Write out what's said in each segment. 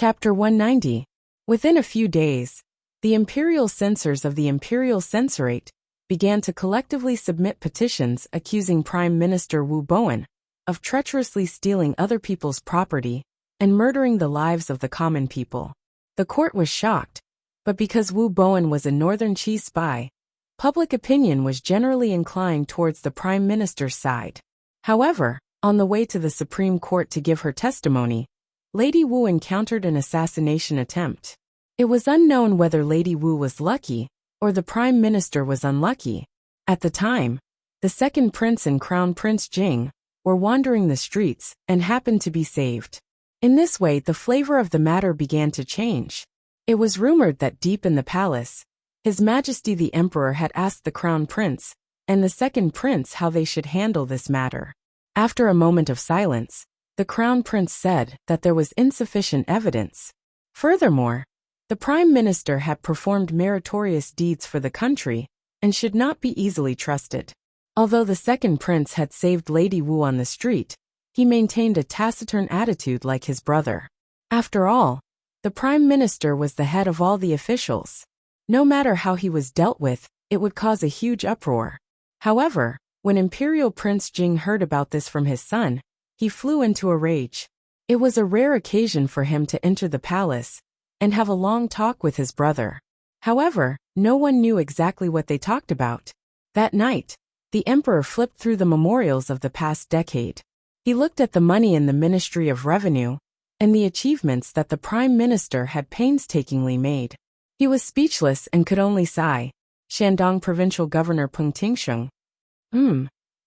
Chapter 190. Within a few days, the imperial censors of the imperial censorate began to collectively submit petitions accusing Prime Minister Wu Bowen of treacherously stealing other people's property and murdering the lives of the common people. The court was shocked, but because Wu Bowen was a Northern Qi spy, public opinion was generally inclined towards the Prime Minister's side. However, on the way to the Supreme Court to give her testimony, Lady Wu encountered an assassination attempt. It was unknown whether Lady Wu was lucky or the Prime Minister was unlucky. At the time, the second prince and Crown Prince Jing were wandering the streets and happened to be saved. In this way, the flavor of the matter began to change. It was rumored that deep in the palace, His Majesty the Emperor had asked the Crown Prince and the second prince how they should handle this matter. After a moment of silence, the Crown Prince said that there was insufficient evidence. Furthermore, the Prime Minister had performed meritorious deeds for the country and should not be easily trusted. Although the second prince had saved Lady Wu on the street, he maintained a taciturn attitude like his brother. After all, the Prime Minister was the head of all the officials. No matter how he was dealt with, it would cause a huge uproar. However, when Imperial Prince Jing heard about this from his son, he flew into a rage. It was a rare occasion for him to enter the palace and have a long talk with his brother. However, no one knew exactly what they talked about. That night, the emperor flipped through the memorials of the past decade. He looked at the money in the Ministry of Revenue and the achievements that the Prime Minister had painstakingly made. He was speechless and could only sigh. Shandong Provincial Governor Peng Tingsheng.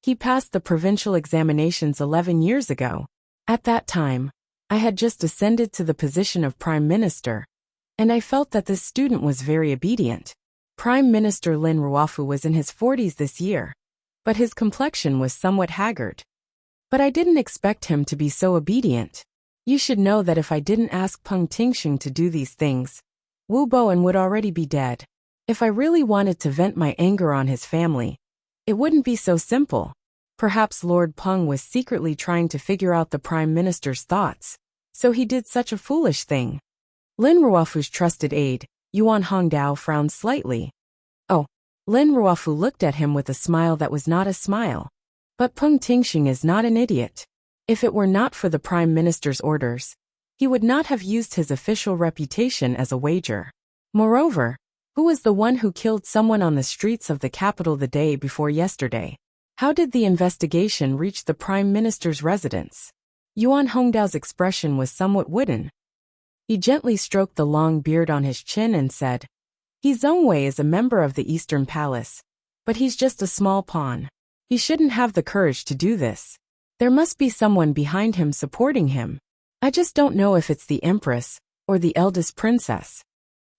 He passed the provincial examinations 11 years ago. At that time, I had just ascended to the position of Prime Minister, and I felt that this student was very obedient. Prime Minister Lin Ruofu was in his 40s this year, but his complexion was somewhat haggard. But I didn't expect him to be so obedient. You should know that if I didn't ask Peng Tingsheng to do these things, Wu Bowen would already be dead. If I really wanted to vent my anger on his family, it wouldn't be so simple. Perhaps Lord Peng was secretly trying to figure out the Prime Minister's thoughts, so he did such a foolish thing. Lin Ruofu's trusted aide, Yuan Hongdao, frowned slightly. Oh, Lin Ruofu looked at him with a smile that was not a smile. But Peng Tingsheng is not an idiot. If it were not for the Prime Minister's orders, he would not have used his official reputation as a wager. Moreover, who was the one who killed someone on the streets of the capital the day before yesterday? How did the investigation reach the Prime Minister's residence? Yuan Hongdao's expression was somewhat wooden. He gently stroked the long beard on his chin and said, He Zhongwei is a member of the Eastern Palace, but he's just a small pawn. He shouldn't have the courage to do this. There must be someone behind him supporting him. I just don't know if it's the Empress or the eldest princess.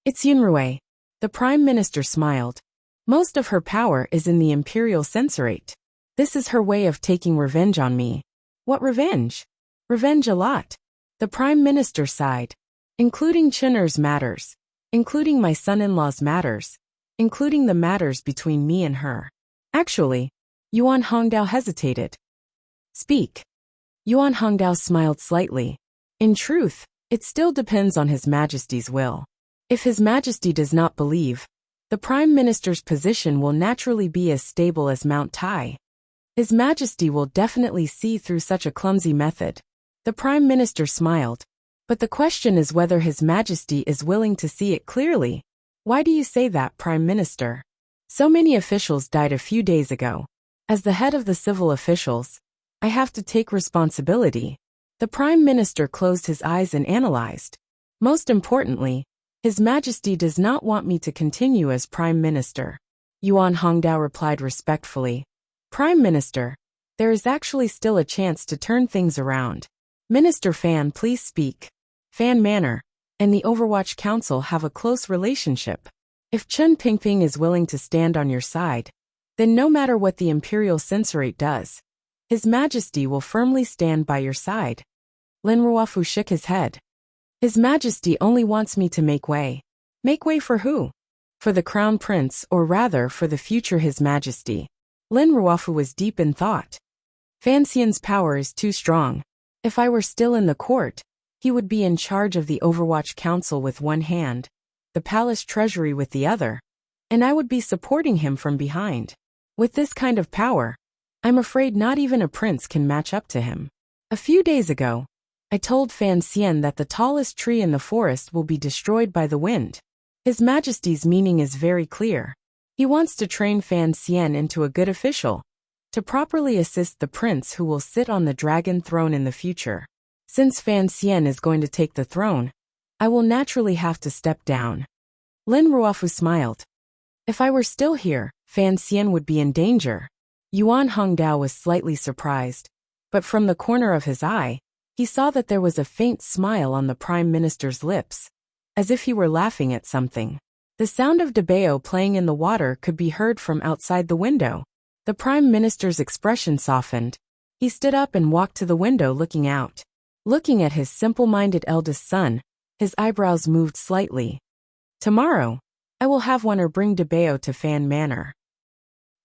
It's Yunrui. The Prime Minister smiled. Most of her power is in the imperial censorate. This is her way of taking revenge on me. What revenge? Revenge a lot. The Prime Minister sighed. Including Chener's matters. Including my son-in-law's matters. Including the matters between me and her. Actually, Yuan Hongdao hesitated. Speak. Yuan Hongdao smiled slightly. In truth, it still depends on His Majesty's will. If His Majesty does not believe, the Prime Minister's position will naturally be as stable as Mount Tai. His Majesty will definitely see through such a clumsy method. The Prime Minister smiled. But the question is whether His Majesty is willing to see it clearly. Why do you say that, Prime Minister? So many officials died a few days ago. As the head of the civil officials, I have to take responsibility. The Prime Minister closed his eyes and analyzed. Most importantly, His Majesty does not want me to continue as Prime Minister. Yuan Hongdao replied respectfully. Prime Minister, there is actually still a chance to turn things around. Minister Fan, please speak. Fan Manor and the Overwatch Council have a close relationship. If Chen Pingping is willing to stand on your side, then no matter what the Imperial Censorate does, His Majesty will firmly stand by your side. Lin Ruofu shook his head. His Majesty only wants me to make way. Make way for who? For the Crown Prince, or rather for the future His Majesty. Lin Ruofu was deep in thought. Fan Xian's power is too strong. If I were still in the court, He would be in charge of the Overwatch Council with one hand, the palace treasury with the other, and I would be supporting him from behind. With this kind of power, I'm afraid not even a prince can match up to him. A few days ago, I told Fan Xian that the tallest tree in the forest will be destroyed by the wind. His Majesty's meaning is very clear. He wants to train Fan Xian into a good official, to properly assist the prince who will sit on the dragon throne in the future. Since Fan Xian is going to take the throne, I will naturally have to step down. Lin Ruofu smiled. If I were still here, Fan Xian would be in danger. Yuan Hongdao was slightly surprised, but from the corner of his eye, he saw that there was a faint smile on the Prime Minister's lips, as if he were laughing at something. The sound of Debeo playing in the water could be heard from outside the window. The Prime Minister's expression softened. He stood up and walked to the window looking out. Looking at his simple-minded eldest son, his eyebrows moved slightly. Tomorrow, I will have one or bring Debeo to Fan Manor.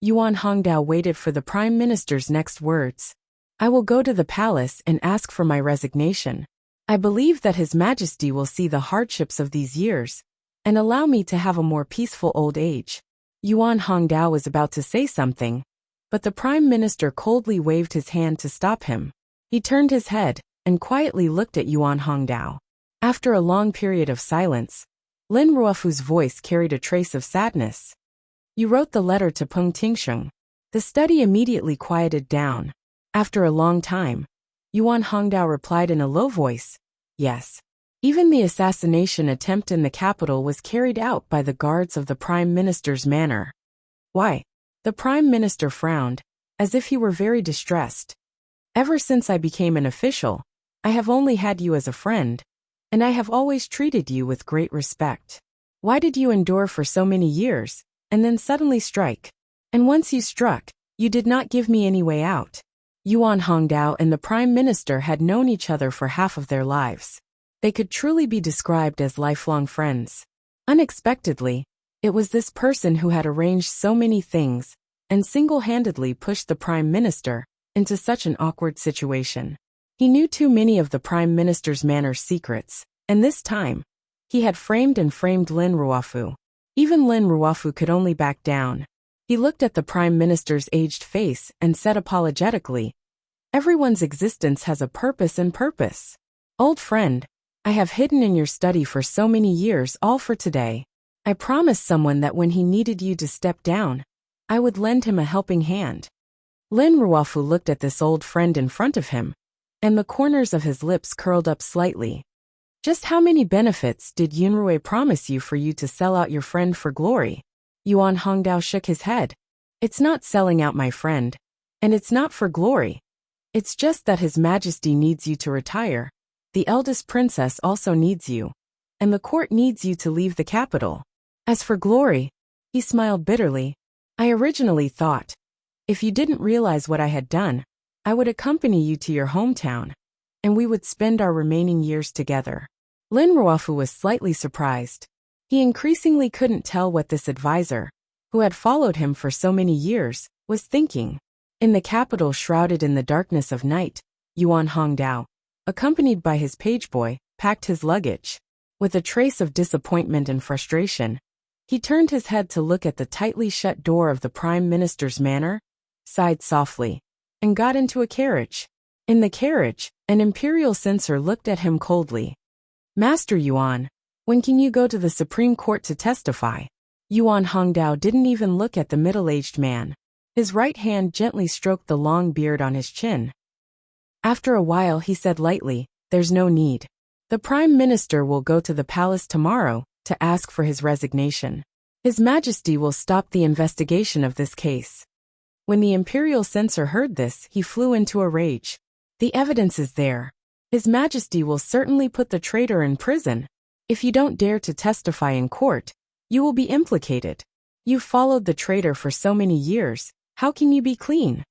Yuan Hongdao waited for the Prime Minister's next words. I will go to the palace and ask for my resignation. I believe that His Majesty will see the hardships of these years and allow me to have a more peaceful old age. Yuan Hongdao was about to say something, but the Prime Minister coldly waved his hand to stop him. He turned his head and quietly looked at Yuan Hongdao. After a long period of silence, Lin Ruofu's voice carried a trace of sadness. You wrote the letter to Peng Tingsheng. The study immediately quieted down. After a long time, Yuan Hongdao replied in a low voice, yes. Even the assassination attempt in the capital was carried out by the guards of the Prime Minister's manor. Why? The Prime Minister frowned, as if he were very distressed. Ever since I became an official, I have only had you as a friend, and I have always treated you with great respect. Why did you endure for so many years, and then suddenly strike? And once you struck, you did not give me any way out. Yuan Hongdao and the Prime Minister had known each other for half of their lives. They could truly be described as lifelong friends. Unexpectedly, it was this person who had arranged so many things and single-handedly pushed the Prime Minister into such an awkward situation. He knew too many of the Prime Minister's manor's secrets, and this time, he had framed Lin Ruofu. Even Lin Ruofu could only back down. He looked at the Prime Minister's aged face and said apologetically, everyone's existence has a purpose and purpose. Old friend, I have hidden in your study for so many years all for today. I promised someone that when he needed you to step down, I would lend him a helping hand. Lin Ruofu looked at this old friend in front of him, and the corners of his lips curled up slightly. Just how many benefits did Yunrui promise you to sell out your friend for glory? Yuan Hongdao shook his head. It's not selling out my friend, and it's not for glory. It's just that His Majesty needs you to retire. The eldest princess also needs you, and the court needs you to leave the capital. As for glory, he smiled bitterly. I originally thought, if you didn't realize what I had done, I would accompany you to your hometown, and we would spend our remaining years together. Lin Ruofu was slightly surprised. He increasingly couldn't tell what this advisor, who had followed him for so many years, was thinking. In the capital shrouded in the darkness of night, Yuan Hongdao, accompanied by his page boy, packed his luggage. With a trace of disappointment and frustration, he turned his head to look at the tightly shut door of the Prime Minister's manor, sighed softly, and got into a carriage. In the carriage, an imperial censor looked at him coldly. Master Yuan, when can you go to the Supreme Court to testify? Yuan Hongdao didn't even look at the middle-aged man. His right hand gently stroked the long beard on his chin. After a while he said lightly, there's no need. The Prime Minister will go to the palace tomorrow to ask for his resignation. His Majesty will stop the investigation of this case. When the imperial censor heard this, he flew into a rage. The evidence is there. His Majesty will certainly put the traitor in prison. If you don't dare to testify in court, you will be implicated. You've followed the traitor for so many years, how can you be clean?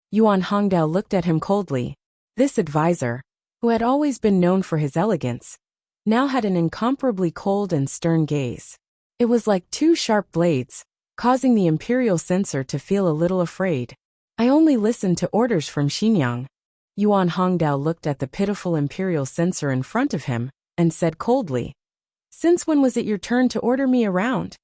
Yuan Hongdao looked at him coldly. This advisor, who had always been known for his elegance, now had an incomparably cold and stern gaze. It was like two sharp blades, causing the imperial censor to feel a little afraid. I only listened to orders from Xinyang. Yuan Hongdao looked at the pitiful imperial censor in front of him and said coldly, "Since when was it your turn to order me around?"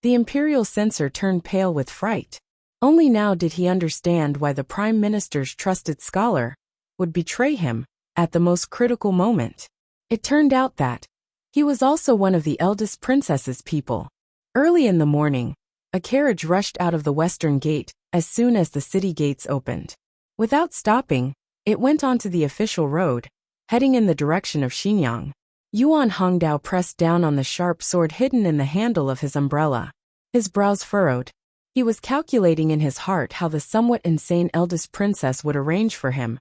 The imperial censor turned pale with fright. Only now did he understand why the prime minister's trusted scholar would betray him at the most critical moment. It turned out that he was also one of the eldest princess's people. Early in the morning, a carriage rushed out of the western gate as soon as the city gates opened. Without stopping, it went onto the official road, heading in the direction of Xinyang. Yuan Hongdao pressed down on the sharp sword hidden in the handle of his umbrella. His brows furrowed. He was calculating in his heart how the somewhat insane eldest princess would arrange for him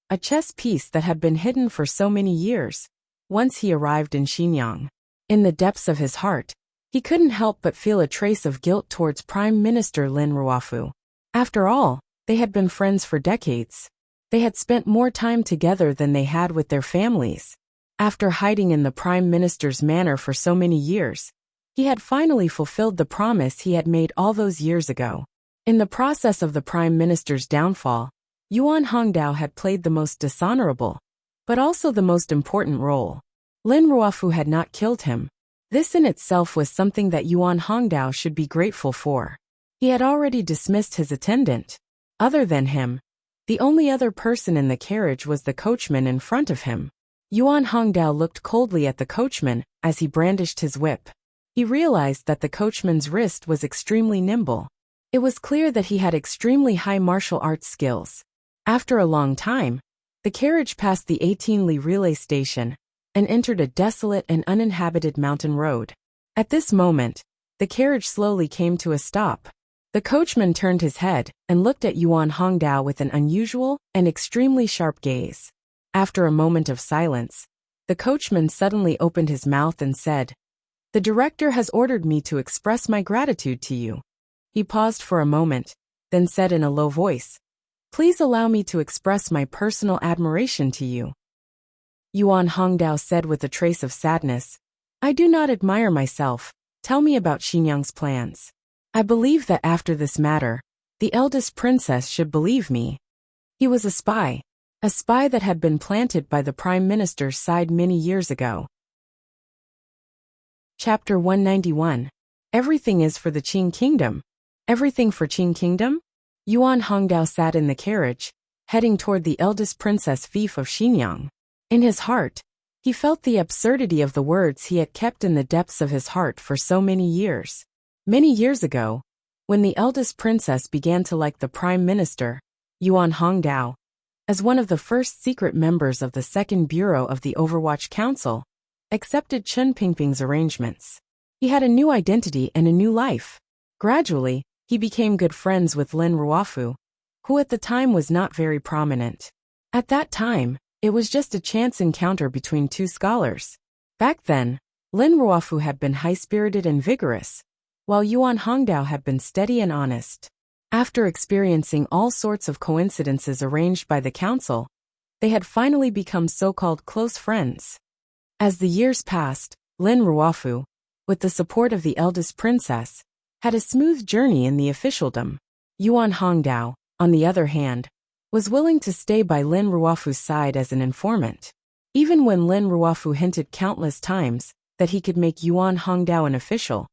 a chess piece that had been hidden for so many years. Once he arrived in Xinyang, in the depths of his heart, he couldn't help but feel a trace of guilt towards Prime Minister Lin Ruofu. After all, they had been friends for decades. They had spent more time together than they had with their families. After hiding in the Prime Minister's manor for so many years, he had finally fulfilled the promise he had made all those years ago. In the process of the Prime Minister's downfall, Yuan Hongdao had played the most dishonorable, but also the most important role. Lin Ruofu had not killed him. This in itself was something that Yuan Hongdao should be grateful for. He had already dismissed his attendant. Other than him, the only other person in the carriage was the coachman in front of him. Yuan Hongdao looked coldly at the coachman as he brandished his whip. He realized that the coachman's wrist was extremely nimble. It was clear that he had extremely high martial arts skills. After a long time, the carriage passed the 18-li relay station and entered a desolate and uninhabited mountain road. At this moment, the carriage slowly came to a stop. The coachman turned his head and looked at Yuan Hongdao with an unusual and extremely sharp gaze. After a moment of silence, the coachman suddenly opened his mouth and said, "The director has ordered me to express my gratitude to you." He paused for a moment, then said in a low voice, "Please allow me to express my personal admiration to you." Yuan Hongdao said with a trace of sadness, "I do not admire myself. Tell me about Xinyang's plans. I believe that after this matter, the eldest princess should believe me." He was a spy that had been planted by the Prime Minister's side many years ago. Chapter 191. Everything is for the Qing Kingdom. Everything for Qing Kingdom? Yuan Hongdao sat in the carriage, heading toward the eldest princess fief of Xinyang. In his heart, he felt the absurdity of the words he had kept in the depths of his heart for so many years. Many years ago, when the eldest princess began to like the Prime Minister, Yuan Hongdao, as one of the first secret members of the Second Bureau of the Overwatch Council, accepted Chen Pingping's arrangements. He had a new identity and a new life. Gradually, he became good friends with Lin Ruofu, who at the time was not very prominent. At that time, it was just a chance encounter between two scholars. Back then, Lin Ruofu had been high-spirited and vigorous, while Yuan Hongdao had been steady and honest. After experiencing all sorts of coincidences arranged by the council, they had finally become so-called close friends. As the years passed, Lin Ruofu, with the support of the eldest princess, had a smooth journey in the officialdom. Yuan Hongdao, on the other hand, was willing to stay by Lin Ruofu's side as an informant. Even when Lin Ruofu hinted countless times that he could make Yuan Hongdao an official,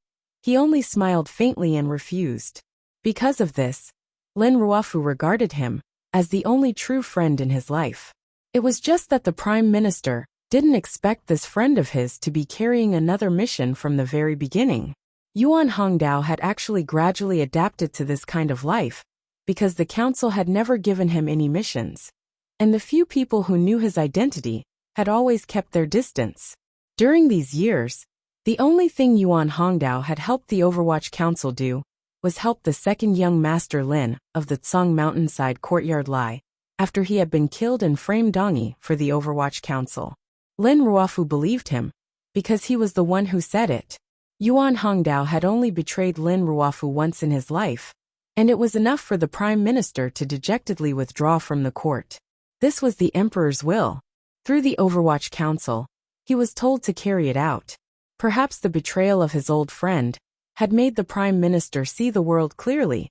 he only smiled faintly and refused. Because of this, Lin Ruofu regarded him as the only true friend in his life. It was just that the Prime Minister didn't expect this friend of his to be carrying another mission from the very beginning. Yuan Hongdao had actually gradually adapted to this kind of life, because the council had never given him any missions, and the few people who knew his identity had always kept their distance. During these years, the only thing Yuan Hongdao had helped the Overwatch Council do was help the second young master Lin of the Tsang mountainside courtyard lie, after he had been killed and framed Dongi for the Overwatch Council. Lin Ruofu believed him, because he was the one who said it. Yuan Hongdao had only betrayed Lin Ruofu once in his life, and it was enough for the Prime Minister to dejectedly withdraw from the court. This was the Emperor's will. Through the Overwatch Council, he was told to carry it out. Perhaps the betrayal of his old friend had made the Prime Minister see the world clearly,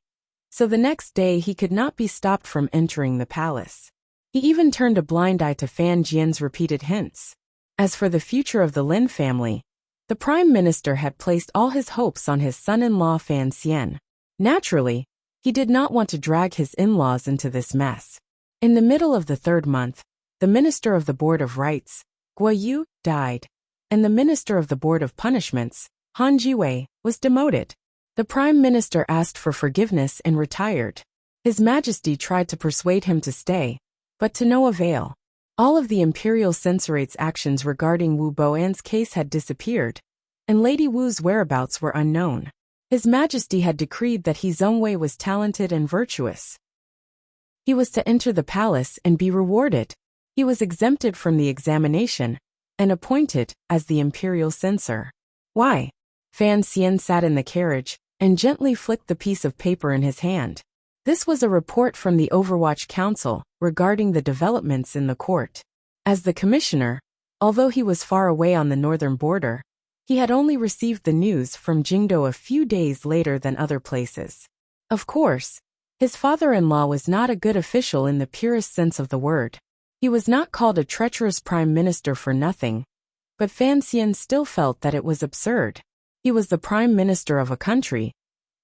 so the next day he could not be stopped from entering the palace. He even turned a blind eye to Fan Jian's repeated hints. As for the future of the Lin family, the Prime Minister had placed all his hopes on his son-in-law Fan Xian. Naturally, he did not want to drag his in-laws into this mess. In the middle of the 3rd month, the Minister of the Board of Rights, Guo Yu, died, and the Minister of the Board of Punishments, Han Jiwei, was demoted. The Prime Minister asked for forgiveness and retired. His Majesty tried to persuade him to stay, but to no avail. All of the Imperial Censorate's actions regarding Wu Boan's case had disappeared, and Lady Wu's whereabouts were unknown. His Majesty had decreed that He Zhongwei was talented and virtuous. He was to enter the palace and be rewarded. He was exempted from the examination and appointed as the Imperial Censor. Why? Fan Xian sat in the carriage and gently flicked the piece of paper in his hand. This was a report from the Overwatch Council regarding the developments in the court. As the commissioner, although he was far away on the northern border, he had only received the news from Jingdo a few days later than other places. Of course, his father-in-law was not a good official in the purest sense of the word. He was not called a treacherous prime minister for nothing, but Fan Xian still felt that it was absurd. He was the prime minister of a country,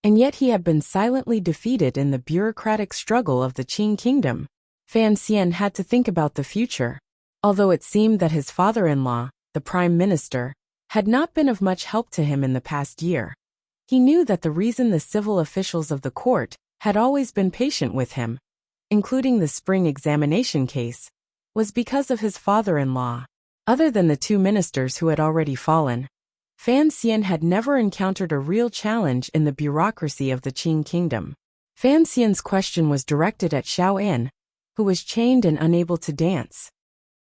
and yet he had been silently defeated in the bureaucratic struggle of the Qing kingdom. Fan Xian had to think about the future. Although it seemed that his father-in-law, the prime minister, had not been of much help to him in the past year. He knew that the reason the civil officials of the court had always been patient with him, including the spring examination case, was because of his father-in-law. Other than the 2 ministers who had already fallen, Fan Xian had never encountered a real challenge in the bureaucracy of the Qing kingdom. Fan Xian's question was directed at Xiao En, who was chained and unable to dance.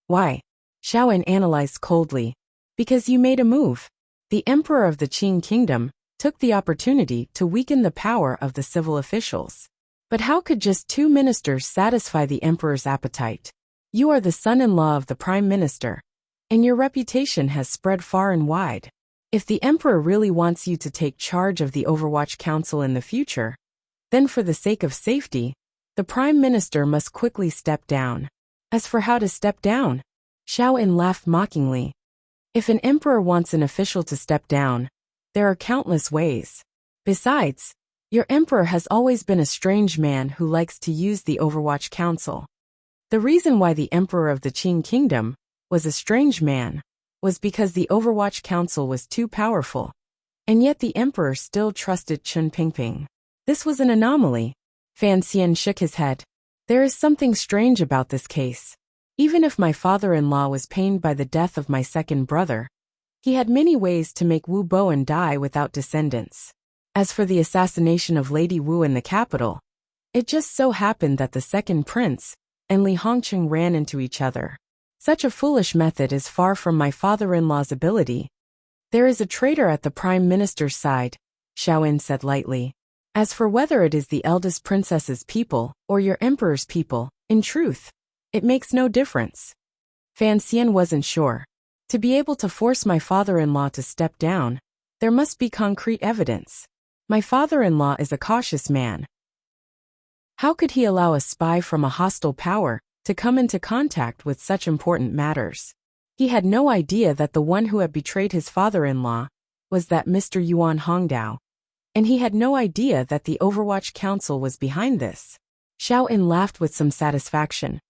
Why? Xiao En analyzed coldly. Because you made a move. The emperor of the Qing kingdom took the opportunity to weaken the power of the civil officials. But how could just 2 ministers satisfy the emperor's appetite? You are the son-in-law of the prime minister, and your reputation has spread far and wide. If the emperor really wants you to take charge of the Overwatch Council in the future, then for the sake of safety, the prime minister must quickly step down. As for how to step down, Xiao En laughed mockingly. If an emperor wants an official to step down, there are countless ways. Besides, your emperor has always been a strange man who likes to use the Overwatch Council. The reason why the emperor of the Qing kingdom was a strange man was because the Overwatch Council was too powerful, and yet the emperor still trusted Chen Pingping. This was an anomaly. Fan Xian shook his head. There is something strange about this case. Even if my father-in-law was pained by the death of my second brother, he had many ways to make Wu Boan die without descendants. As for the assassination of Lady Wu in the capital, it just so happened that the second prince and Li Hongqing ran into each other. Such a foolish method is far from my father-in-law's ability. There is a traitor at the prime minister's side, Xiao En said lightly. As for whether it is the eldest princess's people or your emperor's people, in truth, it makes no difference. Fan Xian wasn't sure. To be able to force my father-in-law to step down, there must be concrete evidence. My father-in-law is a cautious man. How could he allow a spy from a hostile power to come into contact with such important matters? He had no idea that the one who had betrayed his father-in-law was that Mr. Yuan Hongdao, and he had no idea that the Overwatch Council was behind this. Xiao En laughed with some satisfaction.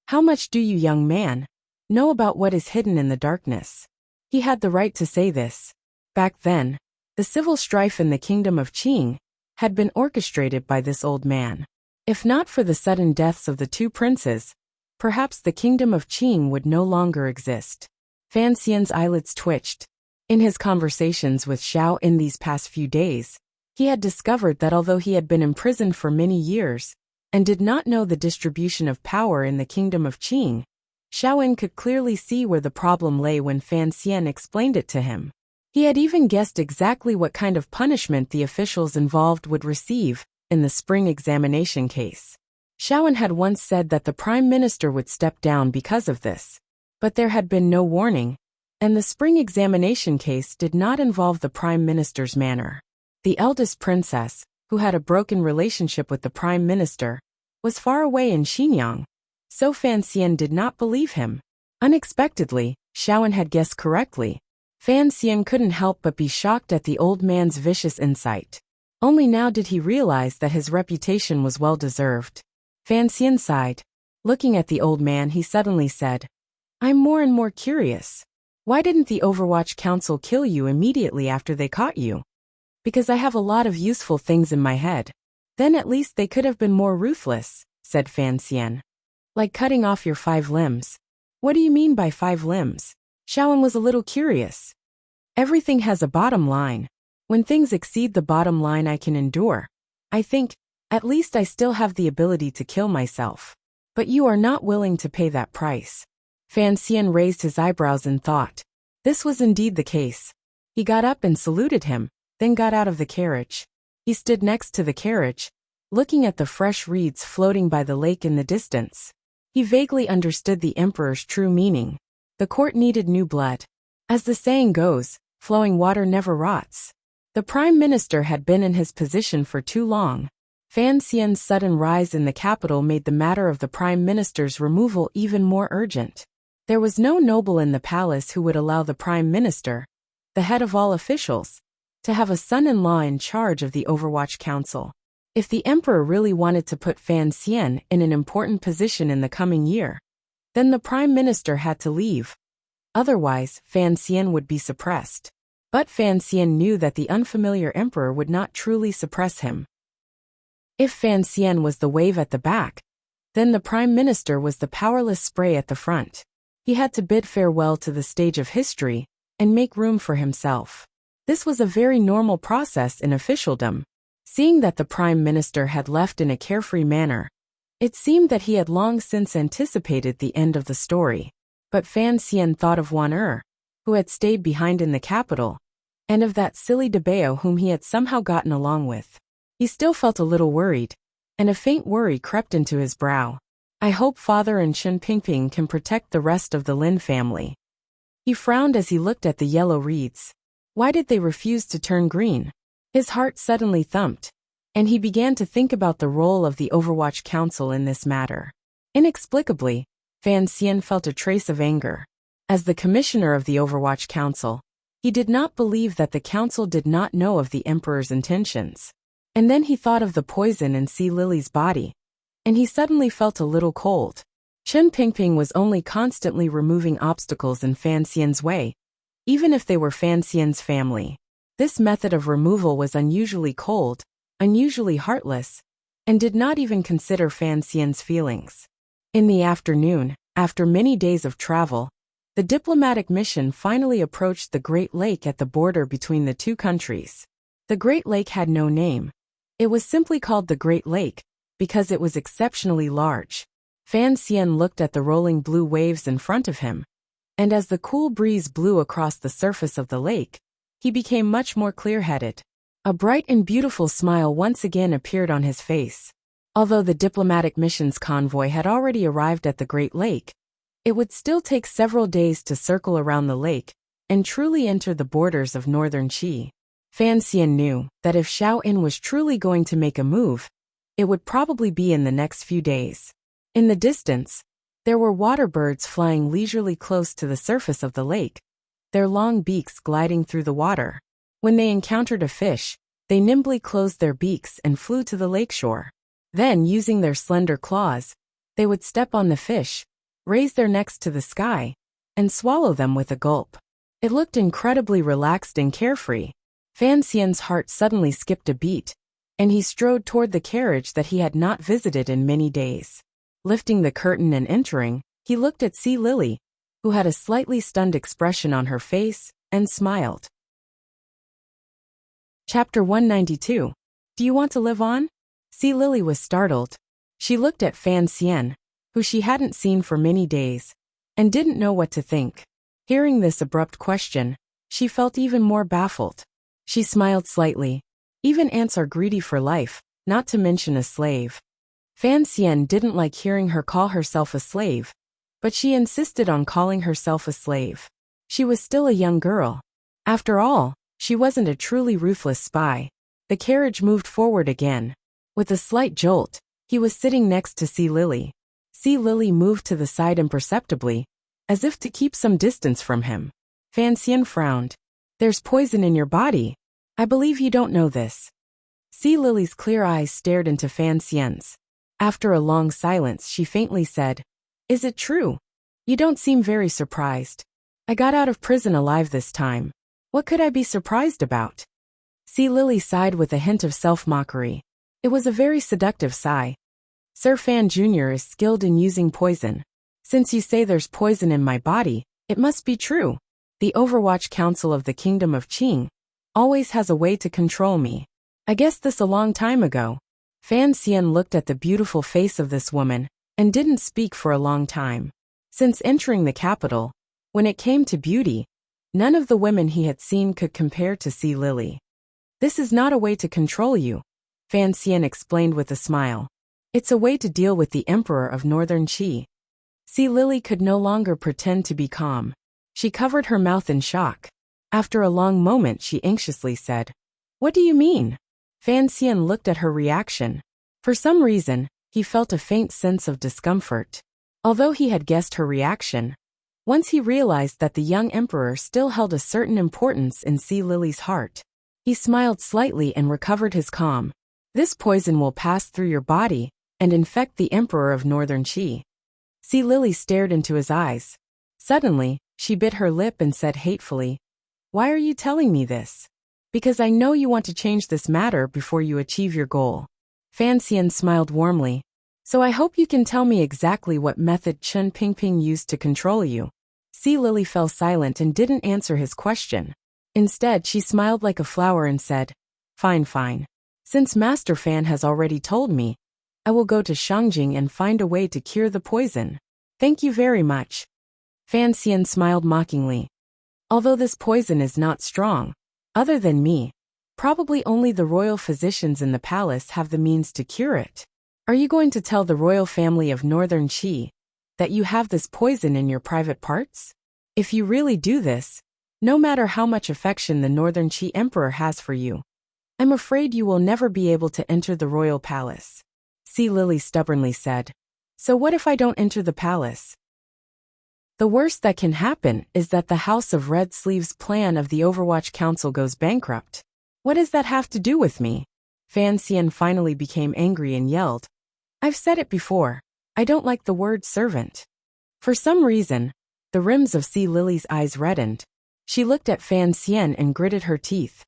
How much do you, young man, know about what is hidden in the darkness? He had the right to say this. Back then, the civil strife in the kingdom of Qing had been orchestrated by this old man. If not for the sudden deaths of the 2 princes, perhaps the kingdom of Qing would no longer exist. Fan Xian's eyelids twitched. In his conversations with Xiao in these past few days, he had discovered that although he had been imprisoned for many years and did not know the distribution of power in the kingdom of Qing, Xiao En could clearly see where the problem lay when Fan Xian explained it to him. He had even guessed exactly what kind of punishment the officials involved would receive in the spring examination case. Xiao En had once said that the prime minister would step down because of this, but there had been no warning, and the spring examination case did not involve the prime minister's manner. The eldest princess, who had a broken relationship with the prime minister, was far away in Xinjiang, So Fan Xian did not believe him. Unexpectedly, Xiaoan had guessed correctly. Fan Xian couldn't help but be shocked at the old man's vicious insight. Only now did he realize that his reputation was well-deserved. Fan Xian sighed. Looking at the old man, he suddenly said, "I'm more and more curious. Why didn't the Overwatch Council kill you immediately after they caught you?" "Because I have a lot of useful things in my head." "Then at least they could have been more ruthless," said Fan Xian. "Like cutting off your 5 limbs." "What do you mean by 5 limbs?" Xiaoan was a little curious. "Everything has a bottom line. When things exceed the bottom line I can endure. I think, at least I still have the ability to kill myself. But you are not willing to pay that price." Fan Xian raised his eyebrows in thought. This was indeed the case. He got up and saluted him, then got out of the carriage. He stood next to the carriage, looking at the fresh reeds floating by the lake in the distance. He vaguely understood the emperor's true meaning. The court needed new blood. As the saying goes, flowing water never rots. The prime minister had been in his position for too long. Fan Xian's sudden rise in the capital made the matter of the prime minister's removal even more urgent. There was no noble in the palace who would allow the prime minister, the head of all officials, to have a son-in-law in charge of the Overwatch Council. If the emperor really wanted to put Fan Xian in an important position in the coming year, then the prime minister had to leave. Otherwise, Fan Xian would be suppressed. But Fan Xian knew that the unfamiliar emperor would not truly suppress him. If Fan Xian was the wave at the back, then the prime minister was the powerless spray at the front. He had to bid farewell to the stage of history and make room for himself. This was a very normal process in officialdom. Seeing that the prime minister had left in a carefree manner, it seemed that he had long since anticipated the end of the story. But Fan Xian thought of Wan who had stayed behind in the capital, and of that silly Debao whom he had somehow gotten along with. He still felt a little worried, and a faint worry crept into his brow. "I hope father and Chen Pingping can protect the rest of the Lin family." He frowned as he looked at the yellow reeds. Why did they refuse to turn green? His heart suddenly thumped, and he began to think about the role of the Overwatch Council in this matter. Inexplicably, Fan Xian felt a trace of anger. As the commissioner of the Overwatch Council, he did not believe that the council did not know of the emperor's intentions. And then he thought of the poison in Sea Lily's body, and he suddenly felt a little cold. Chen Pingping was only constantly removing obstacles in Fan Xian's way, even if they were Fan Xian's family. This method of removal was unusually cold, unusually heartless, and did not even consider Fan Xian's feelings. In the afternoon, after many days of travel, the diplomatic mission finally approached the Great Lake at the border between the two countries. The Great Lake had no name. It was simply called the Great Lake, because it was exceptionally large. Fan Xian looked at the rolling blue waves in front of him, and as the cool breeze blew across the surface of the lake, he became much more clear-headed. A bright and beautiful smile once again appeared on his face. Although the diplomatic mission's convoy had already arrived at the Great Lake, it would still take several days to circle around the lake and truly enter the borders of northern Qi. Fan Xian knew that if Xiaoan was truly going to make a move, it would probably be in the next few days. In the distance, there were water birds flying leisurely close to the surface of the lake, their long beaks gliding through the water. When they encountered a fish, they nimbly closed their beaks and flew to the lakeshore. Then, using their slender claws, they would step on the fish, raise their necks to the sky, and swallow them with a gulp. It looked incredibly relaxed and carefree. Fan Xian's heart suddenly skipped a beat, and he strode toward the carriage that he had not visited in many days. Lifting the curtain and entering, he looked at Sea Lily, who had a slightly stunned expression on her face, and smiled. Chapter 192. Do you want to live on? Sea Lily was startled. She looked at Fan Xian, who she hadn't seen for many days, and didn't know what to think. Hearing this abrupt question, she felt even more baffled. She smiled slightly. Even ants are greedy for life, not to mention a slave. Fan Xian didn't like hearing her call herself a slave, but she insisted on calling herself a slave. She was still a young girl. After all, she wasn't a truly ruthless spy. The carriage moved forward again. With a slight jolt, he was sitting next to Sea Lily. Sea Lily moved to the side imperceptibly, as if to keep some distance from him. Fan Xian frowned. There's poison in your body. I believe you don't know this. Sea Lily's clear eyes stared into Fan Xian's. After a long silence, she faintly said, Is it true? You don't seem very surprised. I got out of prison alive this time. What could I be surprised about? Sea Lily sighed with a hint of self-mockery. It was a very seductive sigh. Sir Fan Jr. is skilled in using poison. Since you say there's poison in my body, it must be true. The Overwatch Council of the Kingdom of Qing always has a way to control me. I guessed this a long time ago. Fan Xian looked at the beautiful face of this woman and didn't speak for a long time. Since entering the capital, when it came to beauty, none of the women he had seen could compare to Sea Lily. This is not a way to control you, Fan Xian explained with a smile. It's a way to deal with the Emperor of Northern Qi. Sea Lily could no longer pretend to be calm. She covered her mouth in shock. After a long moment, she anxiously said, What do you mean? Fan Xian looked at her reaction. For some reason, he felt a faint sense of discomfort. Although he had guessed her reaction, once he realized that the young emperor still held a certain importance in Sea Lily's heart, he smiled slightly and recovered his calm. This poison will pass through your body and infect the Emperor of Northern Qi. Sea Lily stared into his eyes. Suddenly, she bit her lip and said hatefully, Why are you telling me this? Because I know you want to change this matter before you achieve your goal. Fan Xian smiled warmly. So I hope you can tell me exactly what method Chen Pingping used to control you. Sea Lily fell silent and didn't answer his question. Instead, she smiled like a flower and said, Fine, fine. Since Master Fan has already told me, I will go to Shangjing and find a way to cure the poison. Thank you very much. Fan Xian smiled mockingly. Although this poison is not strong, other than me, probably only the royal physicians in the palace have the means to cure it. Are you going to tell the royal family of Northern Qi that you have this poison in your private parts? If you really do this, no matter how much affection the Northern Qi Emperor has for you, I'm afraid you will never be able to enter the royal palace. Sea Lily stubbornly said. So what if I don't enter the palace? The worst that can happen is that the House of Red Sleeves plan of the Overwatch Council goes bankrupt. What does that have to do with me? Fan Xian finally became angry and yelled. I've said it before. I don't like the word servant. For some reason, the rims of Sea Lily's eyes reddened. She looked at Fan Xian and gritted her teeth.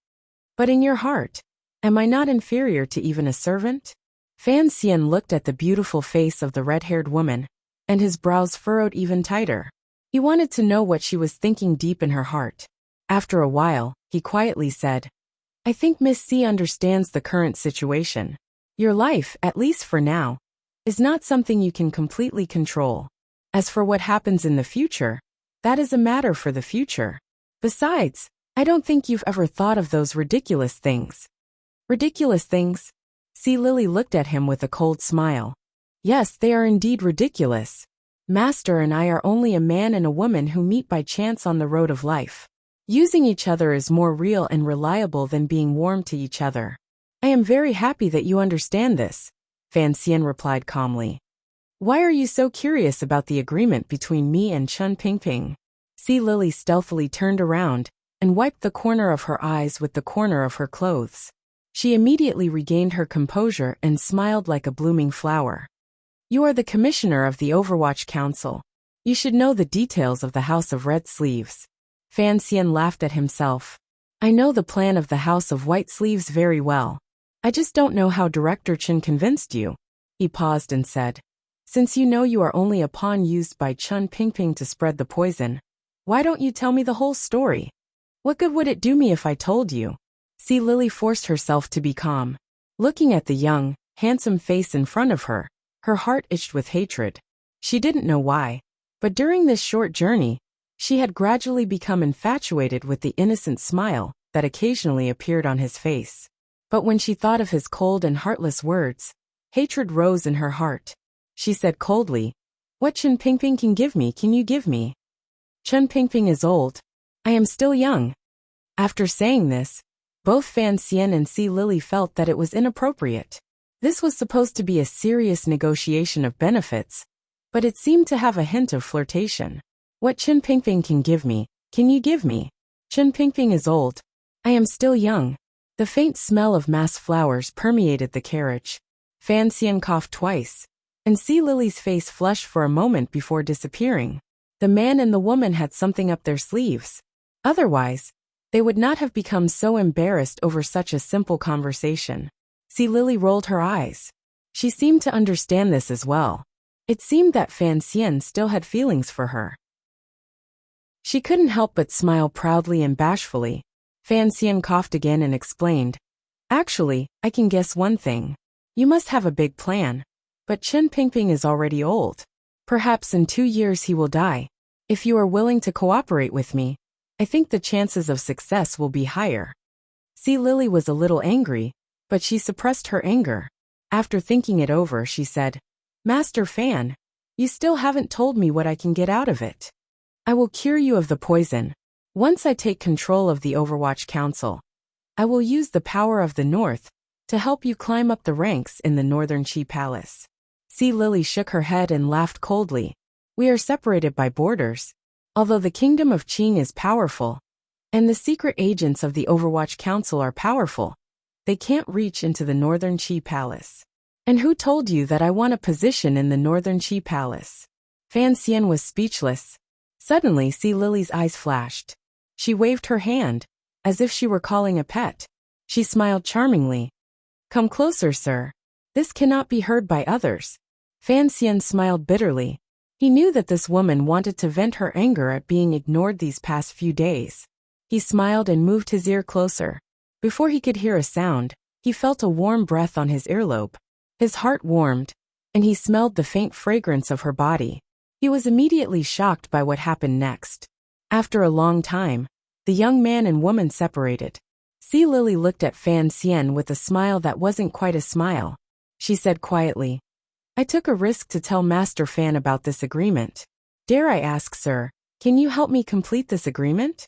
But in your heart, am I not inferior to even a servant? Fan Xian looked at the beautiful face of the red-haired woman, and his brows furrowed even tighter. He wanted to know what she was thinking deep in her heart. After a while, he quietly said, I think Miss C understands the current situation. Your life, at least for now, is not something you can completely control. As for what happens in the future, that is a matter for the future. Besides, I don't think you've ever thought of those ridiculous things. Ridiculous things? Sea Lily looked at him with a cold smile. Yes, they are indeed ridiculous. Master and I are only a man and a woman who meet by chance on the road of life. Using each other is more real and reliable than being warm to each other. I am very happy that you understand this, Fan Xian replied calmly. Why are you so curious about the agreement between me and Chen Pingping? Sea Lily stealthily turned around and wiped the corner of her eyes with the corner of her clothes. She immediately regained her composure and smiled like a blooming flower. You are the commissioner of the Overwatch Council. You should know the details of the House of Red Sleeves. Fan Xian laughed at himself. I know the plan of the House of White Sleeves very well. I just don't know how Director Chen convinced you. He paused and said, Since you know you are only a pawn used by Chen Pingping to spread the poison, why don't you tell me the whole story? What good would it do me if I told you? Sea Lily forced herself to be calm. Looking at the young, handsome face in front of her, her heart itched with hatred. She didn't know why, but during this short journey, she had gradually become infatuated with the innocent smile that occasionally appeared on his face. But when she thought of his cold and heartless words, hatred rose in her heart. She said coldly, What Chen Pingping can give me, can you give me? Chen Pingping is old. I am still young. After saying this, both Fan Xian and Sea Lily felt that it was inappropriate. This was supposed to be a serious negotiation of benefits, but it seemed to have a hint of flirtation. What Chen Pingping can give me, can you give me? Chen Pingping is old. I am still young. The faint smell of mass flowers permeated the carriage. Fan Xian coughed twice, and Sea Lily's face flushed for a moment before disappearing. The man and the woman had something up their sleeves. Otherwise, they would not have become so embarrassed over such a simple conversation. Sea Lily rolled her eyes. She seemed to understand this as well. It seemed that Fan Xian still had feelings for her. She couldn't help but smile proudly and bashfully. Fan Xian coughed again and explained. Actually, I can guess one thing. You must have a big plan. But Chen Pingping is already old. Perhaps in 2 years he will die. If you are willing to cooperate with me, I think the chances of success will be higher. Sea Lily was a little angry, but she suppressed her anger. After thinking it over, she said, Master Fan, you still haven't told me what I can get out of it. I will cure you of the poison. Once I take control of the Overwatch Council, I will use the power of the North to help you climb up the ranks in the Northern Qi Palace. Sea Lily shook her head and laughed coldly. We are separated by borders. Although the Kingdom of Qing is powerful, and the secret agents of the Overwatch Council are powerful, they can't reach into the Northern Qi Palace. And who told you that I want a position in the Northern Qi Palace? Fan Xian was speechless. Suddenly, Sea Lily's eyes flashed. She waved her hand, as if she were calling a pet. She smiled charmingly. Come closer, sir. This cannot be heard by others. Fan Xian smiled bitterly. He knew that this woman wanted to vent her anger at being ignored these past few days. He smiled and moved his ear closer. Before he could hear a sound, he felt a warm breath on his earlobe. His heart warmed, and he smelled the faint fragrance of her body. He was immediately shocked by what happened next. After a long time, the young man and woman separated. Sea Lily looked at Fan Xian with a smile that wasn't quite a smile. She said quietly, I took a risk to tell Master Fan about this agreement. Dare I ask, sir, can you help me complete this agreement?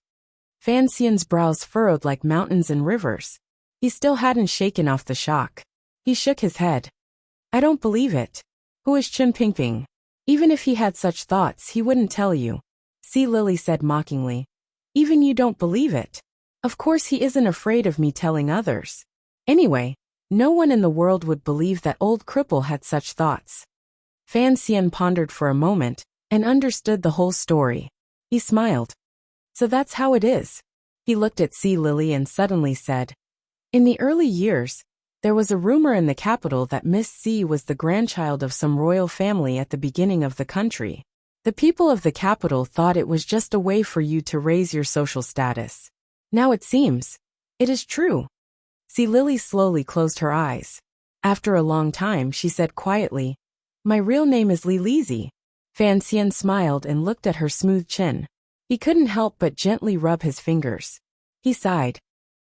Fan Xian's brows furrowed like mountains and rivers. He still hadn't shaken off the shock. He shook his head. I don't believe it. Who is Chen Pingping? Even if he had such thoughts, he wouldn't tell you. Sea Lily said mockingly. Even you don't believe it. Of course he isn't afraid of me telling others. Anyway, no one in the world would believe that old cripple had such thoughts. Fan Xian pondered for a moment, and understood the whole story. He smiled. So that's how it is. He looked at Sea Lily and suddenly said, in the early years, there was a rumor in the capital that Miss C was the grandchild of some royal family at the beginning of the country. The people of the capital thought it was just a way for you to raise your social status. Now it seems, it is true. Sea Lily slowly closed her eyes. After a long time, she said quietly, my real name is Li Lizi. Fan Xian smiled and looked at her smooth chin. He couldn't help but gently rub his fingers. He sighed.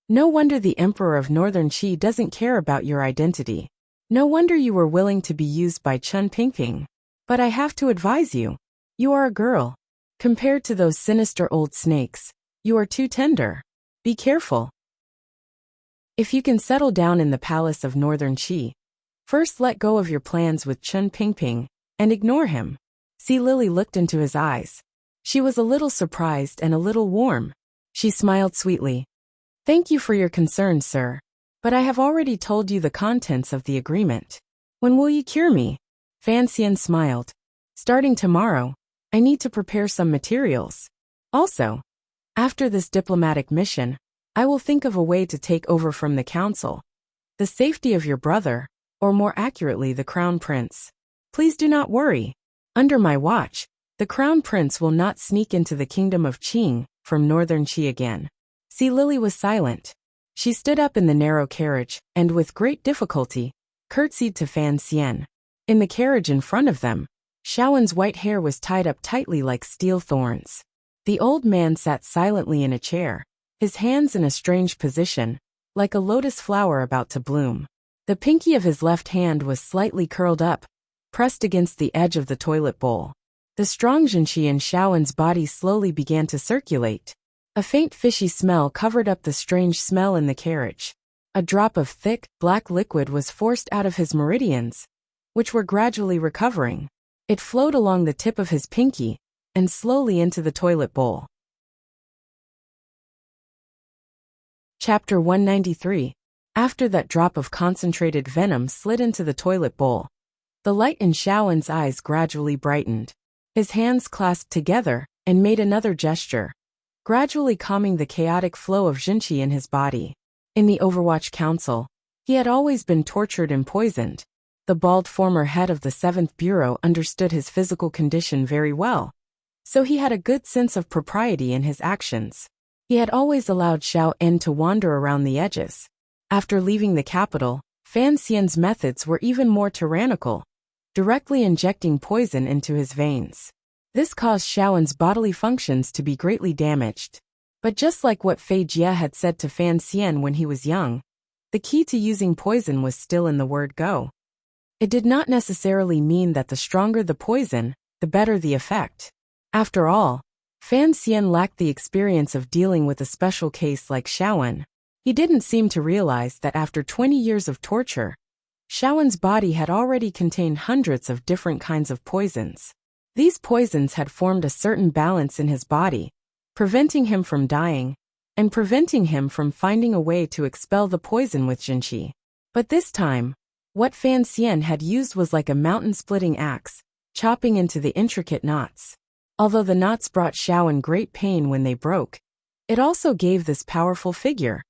No wonder the Emperor of Northern Qi doesn't care about your identity. No wonder you were willing to be used by Chen Pingping. But I have to advise you. You are a girl. Compared to those sinister old snakes, you are too tender. Be careful. If you can settle down in the palace of Northern Qi, first let go of your plans with Chen Pingping, and ignore him. Sea Lily looked into his eyes. She was a little surprised and a little warm. She smiled sweetly. Thank you for your concern, sir. But I have already told you the contents of the agreement. When will you cure me? Fan Xian smiled. Starting tomorrow, I need to prepare some materials. Also, after this diplomatic mission, I will think of a way to take over from the council. The safety of your brother, or more accurately the Crown Prince. Please do not worry. Under my watch, the Crown Prince will not sneak into the Kingdom of Qing from Northern Qi again. Sea Lily was silent. She stood up in the narrow carriage, and with great difficulty, curtsied to Fan Xian. In the carriage in front of them, Shaowen's white hair was tied up tightly like steel thorns. The old man sat silently in a chair, his hands in a strange position, like a lotus flower about to bloom. The pinky of his left hand was slightly curled up, pressed against the edge of the toilet bowl. The strong zhenqi in Shaowen's body slowly began to circulate. A faint fishy smell covered up the strange smell in the carriage. A drop of thick, black liquid was forced out of his meridians, which were gradually recovering. It flowed along the tip of his pinky and slowly into the toilet bowl. Chapter 193. After that drop of concentrated venom slid into the toilet bowl, the light in Xiaowen's eyes gradually brightened. His hands clasped together and made another gesture, gradually calming the chaotic flow of Jinqi in his body. In the Overwatch Council, he had always been tortured and poisoned. The bald former head of the 7th Bureau understood his physical condition very well, so he had a good sense of propriety in his actions. He had always allowed Xiao En to wander around the edges. After leaving the capital, Fan Xian's methods were even more tyrannical, directly injecting poison into his veins. This caused Xiaowen's bodily functions to be greatly damaged. But just like what Fei Jie had said to Fan Xian when he was young, the key to using poison was still in the word go. It did not necessarily mean that the stronger the poison, the better the effect. After all, Fan Xian lacked the experience of dealing with a special case like Xiaowen. He didn't seem to realize that after 20 years of torture, Xiaowen's body had already contained hundreds of different kinds of poisons. These poisons had formed a certain balance in his body, preventing him from dying, and preventing him from finding a way to expel the poison with Jinqi. But this time, what Fan Xian had used was like a mountain-splitting axe, chopping into the intricate knots. Although the knots brought Xiaowen great pain when they broke, it also gave this powerful figure,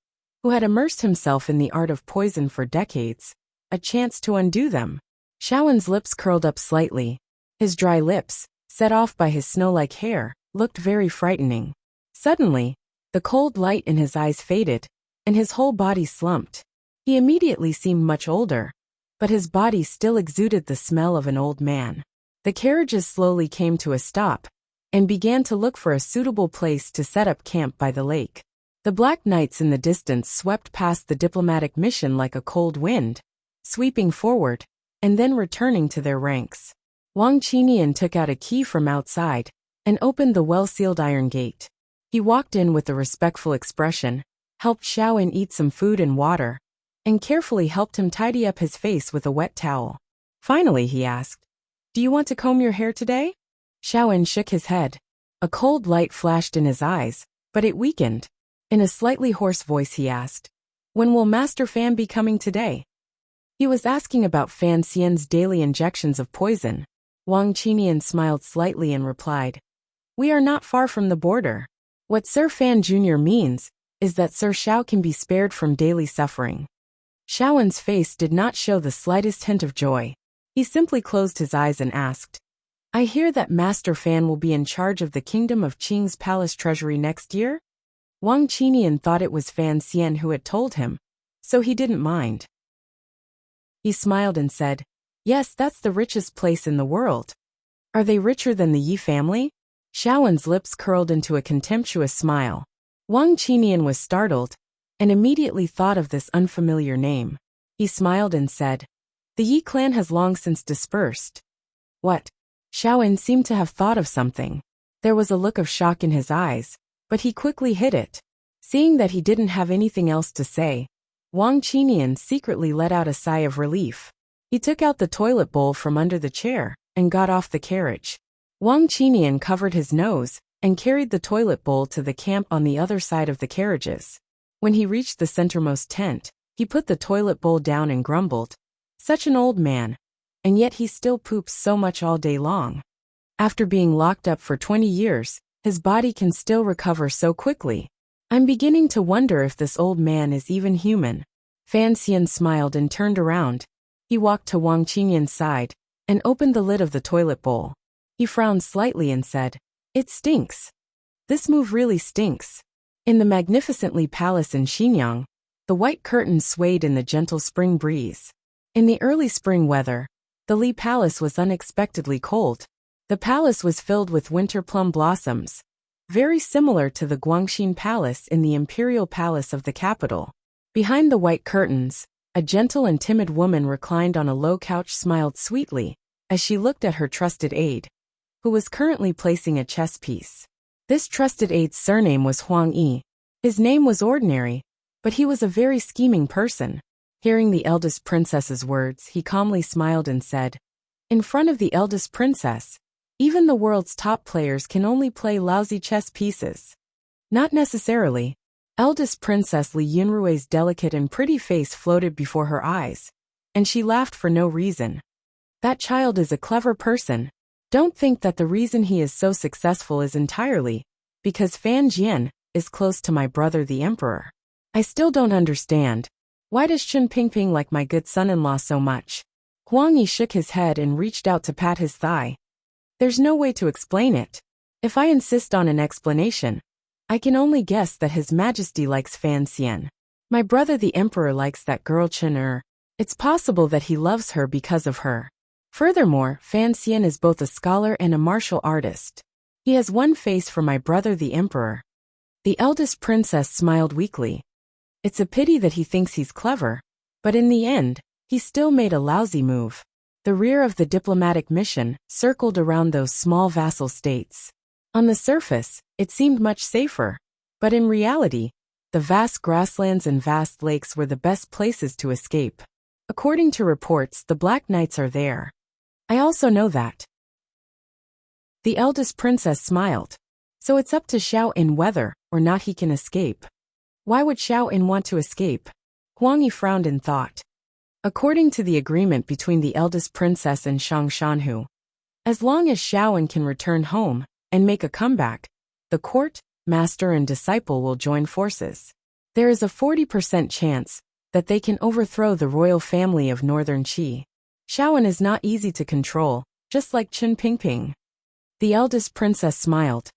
who had immersed himself in the art of poison for decades, a chance to undo them. Xiaowen's lips curled up slightly. His dry lips, set off by his snow-like hair, looked very frightening. Suddenly, the cold light in his eyes faded, and his whole body slumped. He immediately seemed much older, but his body still exuded the smell of an old man. The carriages slowly came to a stop, and began to look for a suitable place to set up camp by the lake. The Black Knights in the distance swept past the diplomatic mission like a cold wind, sweeping forward, and then returning to their ranks. Wang Qinian took out a key from outside, and opened the well-sealed iron gate. He walked in with a respectful expression, helped Xiaowen eat some food and water, and carefully helped him tidy up his face with a wet towel. Finally he asked, "Do you want to comb your hair today?" Xiaowen shook his head. A cold light flashed in his eyes, but it weakened. In a slightly hoarse voice he asked, "When will Master Fan be coming today?" He was asking about Fan Xian's daily injections of poison. Wang Qinian smiled slightly and replied, "We are not far from the border. What Sir Fan Jr. means is that Sir Xiao can be spared from daily suffering." Xiaowen's face did not show the slightest hint of joy. He simply closed his eyes and asked, "I hear that Master Fan will be in charge of the kingdom of Qing's palace treasury next year?" Wang Qinian thought it was Fan Xian who had told him, so he didn't mind. He smiled and said, "Yes, that's the richest place in the world." "Are they richer than the Yi family?" Xiaowen's lips curled into a contemptuous smile. Wang Qinian was startled, and immediately thought of this unfamiliar name. He smiled and said, "The Yi clan has long since dispersed." "What?" Xiaowen seemed to have thought of something. There was a look of shock in his eyes, but he quickly hid it. Seeing that he didn't have anything else to say, Wang Qinian secretly let out a sigh of relief. He took out the toilet bowl from under the chair and got off the carriage. Wang Qinian covered his nose and carried the toilet bowl to the camp on the other side of the carriages. When he reached the centermost tent, he put the toilet bowl down and grumbled, "Such an old man, and yet he still poops so much all day long. After being locked up for 20 years, his body can still recover so quickly. I'm beginning to wonder if this old man is even human." Fan Xian smiled and turned around. He walked to Wang Qinian's side and opened the lid of the toilet bowl. He frowned slightly and said, "It stinks. This move really stinks." In the magnificent palace in Xinyang, the white curtains swayed in the gentle spring breeze. In the early spring weather, the Li Palace was unexpectedly cold. The palace was filled with winter plum blossoms, very similar to the Guangxin Palace in the imperial palace of the capital. Behind the white curtains, a gentle and timid woman reclined on a low couch smiled sweetly as she looked at her trusted aide, who was currently placing a chess piece. This trusted aide's surname was Huang Yi. His name was ordinary, but he was a very scheming person. Hearing the eldest princess's words, he calmly smiled and said, In front of the eldest princess, even the world's top players can only play lousy chess pieces. Not necessarily. Eldest Princess Li Yunrui's delicate and pretty face floated before her eyes, and she laughed for no reason. That child is a clever person. Don't think that the reason he is so successful is entirely because Fan Jian is close to my brother the emperor. I still don't understand. Why does Chen Pingping like my good son-in-law so much? Huang Yi shook his head and reached out to pat his thigh. There's no way to explain it. If I insist on an explanation, I can only guess that His Majesty likes Fan Xian. My brother the emperor likes that girl Chen. It's possible that he loves her because of her. Furthermore, Fan Xian is both a scholar and a martial artist. He has one face for my brother the emperor. The eldest princess smiled weakly. It's a pity that he thinks he's clever, but in the end, he still made a lousy move. The rear of the diplomatic mission circled around those small vassal states. On the surface, it seemed much safer, but in reality, the vast grasslands and vast lakes were the best places to escape. According to reports, the Black Knights are there. I also know that. The eldest princess smiled. So it's up to Xiao In whether or not he can escape. Why would Xiao In want to escape? Huang Yi frowned in thought. According to the agreement between the eldest princess and Shang Shanhu, as long as Xiao In can return home and make a comeback, the court, master and disciple will join forces. There is a 40% chance that they can overthrow the royal family of Northern Qi. Xiao In is not easy to control, just like Chen Pingping. The eldest princess smiled.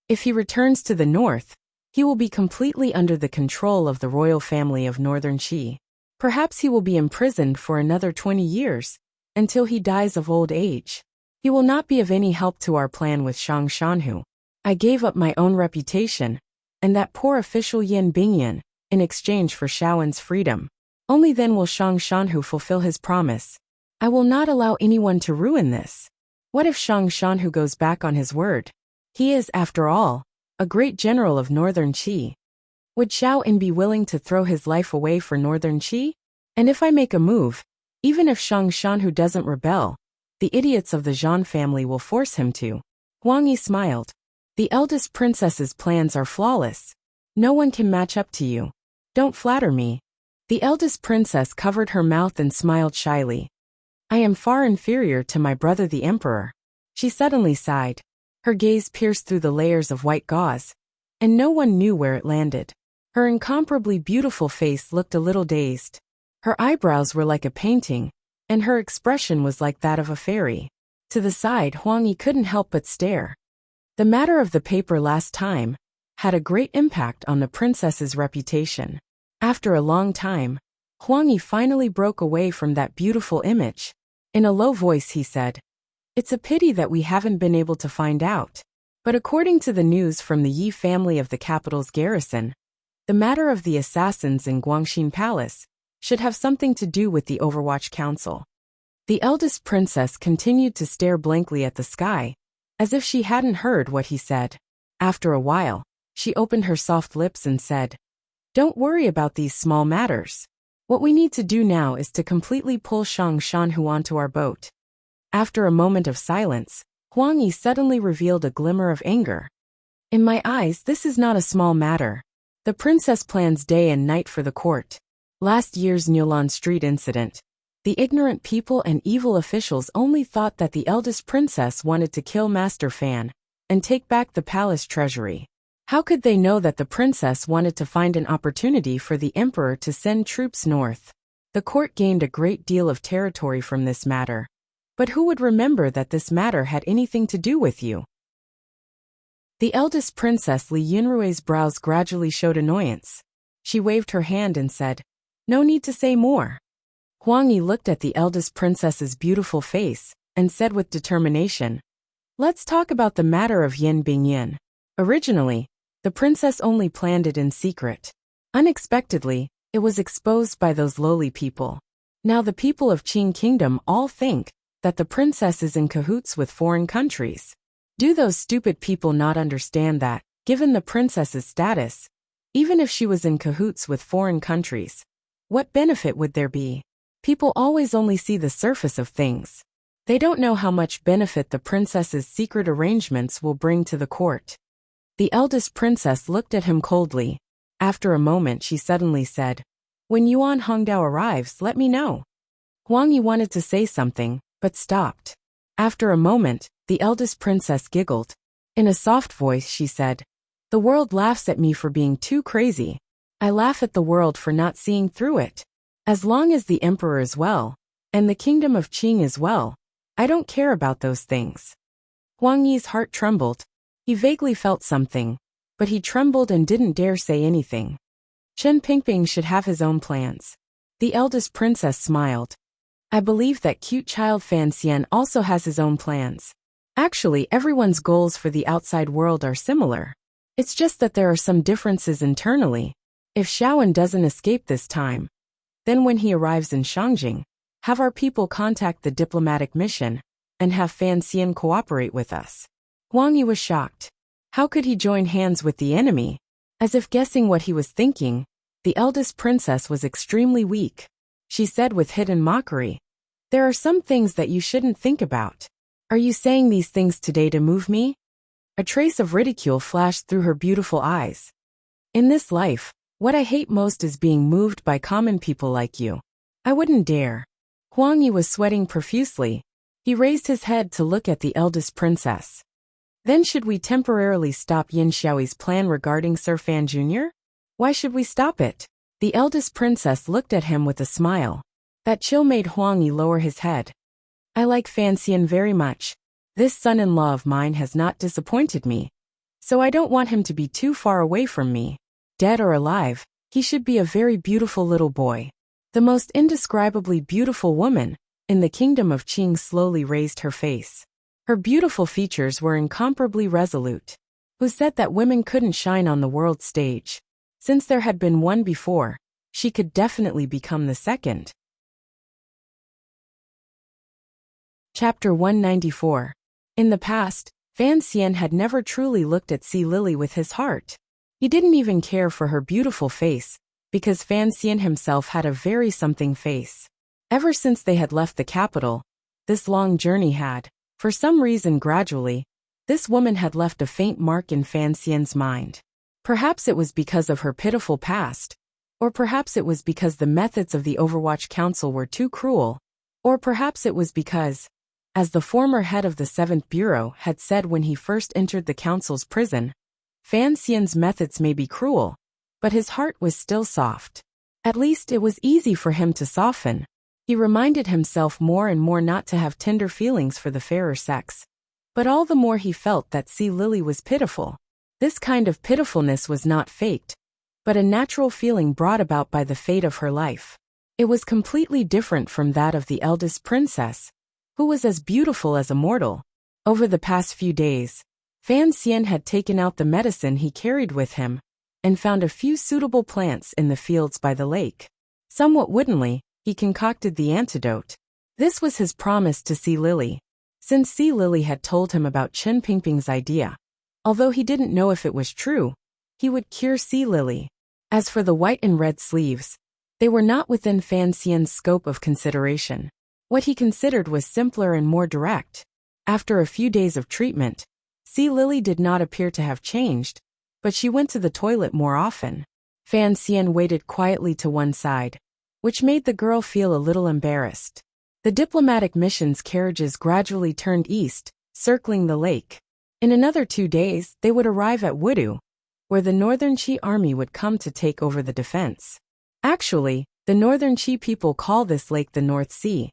If he returns to the north, he will be completely under the control of the royal family of Northern Qi. Perhaps he will be imprisoned for another 20 years, until he dies of old age. He will not be of any help to our plan with Shang Shanhu. I gave up my own reputation, and that poor official Yan Bingyan, in exchange for Xiao In's freedom. Only then will Shang Shanhu fulfill his promise. I will not allow anyone to ruin this. What if Shang Shanhu goes back on his word? He is, after all, a great general of Northern Qi. Would Xiao In be willing to throw his life away for Northern Qi? And if I make a move, even if Shang Shanhu doesn't rebel, the idiots of the Zhan family will force him to. Huang Yi smiled. The eldest princess's plans are flawless. No one can match up to you. Don't flatter me. The eldest princess covered her mouth and smiled shyly. I am far inferior to my brother the emperor. She suddenly sighed. Her gaze pierced through the layers of white gauze, and no one knew where it landed. Her incomparably beautiful face looked a little dazed. Her eyebrows were like a painting, and her expression was like that of a fairy. To the side, Huang Yi couldn't help but stare. The matter of the paper last time had a great impact on the princess's reputation. After a long time, Huang Yi finally broke away from that beautiful image. In a low voice he said, "It's a pity that we haven't been able to find out. But according to the news from the Yi family of the capital's garrison, the matter of the assassins in Guangxin Palace should have something to do with the Overwatch Council." The eldest princess continued to stare blankly at the sky, as if she hadn't heard what he said. After a while, she opened her soft lips and said, "Don't worry about these small matters. What we need to do now is to completely pull Shang Shanhu onto our boat." After a moment of silence, Huang Yi suddenly revealed a glimmer of anger. "In my eyes, this is not a small matter. The princess plans day and night for the court. Last year's Newlan Street incident. The ignorant people and evil officials only thought that the eldest princess wanted to kill Master Fan and take back the palace treasury. How could they know that the princess wanted to find an opportunity for the emperor to send troops north? The court gained a great deal of territory from this matter. But who would remember that this matter had anything to do with you?" The eldest princess Li Yunrui's brows gradually showed annoyance. She waved her hand and said, "No need to say more." Huang Yi looked at the eldest princess's beautiful face and said with determination, "Let's talk about the matter of Yan Bingyan. Originally, the princess only planned it in secret. Unexpectedly, it was exposed by those lowly people. Now the people of Qing Kingdom all think that the princess is in cahoots with foreign countries. Do those stupid people not understand that, given the princess's status, even if she was in cahoots with foreign countries, what benefit would there be? People always only see the surface of things. They don't know how much benefit the princess's secret arrangements will bring to the court. The eldest princess looked at him coldly. After a moment she suddenly said, "When Yuan Hongdao arrives, let me know." Huang Yi wanted to say something, but stopped. After a moment, the eldest princess giggled. In a soft voice she said, "The world laughs at me for being too crazy. I laugh at the world for not seeing through it. As long as the emperor is well, and the kingdom of Qing is well, I don't care about those things." Huang Yi's heart trembled. He vaguely felt something, but he trembled and didn't dare say anything. Chen Pingping should have his own plans. The eldest princess smiled. I believe that cute child Fan Xian also has his own plans. Actually, everyone's goals for the outside world are similar. It's just that there are some differences internally. If Shaoan doesn't escape this time, then when he arrives in Shangjing, have our people contact the diplomatic mission, and have Fan Xian cooperate with us. Huang Yi was shocked. How could he join hands with the enemy? As if guessing what he was thinking, the eldest princess was extremely weak. She said with hidden mockery, "There are some things that you shouldn't think about. Are you saying these things today to move me?" A trace of ridicule flashed through her beautiful eyes. "In this life, what I hate most is being moved by common people like you. I wouldn't dare." Huang Yi was sweating profusely. He raised his head to look at the eldest princess. "Then should we temporarily stop Yin Xiaoyi's plan regarding Sir Fan Jr.? Why should we stop it?" The eldest princess looked at him with a smile. That chill made Huang Yi lower his head. "I like Fan Xian very much. This son-in-law of mine has not disappointed me. So I don't want him to be too far away from me. Dead or alive, he should be a very beautiful little boy." The most indescribably beautiful woman in the kingdom of Qing slowly raised her face. Her beautiful features were incomparably resolute. Who said that women couldn't shine on the world stage? Since there had been one before, she could definitely become the second. Chapter 194. In the past, Fan Xian had never truly looked at Sea Lily with his heart. He didn't even care for her beautiful face, because Fan Xian himself had a very something face. Ever since they had left the capital, this long journey had, for some reason gradually, this woman had left a faint mark in Fan Xian's mind. Perhaps it was because of her pitiful past, or perhaps it was because the methods of the Overwatch Council were too cruel, or perhaps it was because, as the former head of the 7th Bureau had said when he first entered the council's prison, Fan Xian's methods may be cruel, but his heart was still soft. At least it was easy for him to soften. He reminded himself more and more not to have tender feelings for the fairer sex. But all the more he felt that Sea Lily was pitiful. This kind of pitifulness was not faked, but a natural feeling brought about by the fate of her life. It was completely different from that of the eldest princess, who was as beautiful as a mortal. Over the past few days, Fan Xian had taken out the medicine he carried with him, and found a few suitable plants in the fields by the lake. Somewhat woodenly, he concocted the antidote. This was his promise to Sea Lily, since Sea Lily had told him about Chen Pingping's idea. Although he didn't know if it was true, he would cure Sea Lily. As for the white and red sleeves, they were not within Fan Xian's scope of consideration. What he considered was simpler and more direct. After a few days of treatment, Sea Lily did not appear to have changed, but she went to the toilet more often. Fan Xian waited quietly to one side, which made the girl feel a little embarrassed. The diplomatic mission's carriages gradually turned east, circling the lake. In another 2 days, they would arrive at Wudu, where the Northern Qi army would come to take over the defense. Actually, the Northern Qi people call this lake the North Sea.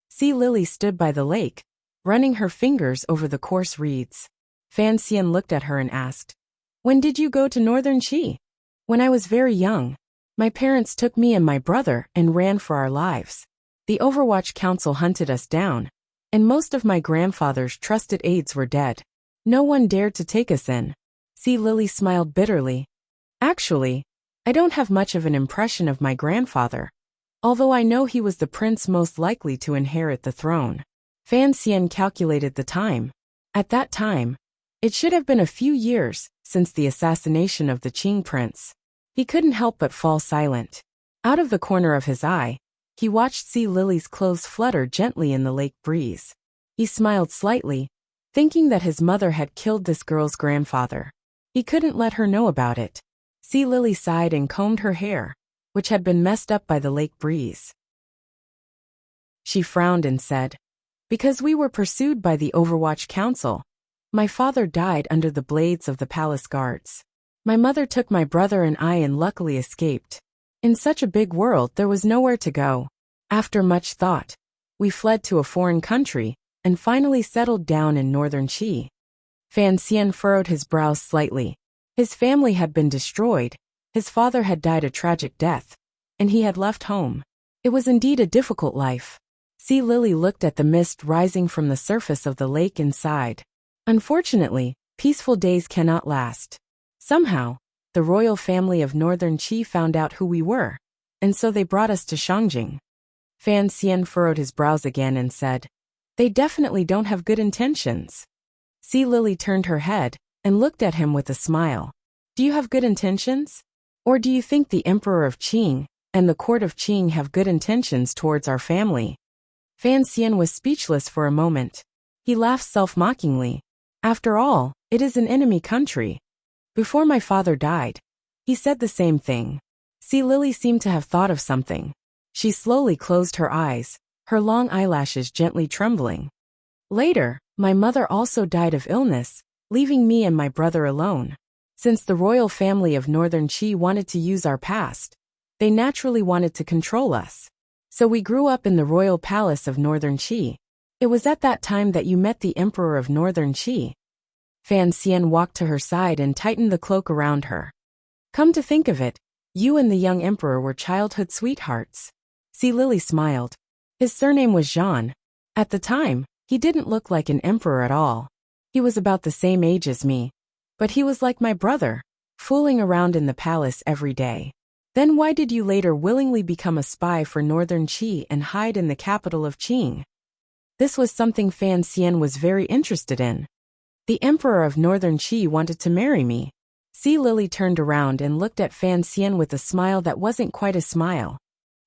Sea Lily stood by the lake, running her fingers over the coarse reeds. Fan Xian looked at her and asked, "When did you go to Northern Qi?" "When I was very young. My parents took me and my brother and ran for our lives. The Overwatch Council hunted us down, and most of my grandfather's trusted aides were dead. No one dared to take us in." Sea Lily smiled bitterly. "Actually, I don't have much of an impression of my grandfather, although I know he was the prince most likely to inherit the throne." Fan Xian calculated the time. At that time, it should have been a few years since the assassination of the Qing prince. He couldn't help but fall silent. Out of the corner of his eye, he watched Sea Lily's clothes flutter gently in the lake breeze. He smiled slightly, thinking that his mother had killed this girl's grandfather. He couldn't let her know about it. Sea Lily sighed and combed her hair, which had been messed up by the lake breeze. She frowned and said, "Because we were pursued by the Overwatch Council. My father died under the blades of the palace guards. My mother took my brother and I and luckily escaped. In such a big world there was nowhere to go. After much thought, we fled to a foreign country and finally settled down in northern Qi." Fan Xian furrowed his brows slightly. His family had been destroyed, his father had died a tragic death, and he had left home. It was indeed a difficult life. Sea Lily looked at the mist rising from the surface of the lake and sighed. Unfortunately, peaceful days cannot last. Somehow, the royal family of Northern Qi found out who we were, and so they brought us to Shangjing. Fan Xian furrowed his brows again and said, "They definitely don't have good intentions." Sea Lily turned her head and looked at him with a smile. "Do you have good intentions? Or do you think the Emperor of Qing and the court of Qing have good intentions towards our family?" Fan Xian was speechless for a moment. He laughed self-mockingly. "After all, it is an enemy country. Before my father died, he said the same thing." Sea Lily seemed to have thought of something. She slowly closed her eyes, her long eyelashes gently trembling. "Later, my mother also died of illness, leaving me and my brother alone. Since the royal family of Northern Qi wanted to use our past, they naturally wanted to control us. So we grew up in the royal palace of Northern Qi. It was at that time that you met the Emperor of Northern Qi." Fan Xian walked to her side and tightened the cloak around her. "Come to think of it, you and the young emperor were childhood sweethearts." Sea Lily smiled. "His surname was Zhan. At the time, he didn't look like an emperor at all. He was about the same age as me. But he was like my brother, fooling around in the palace every day. Then why did you later willingly become a spy for Northern Qi and hide in the capital of Qing?" This was something Fan Xian was very interested in. "The Emperor of Northern Qi wanted to marry me." Sea Lily turned around and looked at Fan Xian with a smile that wasn't quite a smile.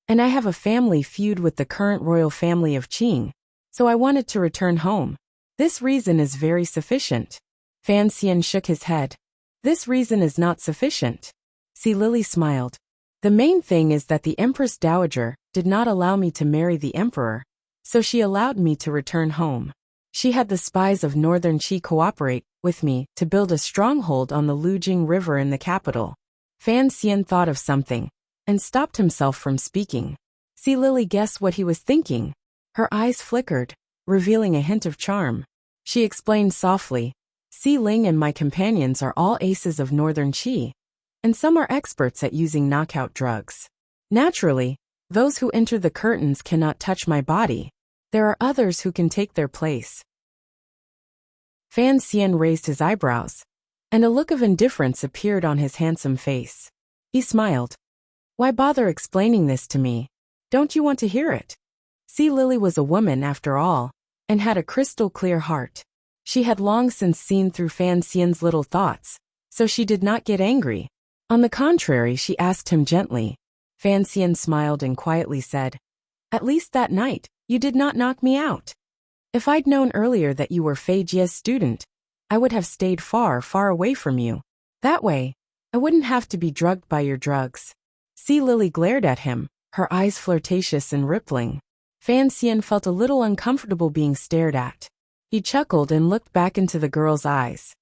"And I have a family feud with the current royal family of Qing, so I wanted to return home. This reason is very sufficient." Fan Xian shook his head. "This reason is not sufficient." Sea Lily smiled. "The main thing is that the Empress Dowager did not allow me to marry the Emperor, so she allowed me to return home. She had the spies of Northern Qi cooperate with me to build a stronghold on the Lujing River in the capital." Fan Xian thought of something and stopped himself from speaking. Sea Lily guessed what he was thinking. Her eyes flickered, revealing a hint of charm. She explained softly, "Si Ling and my companions are all aces of Northern Qi, and some are experts at using knockout drugs. Naturally, those who enter the curtains cannot touch my body. There are others who can take their place." Fan Xian raised his eyebrows, and a look of indifference appeared on his handsome face. He smiled. "Why bother explaining this to me? Don't you want to hear it?" Sea Lily was a woman after all, and had a crystal-clear heart. She had long since seen through Fan Xian's little thoughts, so she did not get angry. On the contrary, she asked him gently. Fan Xian smiled and quietly said, "At least that night, you did not knock me out. If I'd known earlier that you were Fei Jie's student, I would have stayed far, far away from you. That way, I wouldn't have to be drugged by your drugs." Sea Lily glared at him, her eyes flirtatious and rippling. Fan Xian felt a little uncomfortable being stared at. He chuckled and looked back into the girl's eyes.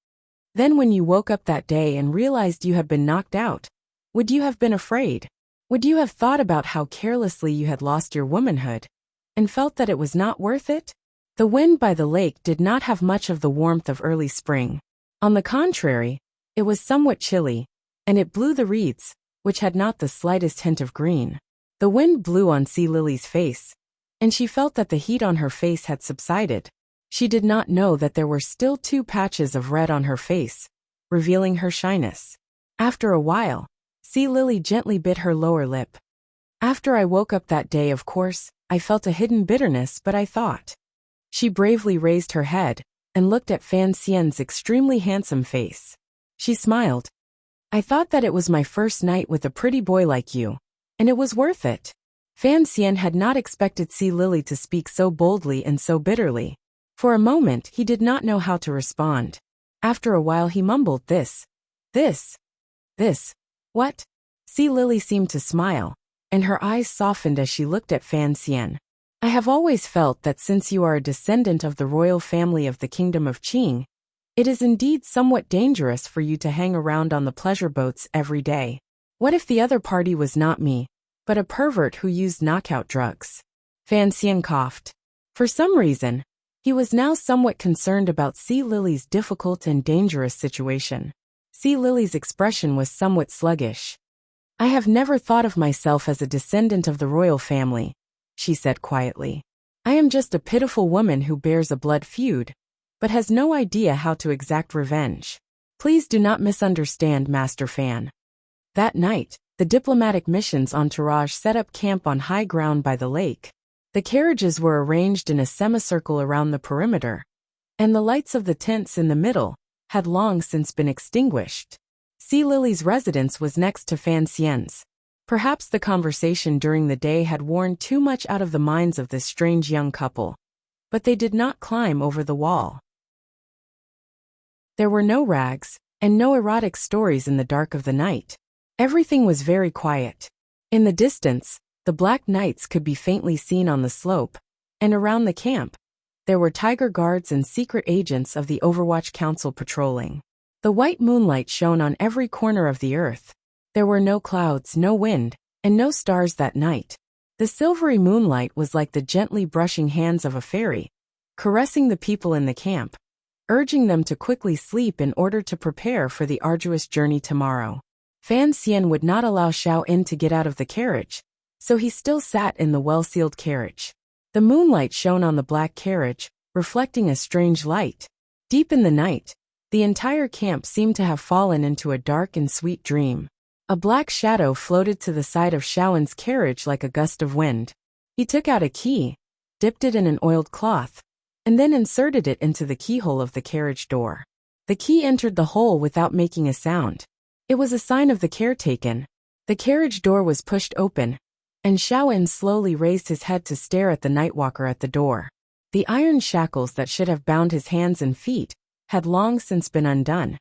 "Then when you woke up that day and realized you had been knocked out, would you have been afraid? Would you have thought about how carelessly you had lost your womanhood, and felt that it was not worth it?" The wind by the lake did not have much of the warmth of early spring. On the contrary, it was somewhat chilly, and it blew the reeds, which had not the slightest hint of green. The wind blew on Sea Lily's face, and she felt that the heat on her face had subsided. She did not know that there were still 2 patches of red on her face, revealing her shyness. After a while, Sea Lily gently bit her lower lip. "After I woke up that day, of course, I felt a hidden bitterness, but I thought." She bravely raised her head and looked at Fan Xian's extremely handsome face. She smiled. "I thought that it was my first night with a pretty boy like you, and it was worth it." Fan Xian had not expected Sea Lily to speak so boldly and so bitterly. For a moment he did not know how to respond. After a while he mumbled this, what? Sea Lily seemed to smile, and her eyes softened as she looked at Fan Xian. I have always felt that since you are a descendant of the royal family of the kingdom of Qing, it is indeed somewhat dangerous for you to hang around on the pleasure boats every day. What if the other party was not me, but a pervert who used knockout drugs? Fan Xian coughed. For some reason, he was now somewhat concerned about Sea Lily's difficult and dangerous situation. Sea Lily's expression was somewhat sluggish. I have never thought of myself as a descendant of the royal family, she said quietly. I am just a pitiful woman who bears a blood feud, but has no idea how to exact revenge. Please do not misunderstand, Master Fan. That night, the diplomatic mission's entourage set up camp on high ground by the lake. The carriages were arranged in a semicircle around the perimeter, and the lights of the tents in the middle had long since been extinguished. Sea Lily's residence was next to Fan Xian's. Perhaps the conversation during the day had worn too much out of the minds of this strange young couple, but they did not climb over the wall. There were no rags, and no erotic stories in the dark of the night. Everything was very quiet. In the distance, the black knights could be faintly seen on the slope, and around the camp, there were tiger guards and secret agents of the Overwatch Council patrolling. The white moonlight shone on every corner of the earth. There were no clouds, no wind, and no stars that night. The silvery moonlight was like the gently brushing hands of a fairy, caressing the people in the camp, urging them to quickly sleep in order to prepare for the arduous journey tomorrow. Fan Xian would not allow Xiao En to get out of the carriage, so he still sat in the well-sealed carriage. The moonlight shone on the black carriage, reflecting a strange light. Deep in the night, the entire camp seemed to have fallen into a dark and sweet dream. A black shadow floated to the side of Xiao En's carriage like a gust of wind. He took out a key, dipped it in an oiled cloth, and then inserted it into the keyhole of the carriage door. The key entered the hole without making a sound. It was a sign of the care taken. The carriage door was pushed open, and Xiao En slowly raised his head to stare at the nightwalker at the door. The iron shackles that should have bound his hands and feet had long since been undone,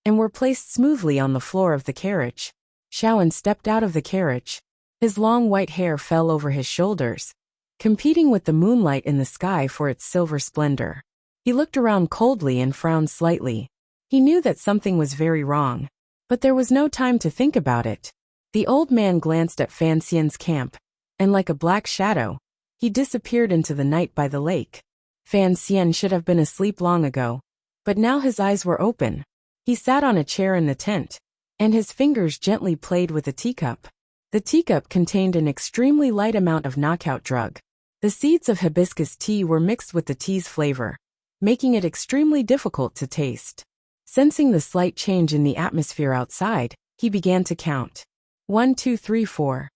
and were placed smoothly on the floor of the carriage. Xiao En stepped out of the carriage. His long white hair fell over his shoulders, competing with the moonlight in the sky for its silver splendor. He looked around coldly and frowned slightly. He knew that something was very wrong, but there was no time to think about it. The old man glanced at Fan Xian's camp, and like a black shadow, he disappeared into the night by the lake. Fan Xian should have been asleep long ago, but now his eyes were open. He sat on a chair in the tent, and his fingers gently played with a teacup. The teacup contained an extremely light amount of knockout drug. The seeds of hibiscus tea were mixed with the tea's flavor, making it extremely difficult to taste. Sensing the slight change in the atmosphere outside, he began to count. 1, 2, 3, 4.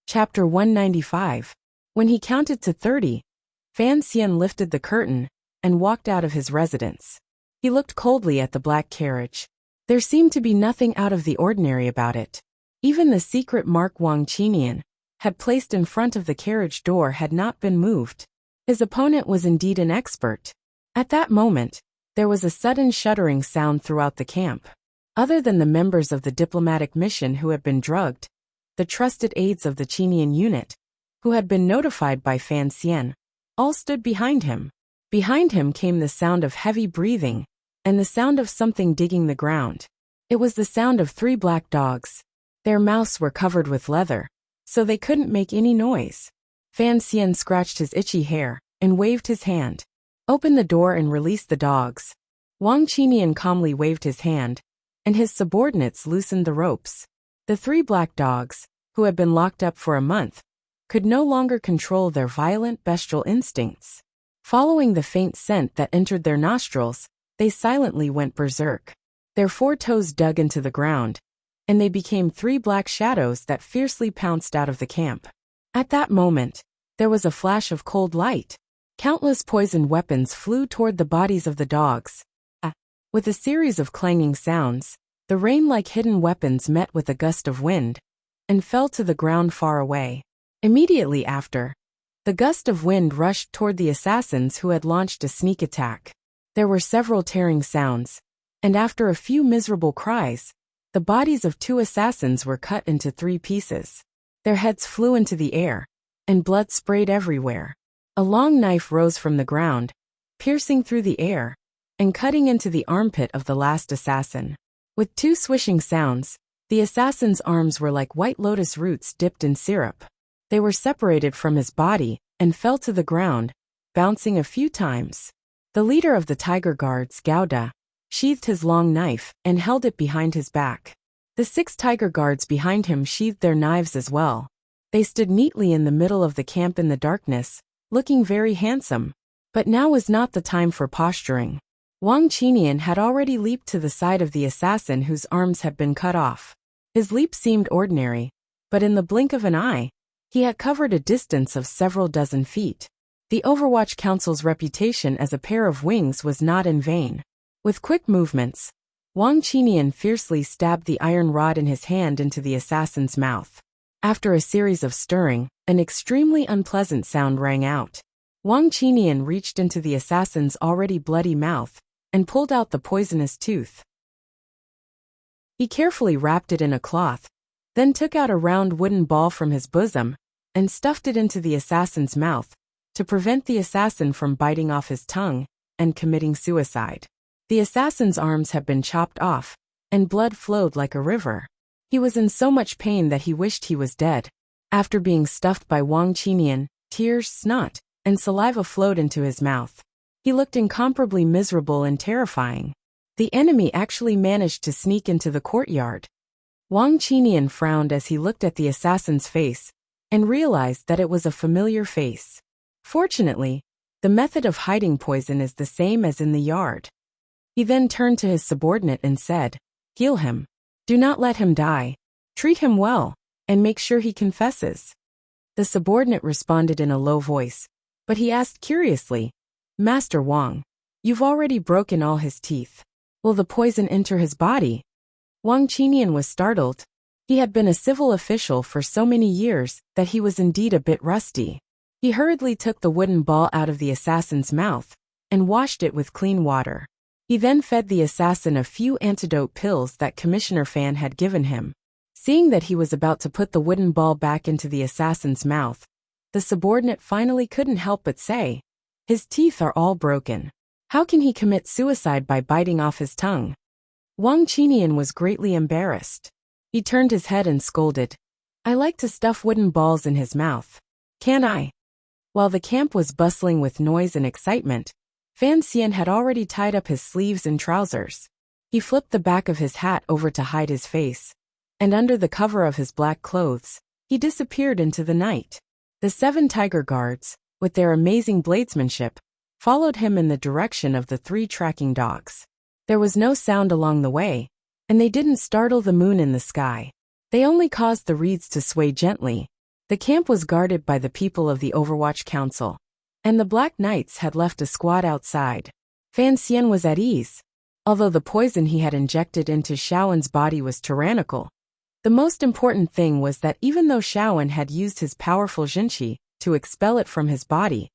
Chapter 195. When he counted to 30, Fan Xian lifted the curtain and walked out of his residence. He looked coldly at the black carriage. There seemed to be nothing out of the ordinary about it. Even the secret mark Wang Qinian had placed in front of the carriage door had not been moved. His opponent was indeed an expert. At that moment, there was a sudden shuddering sound throughout the camp. Other than the members of the diplomatic mission who had been drugged, the trusted aides of the Qinian unit, who had been notified by Fan Xian, all stood behind him. Behind him came the sound of heavy breathing, and the sound of something digging the ground. It was the sound of 3 black dogs. Their mouths were covered with leather, so they couldn't make any noise. Fan Xian scratched his itchy hair and waved his hand. Open the door and release the dogs. Wang Qinian calmly waved his hand, and his subordinates loosened the ropes. The 3 black dogs, who had been locked up for a month, could no longer control their violent bestial instincts. Following the faint scent that entered their nostrils, they silently went berserk. Their 4 toes dug into the ground, and they became 3 black shadows that fiercely pounced out of the camp. At that moment, there was a flash of cold light. Countless poisoned weapons flew toward the bodies of the dogs. With a series of clanging sounds, the rain-like hidden weapons met with a gust of wind and fell to the ground far away. Immediately after, The gust of wind rushed toward the assassins who had launched a sneak attack. There were several tearing sounds, and after a few miserable cries, the bodies of 2 assassins were cut into 3 pieces. Their heads flew into the air, and blood sprayed everywhere. A long knife rose from the ground, piercing through the air, and cutting into the armpit of the last assassin. With 2 swishing sounds, the assassin's arms were like white lotus roots dipped in syrup. They were separated from his body and fell to the ground, bouncing a few times. The leader of the Tiger Guards, Gouda, sheathed his long knife and held it behind his back. The 6 Tiger Guards behind him sheathed their knives as well. They stood neatly in the middle of the camp in the darkness, looking very handsome. But now was not the time for posturing. Wang Qinian had already leaped to the side of the assassin whose arms had been cut off. His leap seemed ordinary, but in the blink of an eye, he had covered a distance of several dozen feet. The Overwatch Council's reputation as a pair of wings was not in vain. With quick movements, Wang Qinian fiercely stabbed the iron rod in his hand into the assassin's mouth. After a series of stirring, an extremely unpleasant sound rang out. Wang Qinian reached into the assassin's already bloody mouth and pulled out the poisonous tooth. He carefully wrapped it in a cloth, then took out a round wooden ball from his bosom and stuffed it into the assassin's mouth to prevent the assassin from biting off his tongue and committing suicide. The assassin's arms had been chopped off, and blood flowed like a river. He was in so much pain that he wished he was dead. After being stuffed by Wang Qinian, tears, snot, and saliva flowed into his mouth. He looked incomparably miserable and terrifying. The enemy actually managed to sneak into the courtyard. Wang Qinian frowned as he looked at the assassin's face and realized that it was a familiar face. Fortunately, the method of hiding poison is the same as in the yard. He then turned to his subordinate and said, "Heal him. Do not let him die. Treat him well, and make sure he confesses." The subordinate responded in a low voice, but he asked curiously, "Master Wang, you've already broken all his teeth. Will the poison enter his body?" Wang Qinian was startled. He had been a civil official for so many years that he was indeed a bit rusty. He hurriedly took the wooden ball out of the assassin's mouth and washed it with clean water. He then fed the assassin a few antidote pills that Commissioner Fan had given him. Seeing that he was about to put the wooden ball back into the assassin's mouth, the subordinate finally couldn't help but say, "His teeth are all broken. How can he commit suicide by biting off his tongue?" Wang Qinian was greatly embarrassed. He turned his head and scolded, "I like to stuff wooden balls in his mouth. Can I?" While the camp was bustling with noise and excitement, Fan Xian had already tied up his sleeves and trousers. He flipped the back of his hat over to hide his face, and under the cover of his black clothes, he disappeared into the night. The 7 Tiger Guards, with their amazing bladesmanship, followed him in the direction of the 3 tracking dogs. There was no sound along the way, and they didn't startle the moon in the sky. They only caused the reeds to sway gently. The camp was guarded by the people of the Overwatch Council, and the Black Knights had left a squad outside. Fan Xian was at ease. Although the poison he had injected into Shaoan's body was tyrannical, the most important thing was that even though Shaoan had used his powerful Jinqi to expel it from his body,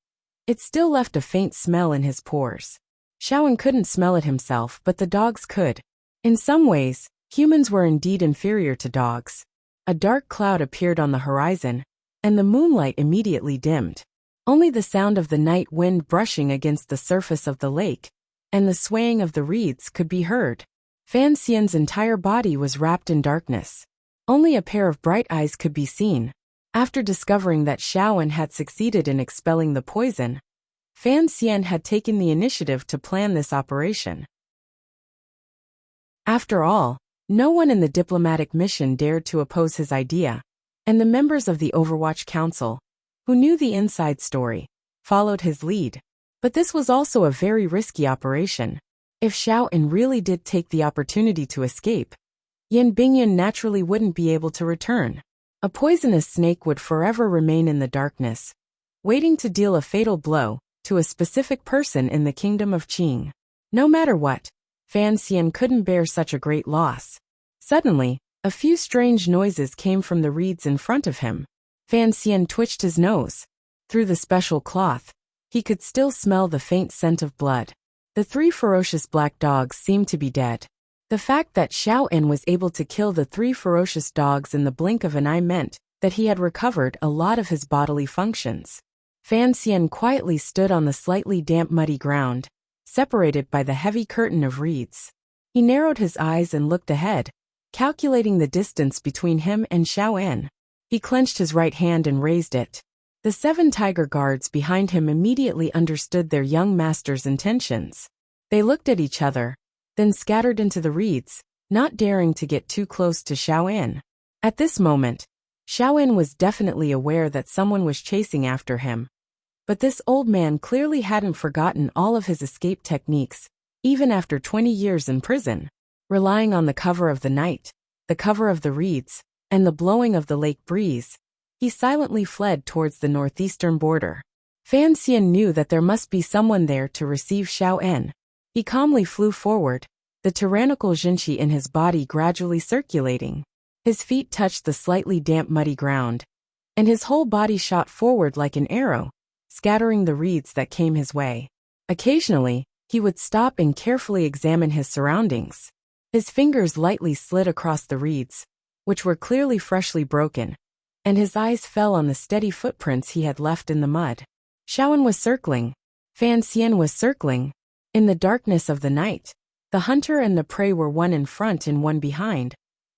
it still left a faint smell in his pores. Shaoan couldn't smell it himself, but the dogs could. In some ways, humans were indeed inferior to dogs. A dark cloud appeared on the horizon, and the moonlight immediately dimmed. Only the sound of the night wind brushing against the surface of the lake and the swaying of the reeds could be heard. Fan Xian's entire body was wrapped in darkness. Only a pair of bright eyes could be seen. After discovering that Shaoan had succeeded in expelling the poison, Fan Xian had taken the initiative to plan this operation. After all, no one in the diplomatic mission dared to oppose his idea, and the members of the Overwatch Council, who knew the inside story, followed his lead. But this was also a very risky operation. If Shaoan really did take the opportunity to escape, Yan Bingyan naturally wouldn't be able to return. A poisonous snake would forever remain in the darkness, waiting to deal a fatal blow to a specific person in the kingdom of Qing. No matter what, Fan Xian couldn't bear such a great loss. Suddenly, a few strange noises came from the reeds in front of him. Fan Xian twitched his nose. Through the special cloth, he could still smell the faint scent of blood. The 3 ferocious black dogs seemed to be dead. The fact that Xiao-En was able to kill the 3 ferocious dogs in the blink of an eye meant that he had recovered a lot of his bodily functions. Fan Xian quietly stood on the slightly damp muddy ground, separated by the heavy curtain of reeds. He narrowed his eyes and looked ahead, calculating the distance between him and Xiao-En. He clenched his right hand and raised it. The 7 tiger guards behind him immediately understood their young master's intentions. They looked at each other, then scattered into the reeds, not daring to get too close to Xiao-En. At this moment, Xiao-En was definitely aware that someone was chasing after him. But this old man clearly hadn't forgotten all of his escape techniques, even after 20 years in prison. Relying on the cover of the night, the cover of the reeds, and the blowing of the lake breeze, he silently fled towards the northeastern border. Fan Xian knew that there must be someone there to receive Xiao-En. He calmly flew forward, the tyrannical Jinshi in his body gradually circulating. His feet touched the slightly damp muddy ground, and his whole body shot forward like an arrow, scattering the reeds that came his way. Occasionally, he would stop and carefully examine his surroundings. His fingers lightly slid across the reeds, which were clearly freshly broken, and his eyes fell on the steady footprints he had left in the mud. Xiao-En was circling. Fan Xian was circling. In the darkness of the night, the hunter and the prey were one in front and one behind,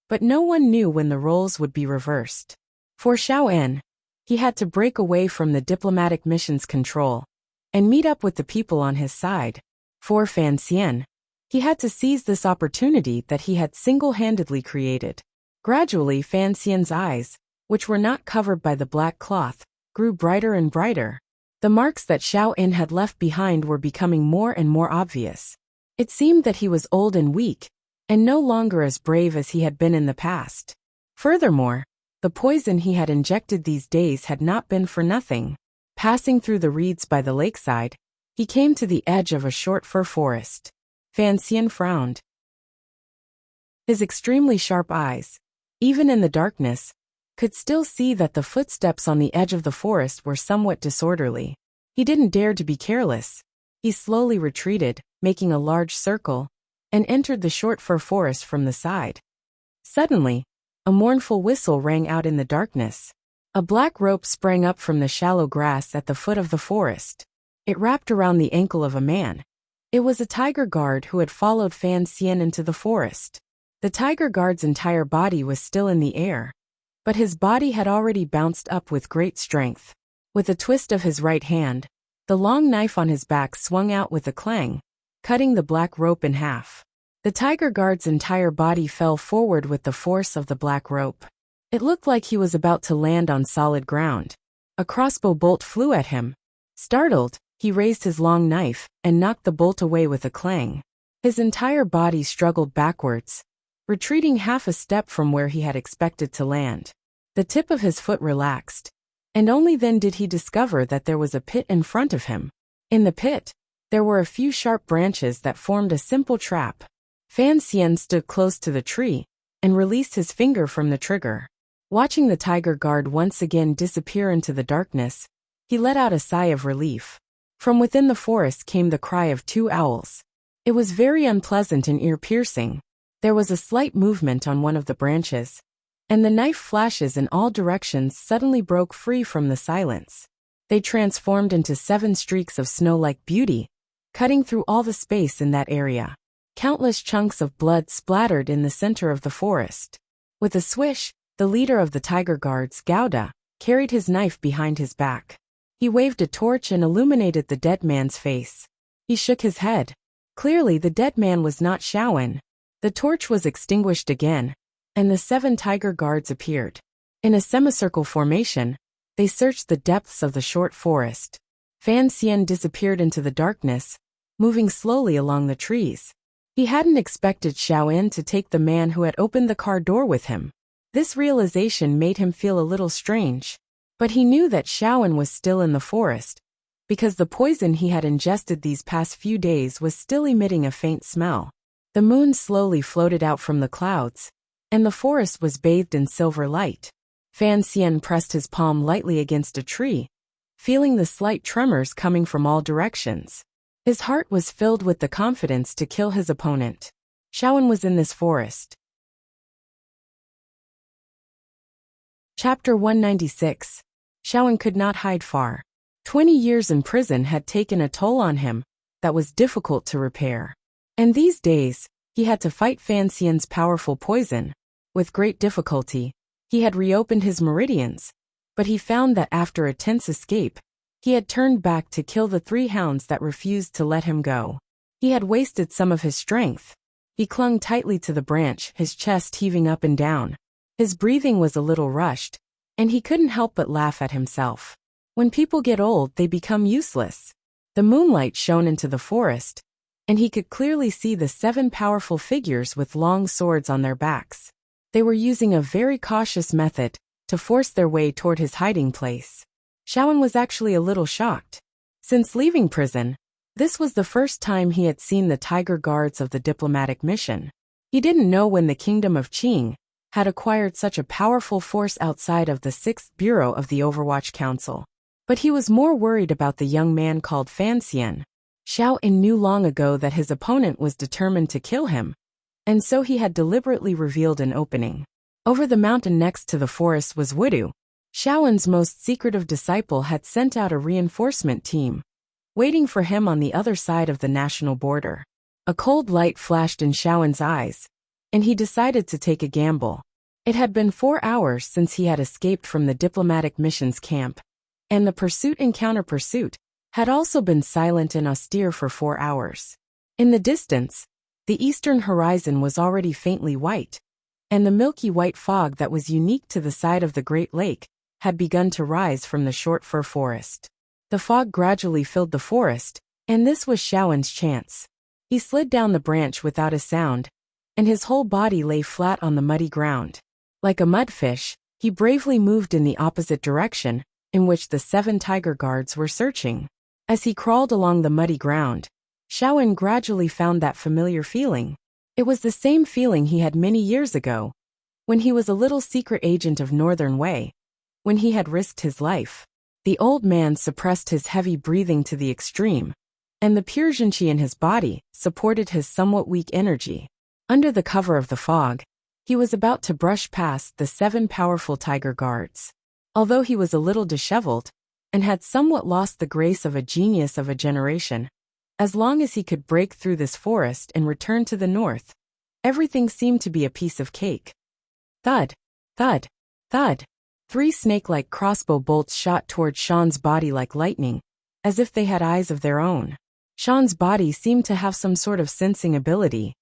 but no one knew when the roles would be reversed. For Xiao-En, he had to break away from the diplomatic mission's control and meet up with the people on his side. For Fan Xian, he had to seize this opportunity that he had single-handedly created. Gradually, Fan Xian's eyes, which were not covered by the black cloth, grew brighter and brighter. The marks that Xiao-En had left behind were becoming more and more obvious. It seemed that he was old and weak, and no longer as brave as he had been in the past. Furthermore, the poison he had injected these days had not been for nothing. Passing through the reeds by the lakeside, he came to the edge of a short fir forest. Fan Xian frowned. His extremely sharp eyes, even in the darkness, could still see that the footsteps on the edge of the forest were somewhat disorderly. He didn't dare to be careless. He slowly retreated, making a large circle, and entered the short fir forest from the side. Suddenly, a mournful whistle rang out in the darkness. A black rope sprang up from the shallow grass at the foot of the forest. It wrapped around the ankle of a man. It was a tiger guard who had followed Fan Xian into the forest. The tiger guard's entire body was still in the air, but his body had already bounced up with great strength. With a twist of his right hand, the long knife on his back swung out with a clang, cutting the black rope in half. The tiger guard's entire body fell forward with the force of the black rope. It looked like he was about to land on solid ground. A crossbow bolt flew at him. Startled, he raised his long knife and knocked the bolt away with a clang. His entire body struggled backwards, retreating half a step from where he had expected to land. The tip of his foot relaxed, and only then did he discover that there was a pit in front of him. In the pit, there were a few sharp branches that formed a simple trap. Fan Xian stood close to the tree and released his finger from the trigger. Watching the tiger guard once again disappear into the darkness, he let out a sigh of relief. From within the forest came the cry of 2 owls. It was very unpleasant and ear-piercing. There was a slight movement on one of the branches, and the knife flashes in all directions suddenly broke free from the silence. They transformed into 7 streaks of snow-like beauty, cutting through all the space in that area. Countless chunks of blood splattered in the center of the forest. With a swish, the leader of the tiger guards, Gouda, carried his knife behind his back. He waved a torch and illuminated the dead man's face. He shook his head. Clearly the dead man was not Xiao-En. The torch was extinguished again, and the 7 tiger guards appeared. In a semicircle formation, they searched the depths of the short forest. Fan Xian disappeared into the darkness, moving slowly along the trees. He hadn't expected Xiao-En to take the man who had opened the car door with him. This realization made him feel a little strange, but he knew that Xiao-En was still in the forest, because the poison he had ingested these past few days was still emitting a faint smell. The moon slowly floated out from the clouds, and the forest was bathed in silver light. Fan Xian pressed his palm lightly against a tree, feeling the slight tremors coming from all directions. His heart was filled with the confidence to kill his opponent. Shaowen was in this forest. Chapter 196. Shaowen could not hide far. 20 years in prison had taken a toll on him that was difficult to repair. And these days, he had to fight Fan Xian's powerful poison. With great difficulty, he had reopened his meridians, but he found that after a tense escape, he had turned back to kill the 3 hounds that refused to let him go. He had wasted some of his strength. He clung tightly to the branch, his chest heaving up and down. His breathing was a little rushed, and he couldn't help but laugh at himself. When people get old, they become useless. The moonlight shone into the forest, and he could clearly see the 7 powerful figures with long swords on their backs. They were using a very cautious method to force their way toward his hiding place. Shaowen was actually a little shocked. Since leaving prison, this was the first time he had seen the tiger guards of the diplomatic mission. He didn't know when the kingdom of Qing had acquired such a powerful force outside of the 6th Bureau of the Overwatch Council. But he was more worried about the young man called Fan Xian. Shaowen knew long ago that his opponent was determined to kill him, and so he had deliberately revealed an opening. Over the mountain next to the forest was Wudu. Shaowen's most secretive disciple had sent out a reinforcement team, waiting for him on the other side of the national border. A cold light flashed in Shaowen's eyes, and he decided to take a gamble. It had been 4 hours since he had escaped from the diplomatic mission's camp, and the pursuit and counter-pursuit had also been silent and austere for 4 hours. In the distance, the eastern horizon was already faintly white, and the milky white fog that was unique to the side of the Great Lake had begun to rise from the short fir forest. The fog gradually filled the forest, and this was Shaowen's chance. He slid down the branch without a sound, and his whole body lay flat on the muddy ground. Like a mudfish, he bravely moved in the opposite direction, in which the 7 tiger guards were searching. As he crawled along the muddy ground, Shaowen gradually found that familiar feeling. It was the same feeling he had many years ago, when he was a little secret agent of Northern Wei, when he had risked his life. The old man suppressed his heavy breathing to the extreme, and the pure Jinqi in his body supported his somewhat weak energy. Under the cover of the fog, he was about to brush past the 7 powerful tiger guards. Although he was a little disheveled, and had somewhat lost the grace of a genius of a generation, as long as he could break through this forest and return to the north, everything seemed to be a piece of cake. Thud, thud, thud. 3 snake-like crossbow bolts shot toward Sean's body like lightning, as if they had eyes of their own. Sean's body seemed to have some sort of sensing ability.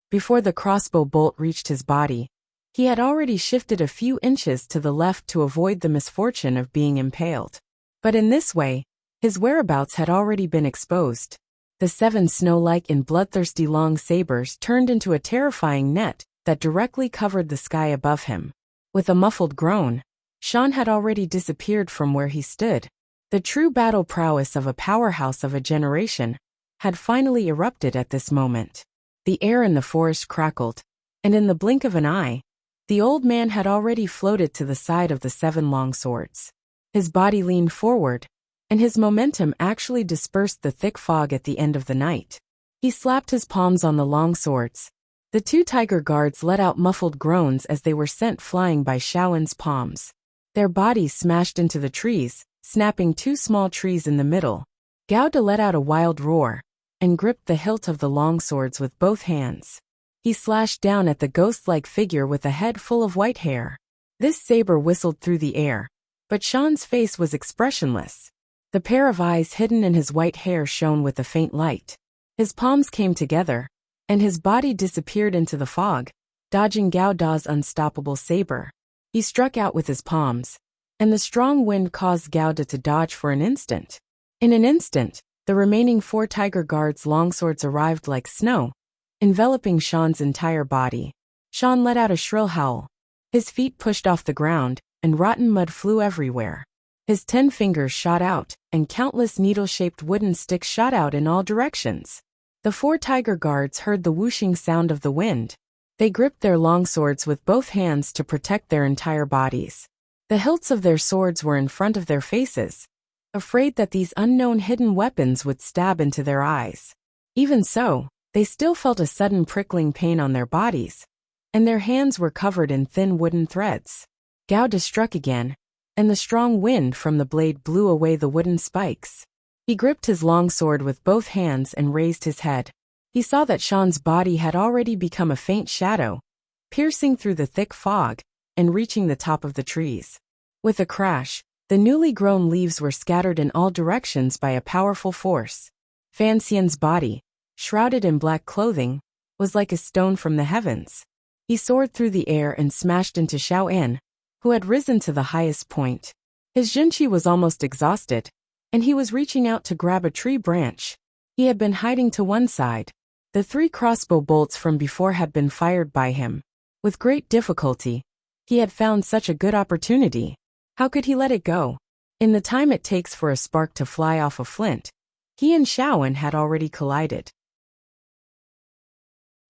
Before the crossbow bolt reached his body, he had already shifted a few inches to the left to avoid the misfortune of being impaled. But in this way, his whereabouts had already been exposed. The 7 snow-like and bloodthirsty long sabers turned into a terrifying net that directly covered the sky above him. With a muffled groan, Sean had already disappeared from where he stood. The true battle prowess of a powerhouse of a generation had finally erupted at this moment. The air in the forest crackled, and in the blink of an eye, the old man had already floated to the side of the 7 long swords. His body leaned forward, and his momentum actually dispersed the thick fog at the end of the night. He slapped his palms on the long swords. The 2 tiger guards let out muffled groans as they were sent flying by Shaowen's palms. Their bodies smashed into the trees, snapping 2 small trees in the middle. Gao De let out a wild roar, and gripped the hilt of the long swords with both hands. He slashed down at the ghost-like figure with a head full of white hair. This saber whistled through the air, but Sean's face was expressionless. The pair of eyes hidden in his white hair shone with a faint light. His palms came together, and his body disappeared into the fog, dodging Gao Da's unstoppable saber. He struck out with his palms, and the strong wind caused Gao Da to dodge for an instant. In an instant, the remaining 4 tiger guards' longswords arrived like snow, enveloping Sean's entire body. Sean let out a shrill howl. His feet pushed off the ground, and rotten mud flew everywhere. His 10 fingers shot out, and countless needle-shaped wooden sticks shot out in all directions. The 4 tiger guards heard the whooshing sound of the wind. They gripped their longswords with both hands to protect their entire bodies. The hilts of their swords were in front of their faces, afraid that these unknown hidden weapons would stab into their eyes. Even so, they still felt a sudden prickling pain on their bodies, and their hands were covered in thin wooden threads. Gao De struck again, and the strong wind from the blade blew away the wooden spikes. He gripped his long sword with both hands and raised his head. He saw that Shan's body had already become a faint shadow, piercing through the thick fog and reaching the top of the trees. With a crash, the newly grown leaves were scattered in all directions by a powerful force. Fan Xian's body, shrouded in black clothing, was like a stone from the heavens. He soared through the air and smashed into Xiao-en, who had risen to the highest point. His Jinqi was almost exhausted, and he was reaching out to grab a tree branch. He had been hiding to one side. The 3 crossbow bolts from before had been fired by him. With great difficulty, he had found such a good opportunity. How could he let it go? In the time it takes for a spark to fly off a flint, he and Xiao-en had already collided.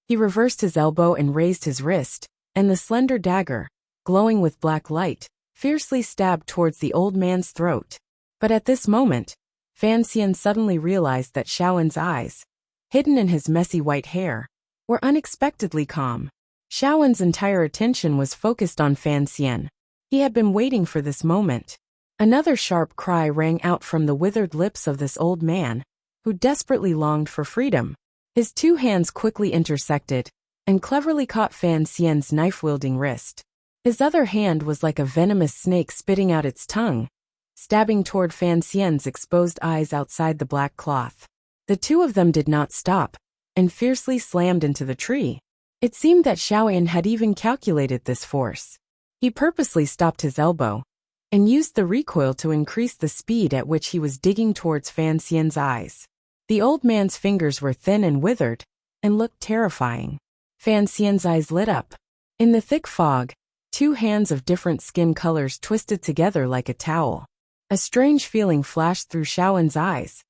He reversed his elbow and raised his wrist, and the slender dagger, glowing with black light, fiercely stabbed towards the old man's throat. But at this moment, Fan Xian suddenly realized that Xiao-en's eyes, hidden in his messy white hair, were unexpectedly calm. Xiao-en's entire attention was focused on Fan Xian. He had been waiting for this moment. Another sharp cry rang out from the withered lips of this old man, who desperately longed for freedom. His 2 hands quickly intersected, and cleverly caught Fan Xian's knife-wielding wrist. His other hand was like a venomous snake spitting out its tongue, stabbing toward Fan Xian's exposed eyes outside the black cloth. The 2 of them did not stop, and fiercely slammed into the tree. It seemed that Xiao-en had even calculated this force. He purposely stopped his elbow, and used the recoil to increase the speed at which he was digging towards Fan Xian's eyes. The old man's fingers were thin and withered, and looked terrifying. Fan Xian's eyes lit up. In the thick fog, 2 hands of different skin colors twisted together like a towel. A strange feeling flashed through Xiao-en's eyes,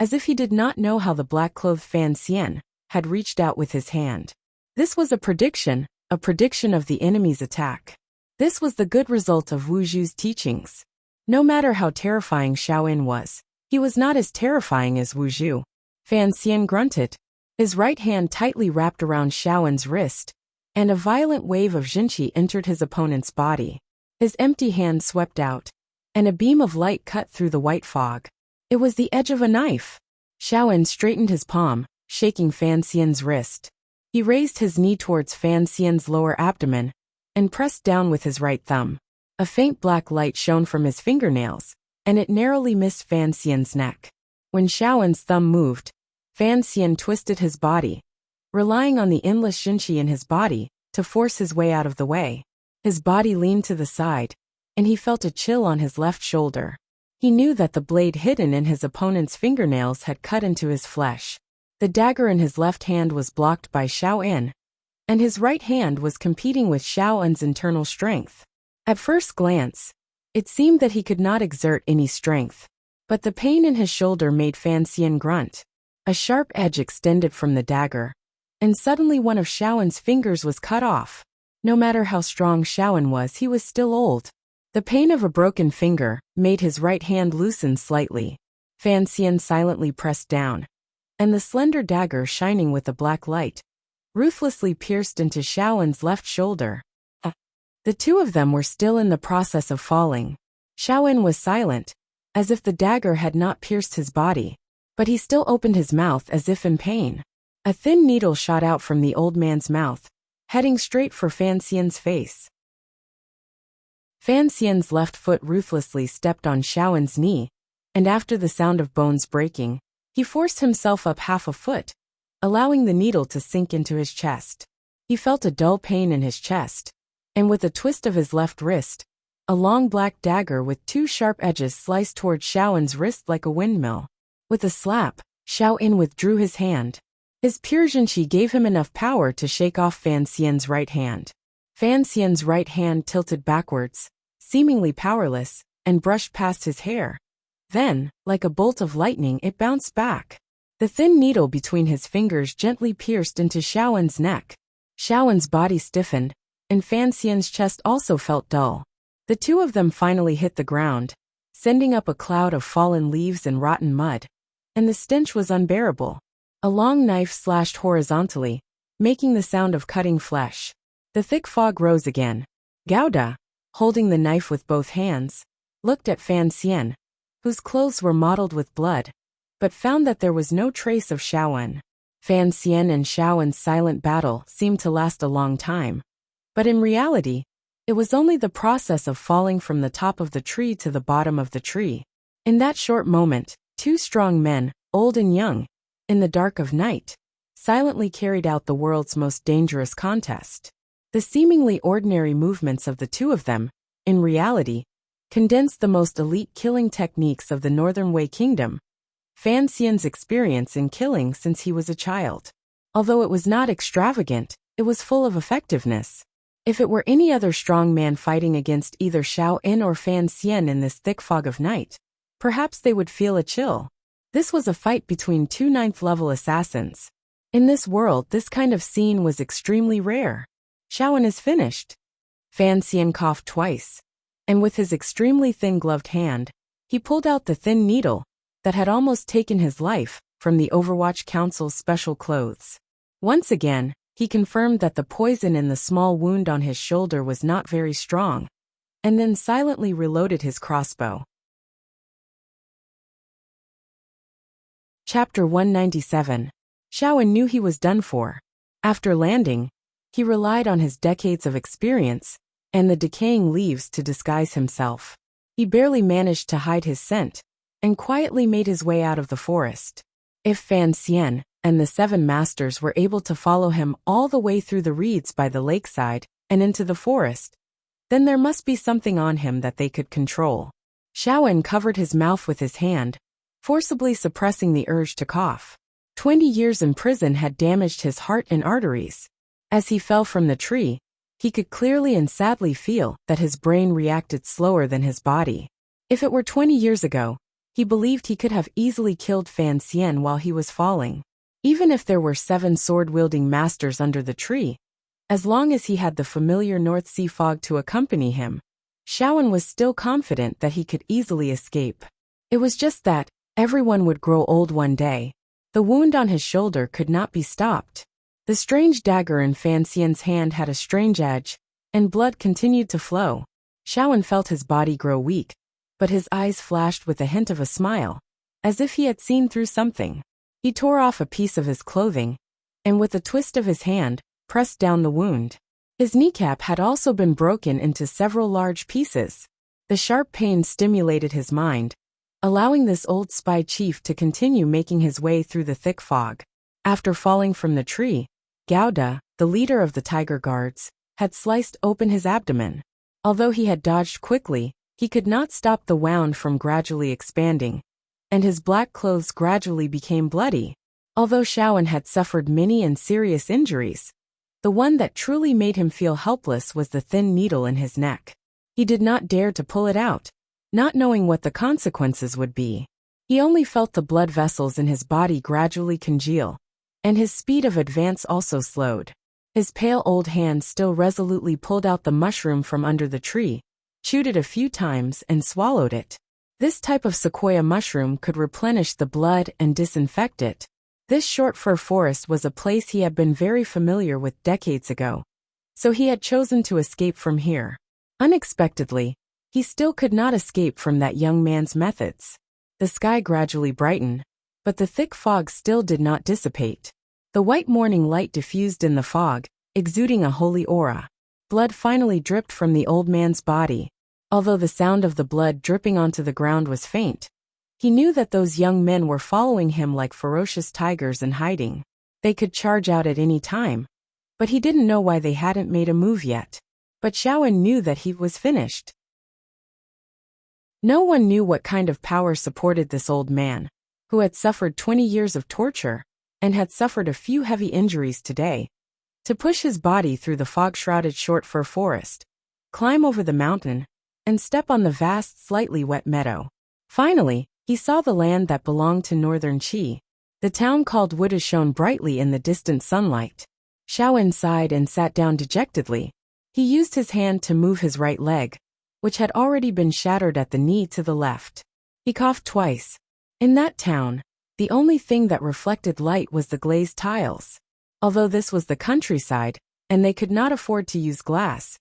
as if he did not know how the black-clothed Fan Xian had reached out with his hand. This was a prediction of the enemy's attack. This was the good result of Wu Zhu's teachings. No matter how terrifying Xiao-en was, he was not as terrifying as Wu Zhu. Fan Xian grunted. His right hand tightly wrapped around Xiao-en's wrist, and a violent wave of Jinqi entered his opponent's body. His empty hand swept out, and a beam of light cut through the white fog. It was the edge of a knife. Xiao-en straightened his palm, shaking Fan Xian's wrist. He raised his knee towards Fan Xian's lower abdomen, and pressed down with his right thumb. A faint black light shone from his fingernails, and it narrowly missed Fan Xian's neck. When Xiao-en's thumb moved, Fan Xian twisted his body, relying on the endless Jinqi in his body to force his way out of the way. His body leaned to the side, and he felt a chill on his left shoulder. He knew that the blade hidden in his opponent's fingernails had cut into his flesh. The dagger in his left hand was blocked by Xiao-en, and his right hand was competing with Xiao-en's internal strength. At first glance, it seemed that he could not exert any strength, but the pain in his shoulder made Fan Xian grunt. A sharp edge extended from the dagger, and suddenly one of Xiao-en's fingers was cut off. No matter how strong Xiao-en was, he was still old. The pain of a broken finger made his right hand loosen slightly. Fan Xian silently pressed down, and the slender dagger shining with a black light ruthlessly pierced into Xiao-en's left shoulder. The 2 of them were still in the process of falling. Xiao-en was silent, as if the dagger had not pierced his body, but he still opened his mouth as if in pain. A thin needle shot out from the old man's mouth, heading straight for Fan Xian's face. Fan Xian's left foot ruthlessly stepped on Xiao-en's knee, and after the sound of bones breaking, he forced himself up half a foot, allowing the needle to sink into his chest. He felt a dull pain in his chest, and with a twist of his left wrist, a long black dagger with 2 sharp edges sliced toward Xiao-en's wrist like a windmill. With a slap, Xiao-en withdrew his hand. His pure Jinqi gave him enough power to shake off Fan Xian's right hand. Fan Xian's right hand tilted backwards, seemingly powerless, and brushed past his hair. Then, like a bolt of lightning, it bounced back. The thin needle between his fingers gently pierced into Xiao-en's neck. Xiao-en's body stiffened, and Fan Xian's chest also felt dull. The two of them finally hit the ground, sending up a cloud of fallen leaves and rotten mud, and the stench was unbearable. A long knife slashed horizontally, making the sound of cutting flesh. The thick fog rose again. Gouda, holding the knife with both hands, looked at Fan Xian, whose clothes were mottled with blood, but found that there was no trace of Xiaowen. Fan Xian and Xiaowen's silent battle seemed to last a long time, but in reality, it was only the process of falling from the top of the tree to the bottom of the tree. In that short moment, two strong men, old and young, in the dark of night, silently carried out the world's most dangerous contest. The seemingly ordinary movements of the two of them, in reality, condensed the most elite killing techniques of the Northern Wei Kingdom, Fan Xian's experience in killing since he was a child. Although it was not extravagant, it was full of effectiveness. If it were any other strong man fighting against either Xiao En or Fan Xian in this thick fog of night, perhaps they would feel a chill. This was a fight between two ninth-level assassins. In this world, this kind of scene was extremely rare. Xiao En is finished. Fan Xian coughed twice, and with his extremely thin gloved hand, he pulled out the thin needle that had almost taken his life from the Overwatch Council's special clothes. Once again, he confirmed that the poison in the small wound on his shoulder was not very strong, and then silently reloaded his crossbow. Chapter 197. Xiaowen knew he was done for. After landing, he relied on his decades of experience and the decaying leaves to disguise himself. He barely managed to hide his scent, and quietly made his way out of the forest. If Fan Xian and the 7 masters were able to follow him all the way through the reeds by the lakeside and into the forest, then there must be something on him that they could control. Xiaowen covered his mouth with his hand, forcibly suppressing the urge to cough. 20 years in prison had damaged his heart and arteries. As he fell from the tree, he could clearly and sadly feel that his brain reacted slower than his body. If it were 20 years ago, he believed he could have easily killed Fan Xian while he was falling. Even if there were 7 sword-wielding masters under the tree, as long as he had the familiar North Sea fog to accompany him, Xiaowen was still confident that he could easily escape. It was just that everyone would grow old one day. The wound on his shoulder could not be stopped. The strange dagger in Fan Xian's hand had a strange edge, and blood continued to flow. Xiaowen felt his body grow weak, but his eyes flashed with a hint of a smile, as if he had seen through something. He tore off a piece of his clothing, and with a twist of his hand, pressed down the wound. His kneecap had also been broken into several large pieces. The sharp pain stimulated his mind, allowing this old spy chief to continue making his way through the thick fog. After falling from the tree, Gouda, the leader of the Tiger Guards, had sliced open his abdomen. Although he had dodged quickly, he could not stop the wound from gradually expanding, and his black clothes gradually became bloody. Although Xiaowen had suffered many and serious injuries, the one that truly made him feel helpless was the thin needle in his neck. He did not dare to pull it out, not knowing what the consequences would be. He only felt the blood vessels in his body gradually congeal, and his speed of advance also slowed. His pale old hand still resolutely pulled out the mushroom from under the tree, chewed it a few times and swallowed it. This type of sequoia mushroom could replenish the blood and disinfect it. This short fir forest was a place he had been very familiar with decades ago, so he had chosen to escape from here. Unexpectedly, he still could not escape from that young man's methods. The sky gradually brightened, but the thick fog still did not dissipate. The white morning light diffused in the fog, exuding a holy aura. Blood finally dripped from the old man's body. Although the sound of the blood dripping onto the ground was faint, he knew that those young men were following him like ferocious tigers in hiding. They could charge out at any time, but he didn't know why they hadn't made a move yet. But Xiaowen knew that he was finished. No one knew what kind of power supported this old man, who had suffered 20 years of torture, and had suffered a few heavy injuries today, to push his body through the fog-shrouded short fir forest, climb over the mountain, and step on the vast, slightly wet meadow. Finally, he saw the land that belonged to Northern Qi. The town called Wuda shone brightly in the distant sunlight. Xiaowen sighed and sat down dejectedly. He used his hand to move his right leg, which had already been shattered at the knee to the left. He coughed twice. In that town, the only thing that reflected light was the glazed tiles. Although this was the countryside, and they could not afford to use glass,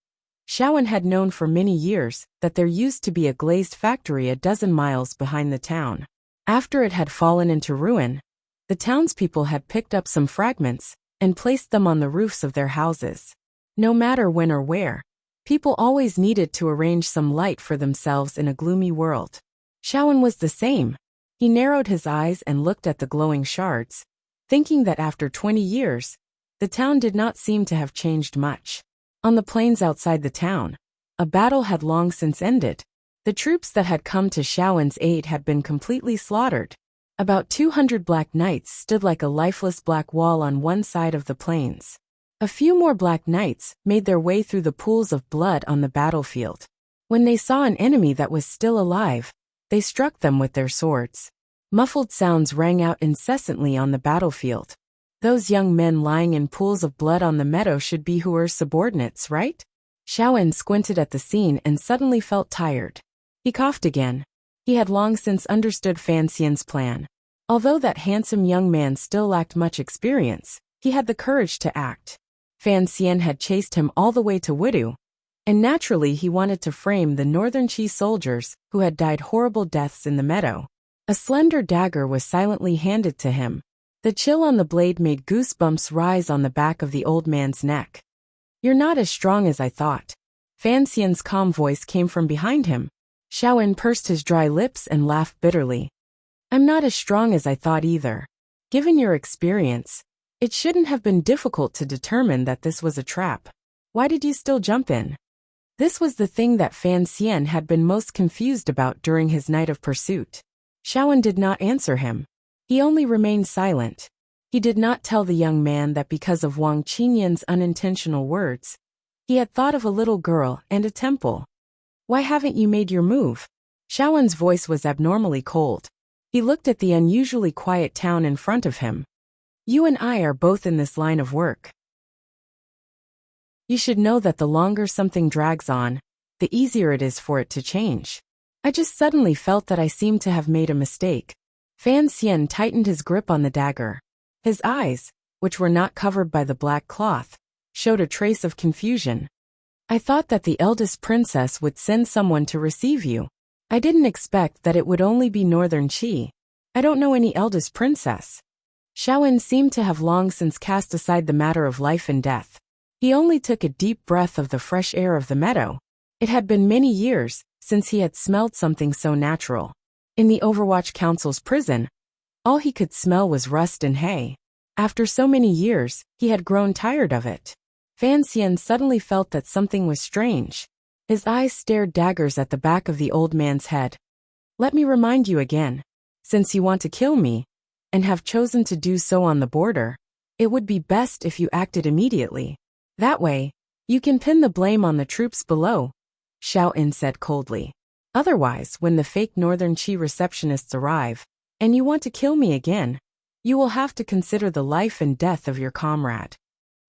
Shawan had known for many years that there used to be a glazed factory a dozen miles behind the town. After it had fallen into ruin, the townspeople had picked up some fragments and placed them on the roofs of their houses. No matter when or where, people always needed to arrange some light for themselves in a gloomy world. Shawan was the same. He narrowed his eyes and looked at the glowing shards, thinking that after 20 years, the town did not seem to have changed much. On the plains outside the town, a battle had long since ended. The troops that had come to Shawan's aid had been completely slaughtered. About 200 black knights stood like a lifeless black wall on one side of the plains. A few more black knights made their way through the pools of blood on the battlefield. When they saw an enemy that was still alive, they struck them with their swords. Muffled sounds rang out incessantly on the battlefield. Those young men lying in pools of blood on the meadow should be Huer's subordinates, right? Shawan squinted at the scene and suddenly felt tired. He coughed again. He had long since understood Fan Xian's plan. Although that handsome young man still lacked much experience, he had the courage to act. Fan Xian had chased him all the way to Widu, and naturally he wanted to frame the Northern Qi soldiers who had died horrible deaths in the meadow. A slender dagger was silently handed to him. The chill on the blade made goosebumps rise on the back of the old man's neck. "You're not as strong as I thought." Fan Xian's calm voice came from behind him. Shawan pursed his dry lips and laughed bitterly. "I'm not as strong as I thought either. Given your experience, it shouldn't have been difficult to determine that this was a trap. Why did you still jump in?" This was the thing that Fan Xian had been most confused about during his night of pursuit. Shawan did not answer him. He only remained silent. He did not tell the young man that because of Wang Qinyan's unintentional words, he had thought of a little girl and a temple. "Why haven't you made your move?" Shawan's voice was abnormally cold. He looked at the unusually quiet town in front of him. "You and I are both in this line of work. You should know that the longer something drags on, the easier it is for it to change. I just suddenly felt that I seemed to have made a mistake." Fan Xian tightened his grip on the dagger. His eyes, which were not covered by the black cloth, showed a trace of confusion. "I thought that the eldest princess would send someone to receive you. I didn't expect that it would only be Northern Qi. I don't know any eldest princess." Shawan seemed to have long since cast aside the matter of life and death. He only took a deep breath of the fresh air of the meadow. It had been many years since he had smelled something so natural. In the Overwatch Council's prison, all he could smell was rust and hay. After so many years, he had grown tired of it. Fan Xian suddenly felt that something was strange. His eyes stared daggers at the back of the old man's head. "Let me remind you again. Since you want to kill me, and have chosen to do so on the border, it would be best if you acted immediately. That way, you can pin the blame on the troops below," Xiao In said coldly. "Otherwise, when the fake Northern Qi receptionists arrive, and you want to kill me again, you will have to consider the life and death of your comrade."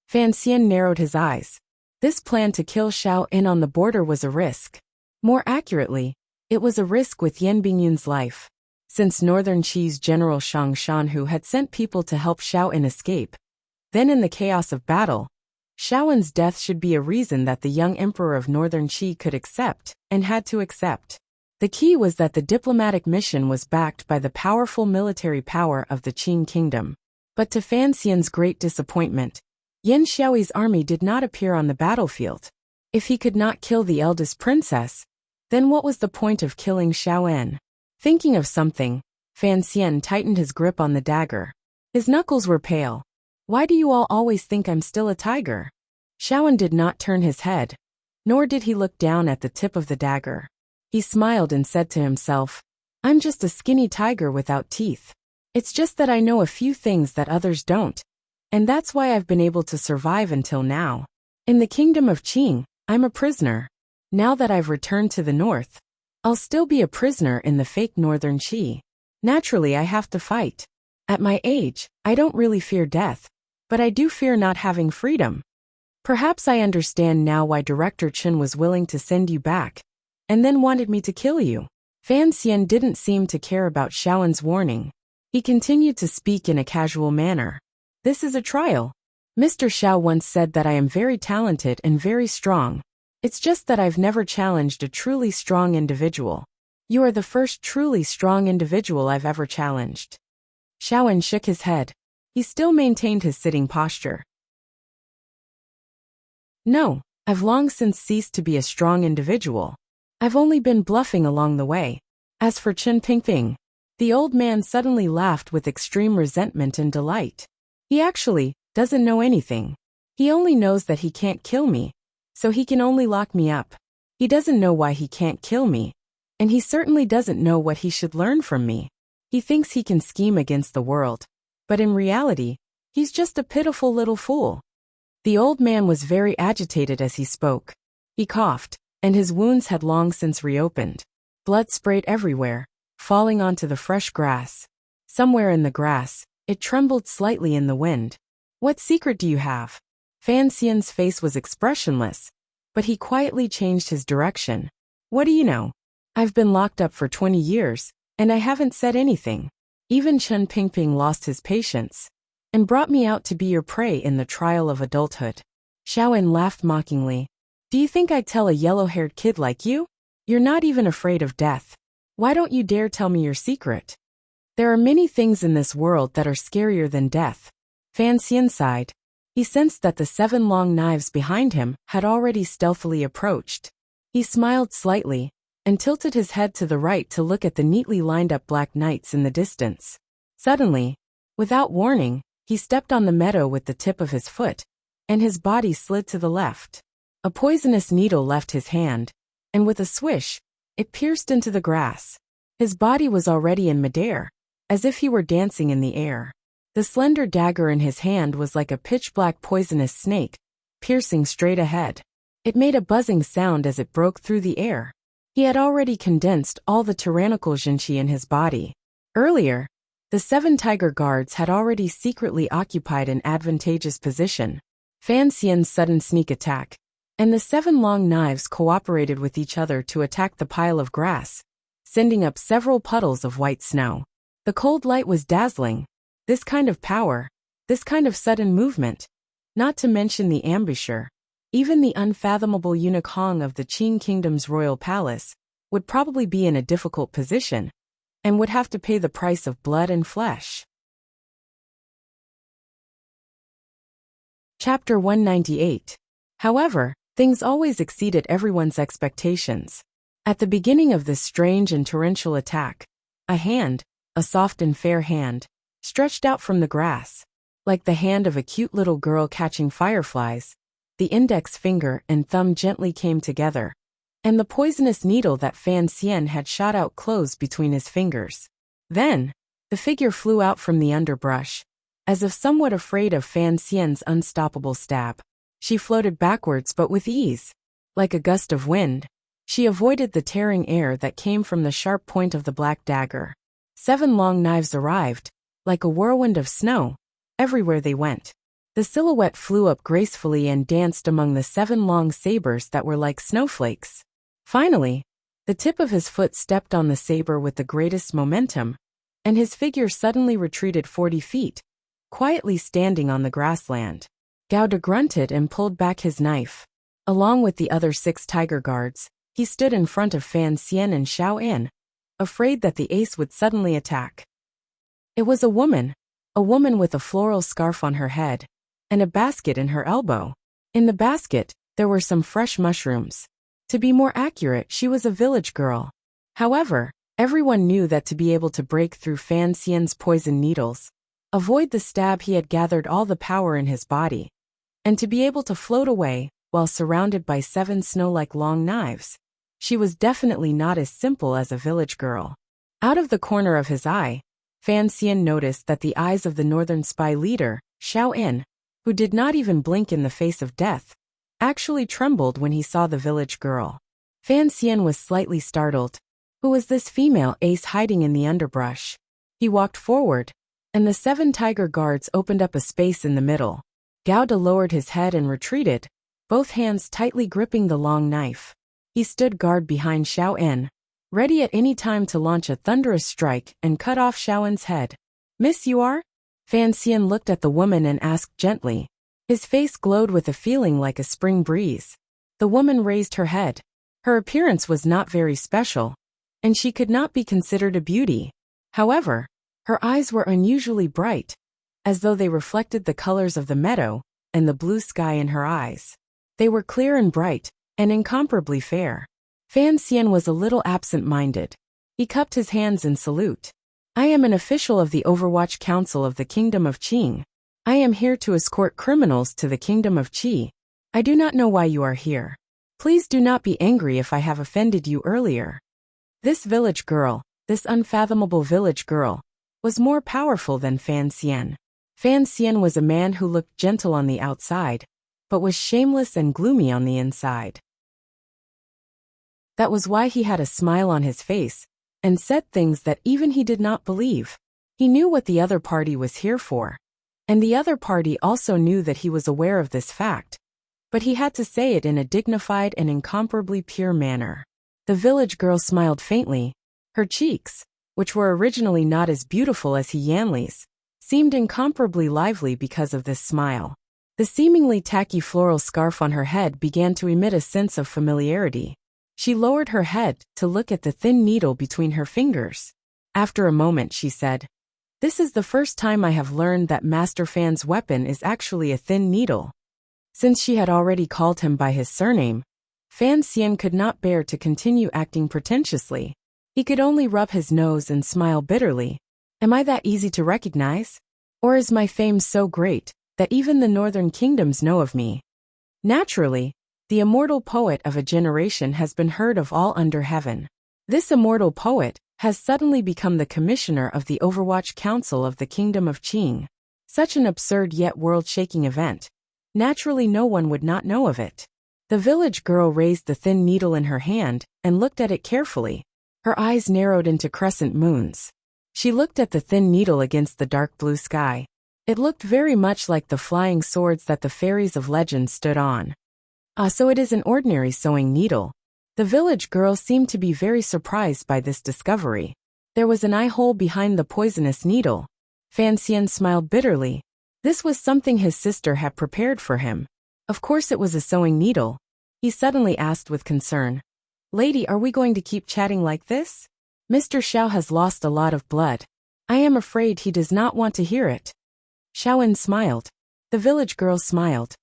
Fan Xian narrowed his eyes. This plan to kill Xiao In on the border was a risk. More accurately, it was a risk with Yan Bingyun's life. Since Northern Qi's General Shang Shanhu had sent people to help Xiao In escape, then in the chaos of battle, Shawan's death should be a reason that the young emperor of Northern Qi could accept, and had to accept. The key was that the diplomatic mission was backed by the powerful military power of the Qing kingdom. But to Fan Xian's great disappointment, Yan Xiaoyi's army did not appear on the battlefield. If he could not kill the eldest princess, then what was the point of killing Xiao In? Thinking of something, Fan Xian tightened his grip on the dagger. His knuckles were pale. "Why do you all always think I'm still a tiger?" Shawan did not turn his head, nor did he look down at the tip of the dagger. He smiled and said to himself, "I'm just a skinny tiger without teeth. It's just that I know a few things that others don't, and that's why I've been able to survive until now. In the kingdom of Qing, I'm a prisoner. Now that I've returned to the north, I'll still be a prisoner in the fake Northern Qi. Naturally, I have to fight. At my age, I don't really fear death, but I do fear not having freedom. Perhaps I understand now why Director Chen was willing to send you back. and then wanted me to kill you. Fan Xian didn't seem to care about Xiaowen's warning. He continued to speak in a casual manner. This is a trial. Mr. Xiao once said that I am very talented and very strong. It's just that I've never challenged a truly strong individual. You are the first truly strong individual I've ever challenged. Xiaowen shook his head. He still maintained his sitting posture. No, I've long since ceased to be a strong individual. I've only been bluffing along the way. As for Chen Pingping, the old man suddenly laughed with extreme resentment and delight. He actually doesn't know anything. He only knows that he can't kill me, so he can only lock me up. He doesn't know why he can't kill me, and he certainly doesn't know what he should learn from me. He thinks he can scheme against the world, but in reality, he's just a pitiful little fool. The old man was very agitated as he spoke. He coughed, and his wounds had long since reopened. Blood sprayed everywhere, falling onto the fresh grass. Somewhere in the grass, it trembled slightly in the wind. What secret do you have? Fan Xian's face was expressionless, but he quietly changed his direction. What do you know? I've been locked up for 20 years, and I haven't said anything. Even Chen Pingping lost his patience, and brought me out to be your prey in the trial of adulthood. Xiaowen laughed mockingly. Do you think I'd tell a yellow-haired kid like you? You're not even afraid of death. Why don't you dare tell me your secret? There are many things in this world that are scarier than death. Fan Xian sighed. He sensed that the 7 long knives behind him had already stealthily approached. He smiled slightly, and tilted his head to the right to look at the neatly lined-up black knights in the distance. Suddenly, without warning, he stepped on the meadow with the tip of his foot, and his body slid to the left. A poisonous needle left his hand, and with a swish, it pierced into the grass. His body was already in midair, as if he were dancing in the air. The slender dagger in his hand was like a pitch-black poisonous snake, piercing straight ahead. It made a buzzing sound as it broke through the air. He had already condensed all the tyrannical Jinqi in his body. Earlier, the 7 tiger guards had already secretly occupied an advantageous position. Fan Xian's sudden sneak attack, and the 7 long knives cooperated with each other to attack the pile of grass, sending up several puddles of white snow. The cold light was dazzling. This kind of power, this kind of sudden movement, not to mention the embouchure, even the unfathomable eunuch Hong of the Qing Kingdom's royal palace, would probably be in a difficult position, and would have to pay the price of blood and flesh. Chapter 198. However, things always exceeded everyone's expectations. At the beginning of this strange and torrential attack, a hand, a soft and fair hand, stretched out from the grass. Like the hand of a cute little girl catching fireflies, the index finger and thumb gently came together, and the poisonous needle that Fan Xian had shot out closed between his fingers. Then, the figure flew out from the underbrush, as if somewhat afraid of Fan Xian's unstoppable stab. She floated backwards but with ease. Like a gust of wind, she avoided the tearing air that came from the sharp point of the black dagger. 7 long knives arrived, like a whirlwind of snow, everywhere they went. The silhouette flew up gracefully and danced among the 7 long sabers that were like snowflakes. Finally, the tip of his foot stepped on the saber with the greatest momentum, and his figure suddenly retreated 40 feet, quietly standing on the grassland. Gauda grunted and pulled back his knife. Along with the other 6 tiger guards, he stood in front of Fan Xian and Xiaowen, afraid that the ace would suddenly attack. It was a woman with a floral scarf on her head, and a basket in her elbow. In the basket, there were some fresh mushrooms. To be more accurate, she was a village girl. However, everyone knew that to be able to break through Fan Xian's poison needles, avoid the stab he had gathered all the power in his body, and to be able to float away while surrounded by 7 snow-like long knives, she was definitely not as simple as a village girl. Out of the corner of his eye, Fan Xian noticed that the eyes of the northern spy leader, Xiaowen, who did not even blink in the face of death, actually trembled when he saw the village girl. Fan Xian was slightly startled. Who was this female ace hiding in the underbrush? He walked forward, and the 7 tiger guards opened up a space in the middle. Gauda lowered his head and retreated, both hands tightly gripping the long knife. He stood guard behind Xiao En, ready at any time to launch a thunderous strike and cut off Xiao En's head. "Miss, you are?" Fan Xian looked at the woman and asked gently. His face glowed with a feeling like a spring breeze. The woman raised her head. Her appearance was not very special, and she could not be considered a beauty. However, her eyes were unusually bright, as though they reflected the colors of the meadow and the blue sky in her eyes. They were clear and bright, and incomparably fair. Fan Xian was a little absent-minded. He cupped his hands in salute. "I am an official of the Overwatch Council of the Kingdom of Qing. I am here to escort criminals to the Kingdom of Qi. I do not know why you are here. Please do not be angry if I have offended you earlier." This village girl, this unfathomable village girl, was more powerful than Fan Xian. Fan Xian was a man who looked gentle on the outside, but was shameless and gloomy on the inside. That was why he had a smile on his face, and said things that even he did not believe. He knew what the other party was here for, and the other party also knew that he was aware of this fact, but he had to say it in a dignified and incomparably pure manner. The village girl smiled faintly. Her cheeks, which were originally not as beautiful as Yanli's, seemed incomparably lively because of this smile. The seemingly tacky floral scarf on her head began to emit a sense of familiarity. She lowered her head to look at the thin needle between her fingers. After a moment she said, "This is the first time I have learned that Master Fan's weapon is actually a thin needle." Since she had already called him by his surname, Fan Xian could not bear to continue acting pretentiously. He could only rub his nose and smile bitterly. "Am I that easy to recognize? Or is my fame so great that even the northern kingdoms know of me?" Naturally, the immortal poet of a generation has been heard of all under heaven. This immortal poet has suddenly become the commissioner of the Overwatch Council of the Kingdom of Qing. Such an absurd yet world-shaking event. Naturally no one would not know of it. The village girl raised the thin needle in her hand and looked at it carefully. Her eyes narrowed into crescent moons. She looked at the thin needle against the dark blue sky. It looked very much like the flying swords that the fairies of legend stood on. "Ah, so it is an ordinary sewing needle." The village girl seemed to be very surprised by this discovery. There was an eye hole behind the poisonous needle. Fan Xian smiled bitterly. This was something his sister had prepared for him. Of course it was a sewing needle. He suddenly asked with concern, "Lady, are we going to keep chatting like this? Mr. Xiao has lost a lot of blood. I am afraid he does not want to hear it." Xiao En smiled. The village girl smiled.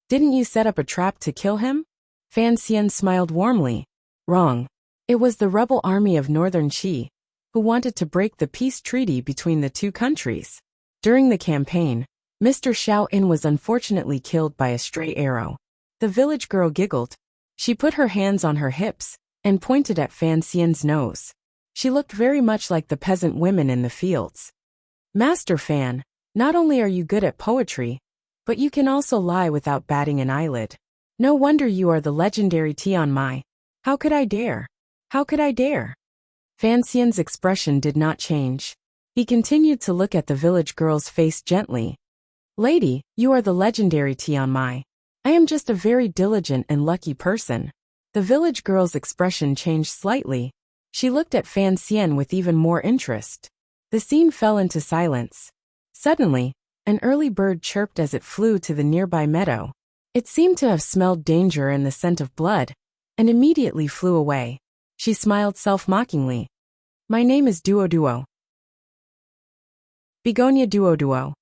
"Didn't you set up a trap to kill him?" Fan Xian smiled warmly. "Wrong. It was the rebel army of Northern Qi, who wanted to break the peace treaty between the two countries. During the campaign, Mr. Xiao En was unfortunately killed by a stray arrow." The village girl giggled. She put her hands on her hips and pointed at Fan Xian's nose. She looked very much like the peasant women in the fields. "Master Fan, not only are you good at poetry, but you can also lie without batting an eyelid. No wonder you are the legendary Tian Mai. How could I dare? How could I dare?" Fan Xian's expression did not change. He continued to look at the village girl's face gently. "Lady, you are the legendary Tian Mai. I am just a very diligent and lucky person." The village girl's expression changed slightly. She looked at Fan Xian with even more interest. The scene fell into silence. Suddenly, an early bird chirped as it flew to the nearby meadow. It seemed to have smelled danger and the scent of blood, and immediately flew away. She smiled self-mockingly. "My name is Duo. Begonia Duo.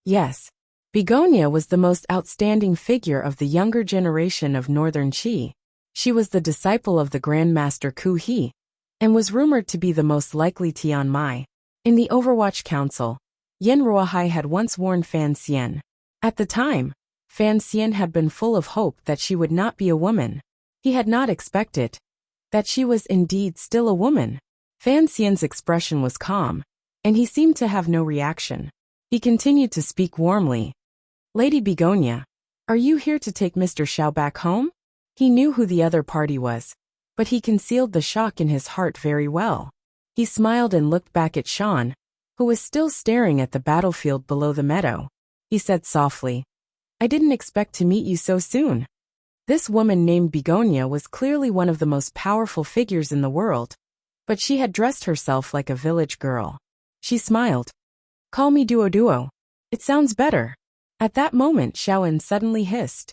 Yes, Begonia was the most outstanding figure of the younger generation of Northern Qi. She was the disciple of the Grand Master Ku He, and was rumored to be the most likely Tian Mai. In the Overwatch Council, Yen Ruohai had once warned Fan Xian. At the time, Fan Xian had been full of hope that she would not be a woman. He had not expected that she was indeed still a woman. Fan Xian's expression was calm, and he seemed to have no reaction. He continued to speak warmly. "Lady Begonia, are you here to take Mr. Xiao back home?" He knew who the other party was, but he concealed the shock in his heart very well. He smiled and looked back at Shan, who was still staring at the battlefield below the meadow. He said softly, "I didn't expect to meet you so soon." This woman named Begonia was clearly one of the most powerful figures in the world, but she had dressed herself like a village girl. She smiled. "Call me Duo Duo. It sounds better." At that moment Xiaoan suddenly hissed.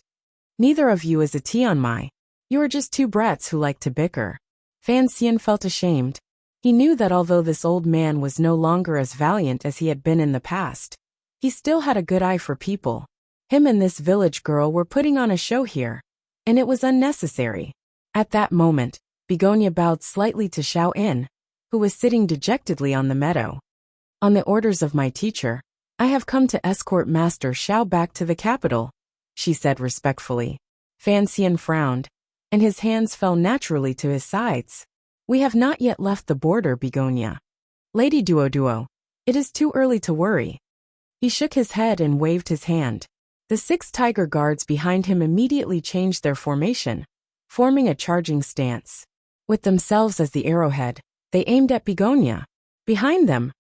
"Neither of you is a Tianmai. You are just two brats who like to bicker." Fan Xian felt ashamed. He knew that although this old man was no longer as valiant as he had been in the past, he still had a good eye for people. Him and this village girl were putting on a show here, and it was unnecessary. At that moment, Begonia bowed slightly to Xiaoan, who was sitting dejectedly on the meadow. "On the orders of my teacher, I have come to escort Master Xiao back to the capital," she said respectfully. Fan Xian frowned, and his hands fell naturally to his sides. "We have not yet left the border, Begonia. Lady Duo Duo, it is too early to worry." He shook his head and waved his hand. The 6 tiger guards behind him immediately changed their formation, forming a charging stance. With themselves as the arrowhead, they aimed at Begonia. Behind them,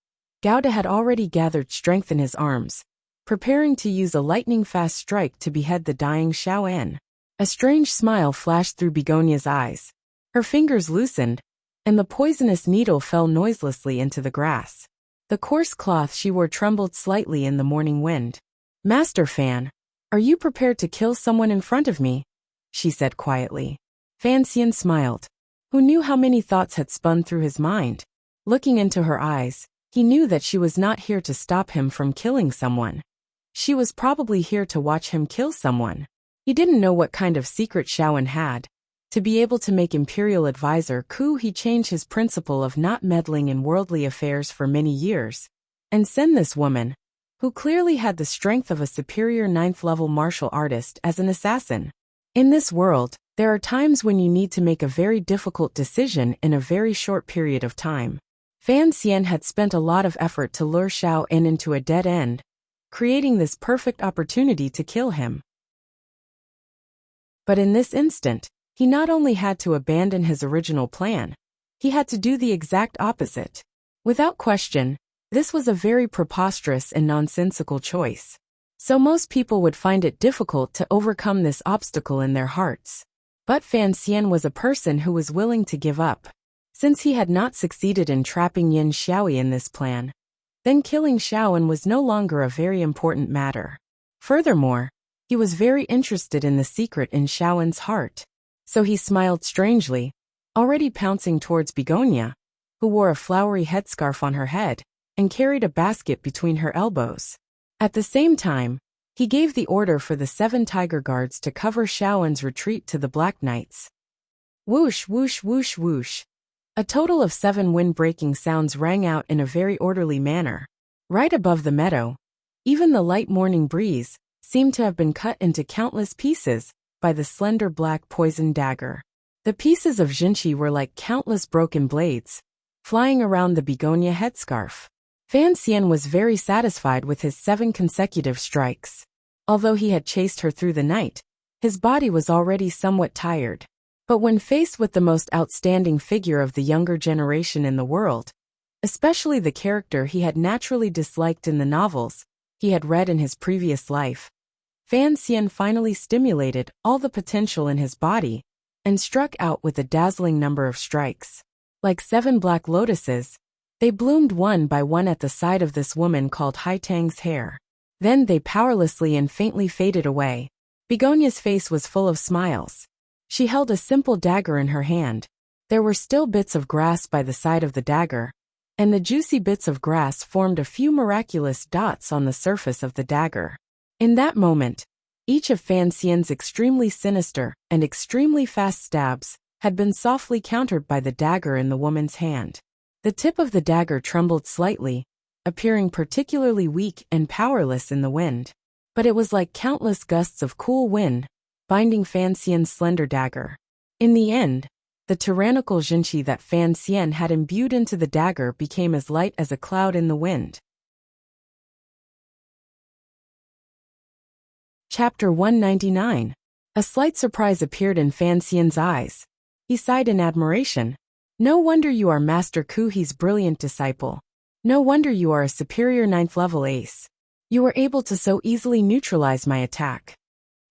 Gauda had already gathered strength in his arms, preparing to use a lightning-fast strike to behead the dying Xiaoan. A strange smile flashed through Begonia's eyes. Her fingers loosened, and the poisonous needle fell noiselessly into the grass. The coarse cloth she wore trembled slightly in the morning wind. "Master Fan, are you prepared to kill someone in front of me?" she said quietly. Fan Xian smiled. Who knew how many thoughts had spun through his mind? Looking into her eyes, he knew that she was not here to stop him from killing someone. She was probably here to watch him kill someone. He didn't know what kind of secret Xiaoan had. To be able to make Imperial Advisor Ku, he changed his principle of not meddling in worldly affairs for many years, and send this woman, who clearly had the strength of a superior 9th-level martial artist, as an assassin. In this world, there are times when you need to make a very difficult decision in a very short period of time. Fan Xian had spent a lot of effort to lure Xiaoan into a dead end, creating this perfect opportunity to kill him. But in this instant, he not only had to abandon his original plan, he had to do the exact opposite. Without question, this was a very preposterous and nonsensical choice. So most people would find it difficult to overcome this obstacle in their hearts. But Fan Xian was a person who was willing to give up. Since he had not succeeded in trapping Yin Xiaoyi in this plan, then killing Xiaoan was no longer a very important matter. Furthermore, he was very interested in the secret in Xiaoan's heart. So he smiled strangely, already pouncing towards Begonia, who wore a flowery headscarf on her head and carried a basket between her elbows. At the same time, he gave the order for the 7 tiger guards to cover Xiaoan's retreat to the Black Knights. Whoosh, whoosh, whoosh, whoosh. A total of 7 wind-breaking sounds rang out in a very orderly manner. Right above the meadow, even the light morning breeze seemed to have been cut into countless pieces by the slender black poison dagger. The pieces of Jinqi were like countless broken blades, flying around the begonia headscarf. Fan Xian was very satisfied with his 7 consecutive strikes. Although he had chased her through the night, his body was already somewhat tired. But when faced with the most outstanding figure of the younger generation in the world, especially the character he had naturally disliked in the novels he had read in his previous life, Fan Xian finally stimulated all the potential in his body and struck out with a dazzling number of strikes. Like 7 black lotuses, they bloomed one by one at the side of this woman called Haitang's hair. Then they powerlessly and faintly faded away. Begonia's face was full of smiles. She held a simple dagger in her hand. There were still bits of grass by the side of the dagger, and the juicy bits of grass formed a few miraculous dots on the surface of the dagger. In that moment, each of Fan Xian's extremely sinister and extremely fast stabs had been softly countered by the dagger in the woman's hand. The tip of the dagger trembled slightly, appearing particularly weak and powerless in the wind. But it was like countless gusts of cool wind, binding Fan Xian's slender dagger. In the end, the tyrannical Jinqi that Fan Xian had imbued into the dagger became as light as a cloud in the wind. Chapter 199. A slight surprise appeared in Fan Xian's eyes. He sighed in admiration. No wonder you are Master Kuhi's brilliant disciple. No wonder you are a superior 9th-level ace. You were able to so easily neutralize my attack.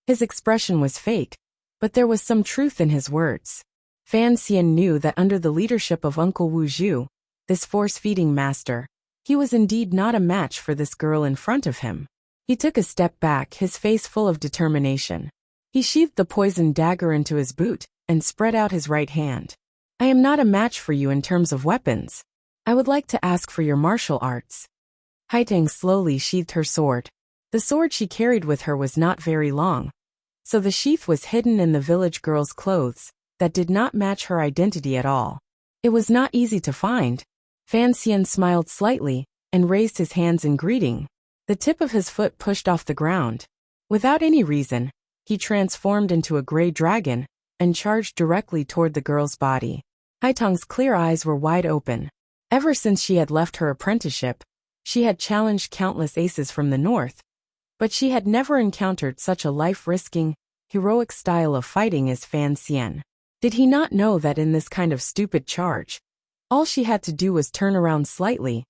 His expression was fake, but there was some truth in his words. Fan Xian knew that under the leadership of Uncle Wu Zhu, this force-feeding master, he was indeed not a match for this girl in front of him. He took a step back, his face full of determination. He sheathed the poisoned dagger into his boot and spread out his right hand. I am not a match for you in terms of weapons. I would like to ask for your martial arts. Haitang slowly sheathed her sword. The sword she carried with her was not very long, so the sheath was hidden in the village girl's clothes that did not match her identity at all. It was not easy to find. Fan Xian smiled slightly and raised his hands in greeting. The tip of his foot pushed off the ground. Without any reason, he transformed into a gray dragon and charged directly toward the girl's body. Haitang's clear eyes were wide open. Ever since she had left her apprenticeship, she had challenged countless aces from the north, but she had never encountered such a life-risking, heroic style of fighting as Fan Xian. Did he not know that in this kind of stupid charge, all she had to do was turn around slightly,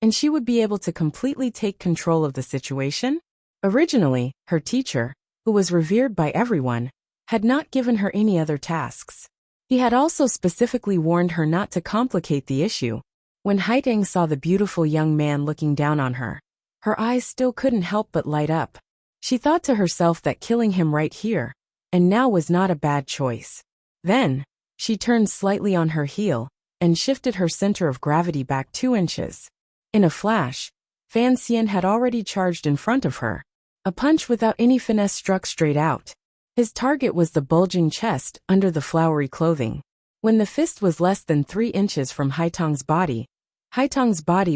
and she would be able to completely take control of the situation? Originally, her teacher, who was revered by everyone, had not given her any other tasks. He had also specifically warned her not to complicate the issue. When Haitang saw the beautiful young man looking down on her, her eyes still couldn't help but light up. She thought to herself that killing him right here and now was not a bad choice. Then, she turned slightly on her heel and shifted her center of gravity back 2 inches. In a flash, Fan Xian had already charged in front of her. A punch without any finesse struck straight out. His target was the bulging chest under the flowery clothing. When the fist was less than 3 inches from Haitang's body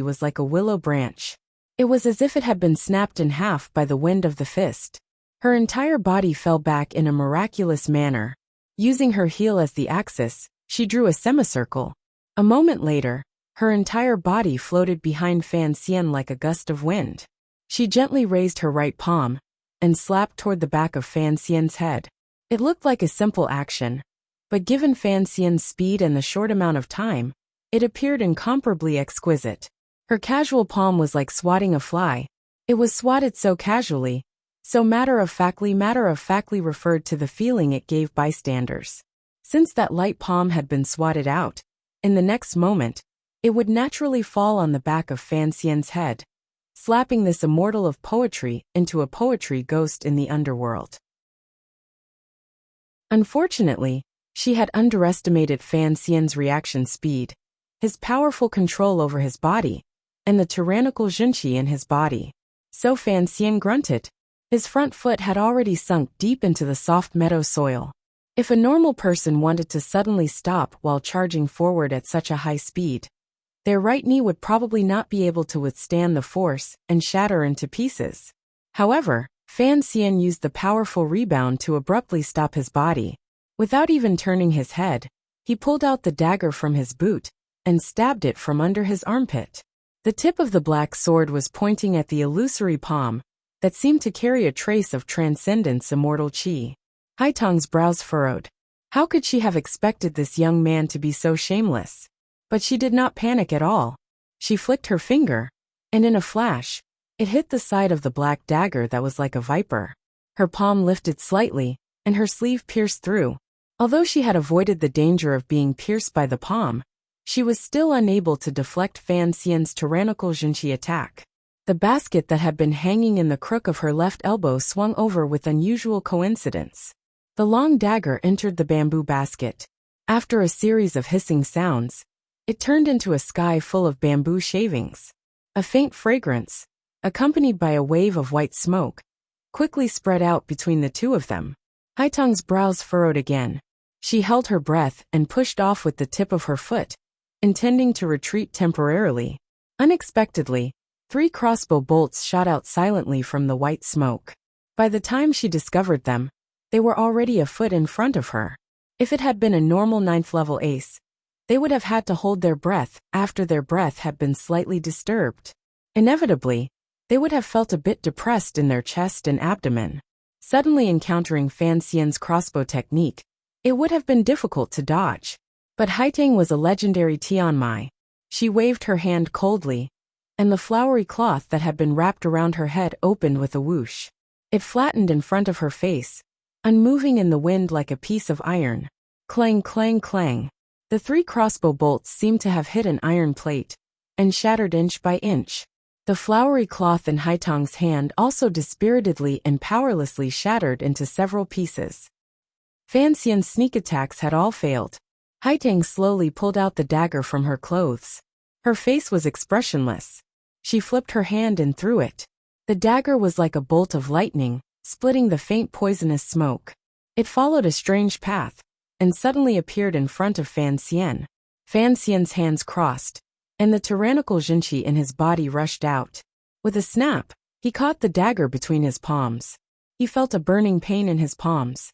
was like a willow branch. It was as if it had been snapped in half by the wind of the fist. Her entire body fell back in a miraculous manner. Using her heel as the axis, she drew a semicircle. A moment later, her entire body floated behind Fan Xian like a gust of wind. She gently raised her right palm and slapped toward the back of Fan Xian's head. It looked like a simple action, but given Fan Xian's speed and the short amount of time, it appeared incomparably exquisite. Her casual palm was like swatting a fly. It was swatted so casually, so matter-of-factly referred to the feeling it gave bystanders. Since that light palm had been swatted out, in the next moment, it would naturally fall on the back of Fan Xian's head, slapping this immortal of poetry into a poetry ghost in the underworld. Unfortunately, she had underestimated Fan Xian's reaction speed, his powerful control over his body, and the tyrannical Junqi in his body. So Fan Xian grunted. His front foot had already sunk deep into the soft meadow soil. If a normal person wanted to suddenly stop while charging forward at such a high speed, their right knee would probably not be able to withstand the force and shatter into pieces. However, Fan Xian used the powerful rebound to abruptly stop his body. Without even turning his head, he pulled out the dagger from his boot and stabbed it from under his armpit. The tip of the black sword was pointing at the illusory palm that seemed to carry a trace of transcendence immortal qi. Haitang's brows furrowed. How could she have expected this young man to be so shameless? But she did not panic at all. She flicked her finger, and in a flash, it hit the side of the black dagger that was like a viper. Her palm lifted slightly, and her sleeve pierced through. Although she had avoided the danger of being pierced by the palm, she was still unable to deflect Fan Xian's tyrannical Junqi attack. The basket that had been hanging in the crook of her left elbow swung over with unusual coincidence. The long dagger entered the bamboo basket. After a series of hissing sounds, it turned into a sky full of bamboo shavings. A faint fragrance, accompanied by a wave of white smoke, quickly spread out between the two of them. Haitang's brows furrowed again. She held her breath and pushed off with the tip of her foot, intending to retreat temporarily. Unexpectedly, 3 crossbow bolts shot out silently from the white smoke. By the time she discovered them, they were already a foot in front of her. If it had been a normal 9th-level ace, they would have had to hold their breath after their breath had been slightly disturbed. Inevitably, they would have felt a bit depressed in their chest and abdomen. Suddenly encountering Fan Xian's crossbow technique, it would have been difficult to dodge. But Haitang was a legendary Tianmai. She waved her hand coldly, and the flowery cloth that had been wrapped around her head opened with a whoosh. It flattened in front of her face, unmoving in the wind like a piece of iron. Clang, clang, clang. The 3 crossbow bolts seemed to have hit an iron plate and shattered inch by inch. The flowery cloth in Haitang's hand also dispiritedly and powerlessly shattered into several pieces. Fan Xian's sneak attacks had all failed. Haitang slowly pulled out the dagger from her clothes. Her face was expressionless. She flipped her hand and threw it. The dagger was like a bolt of lightning, splitting the faint poisonous smoke. It followed a strange path and suddenly appeared in front of Fan Xian. Fan Xian's hands crossed, and the tyrannical Jinqi in his body rushed out. With a snap, he caught the dagger between his palms. He felt a burning pain in his palms.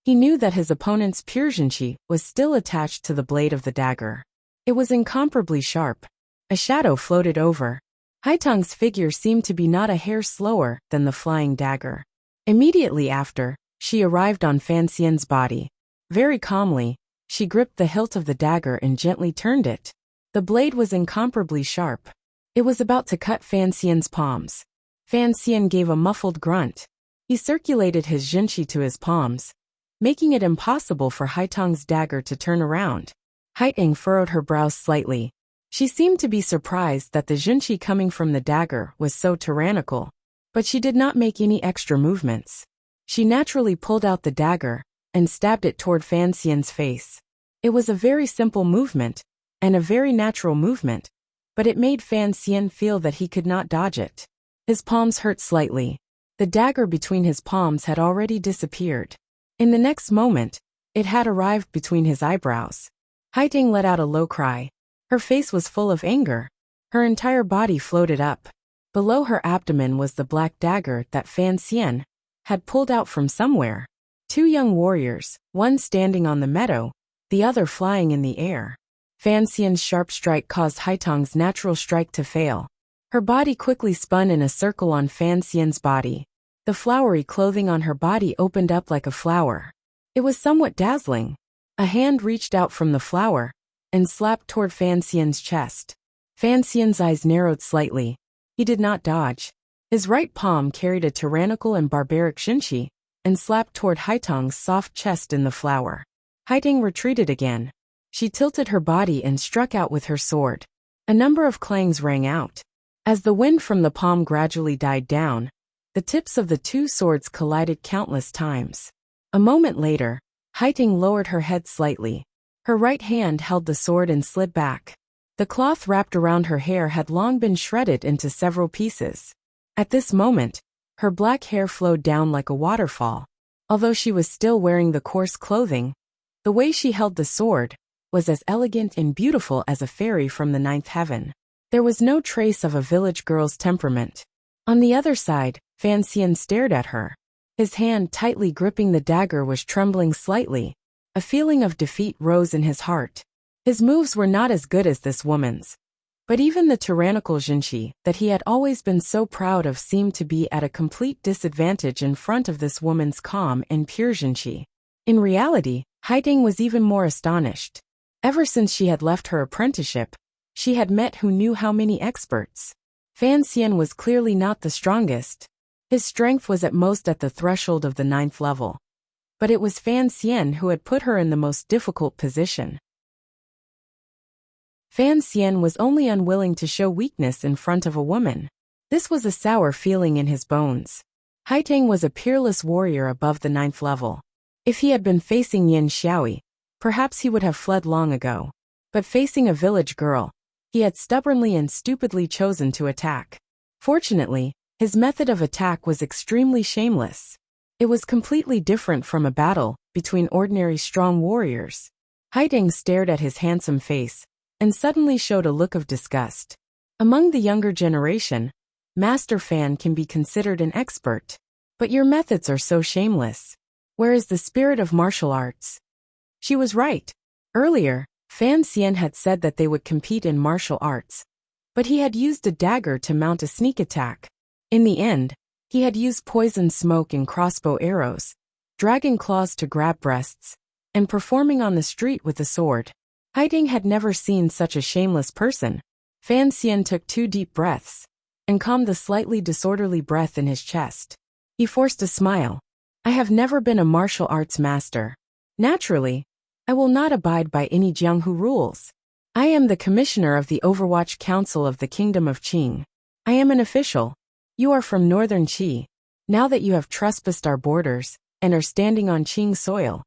He knew that his opponent's pure Jinqi was still attached to the blade of the dagger. It was incomparably sharp. A shadow floated over. Haitang's figure seemed to be not a hair slower than the flying dagger. Immediately after, she arrived on Fan Xian's body. Very calmly, she gripped the hilt of the dagger and gently turned it. The blade was incomparably sharp. It was about to cut Fan Xian's palms. Fan Xian gave a muffled grunt. He circulated his Jinqi to his palms, making it impossible for Haitang's dagger to turn around. Haitang furrowed her brows slightly. She seemed to be surprised that the Jinqi coming from the dagger was so tyrannical, but she did not make any extra movements. She naturally pulled out the dagger and stabbed it toward Fan Xian's face. It was a very simple movement, and a very natural movement, but it made Fan Xian feel that he could not dodge it. His palms hurt slightly. The dagger between his palms had already disappeared. In the next moment, it had arrived between his eyebrows. Haitang let out a low cry. Her face was full of anger. Her entire body floated up. Below her abdomen was the black dagger that Fan Xian had pulled out from somewhere. 2 young warriors, one standing on the meadow, the other flying in the air. Fan Xian's sharp strike caused Haitang's natural strike to fail. Her body quickly spun in a circle on Fan Xian's body. The flowery clothing on her body opened up like a flower. It was somewhat dazzling. A hand reached out from the flower and slapped toward Fan Xian's chest. Fan Xian's eyes narrowed slightly. He did not dodge. His right palm carried a tyrannical and barbaric Jinqi and slapped toward Haitang's soft chest in the flower. Haitang retreated again. She tilted her body and struck out with her sword. A number of clangs rang out. As the wind from the palm gradually died down, the tips of the 2 swords collided countless times. A moment later, Haitang lowered her head slightly. Her right hand held the sword and slid back. The cloth wrapped around her hair had long been shredded into several pieces. At this moment, her black hair flowed down like a waterfall. Although she was still wearing the coarse clothing, the way she held the sword was as elegant and beautiful as a fairy from the 9th heaven. There was no trace of a village girl's temperament. On the other side, Fan Xian stared at her. His hand tightly gripping the dagger was trembling slightly. A feeling of defeat rose in his heart. His moves were not as good as this woman's. But even the tyrannical Jinqi that he had always been so proud of seemed to be at a complete disadvantage in front of this woman's calm and pure Jinqi. In reality, Haitang was even more astonished. Ever since she had left her apprenticeship, she had met who knew how many experts. Fan Xian was clearly not the strongest. His strength was at most at the threshold of the 9th level. But it was Fan Xian who had put her in the most difficult position. Fan Xian was only unwilling to show weakness in front of a woman. This was a sour feeling in his bones. Haitang was a peerless warrior above the 9th level. If he had been facing Yin Xiaoyi, perhaps he would have fled long ago. But facing a village girl, he had stubbornly and stupidly chosen to attack. Fortunately, his method of attack was extremely shameless. It was completely different from a battle between ordinary strong warriors. Haitang stared at his handsome face and suddenly showed a look of disgust. Among the younger generation, Master Fan can be considered an expert. But your methods are so shameless. Where is the spirit of martial arts? She was right. Earlier, Fan Xian had said that they would compete in martial arts, but he had used a dagger to mount a sneak attack. In the end, he had used poison smoke and crossbow arrows, dragon claws to grab breasts, and performing on the street with a sword. Haitang had never seen such a shameless person. Fan Xian took 2 deep breaths and calmed the slightly disorderly breath in his chest. He forced a smile. I have never been a martial arts master. Naturally, I will not abide by any Jianghu rules. I am the commissioner of the Overwatch Council of the Kingdom of Qing. I am an official. You are from northern Qi. Now that you have trespassed our borders and are standing on Qing soil,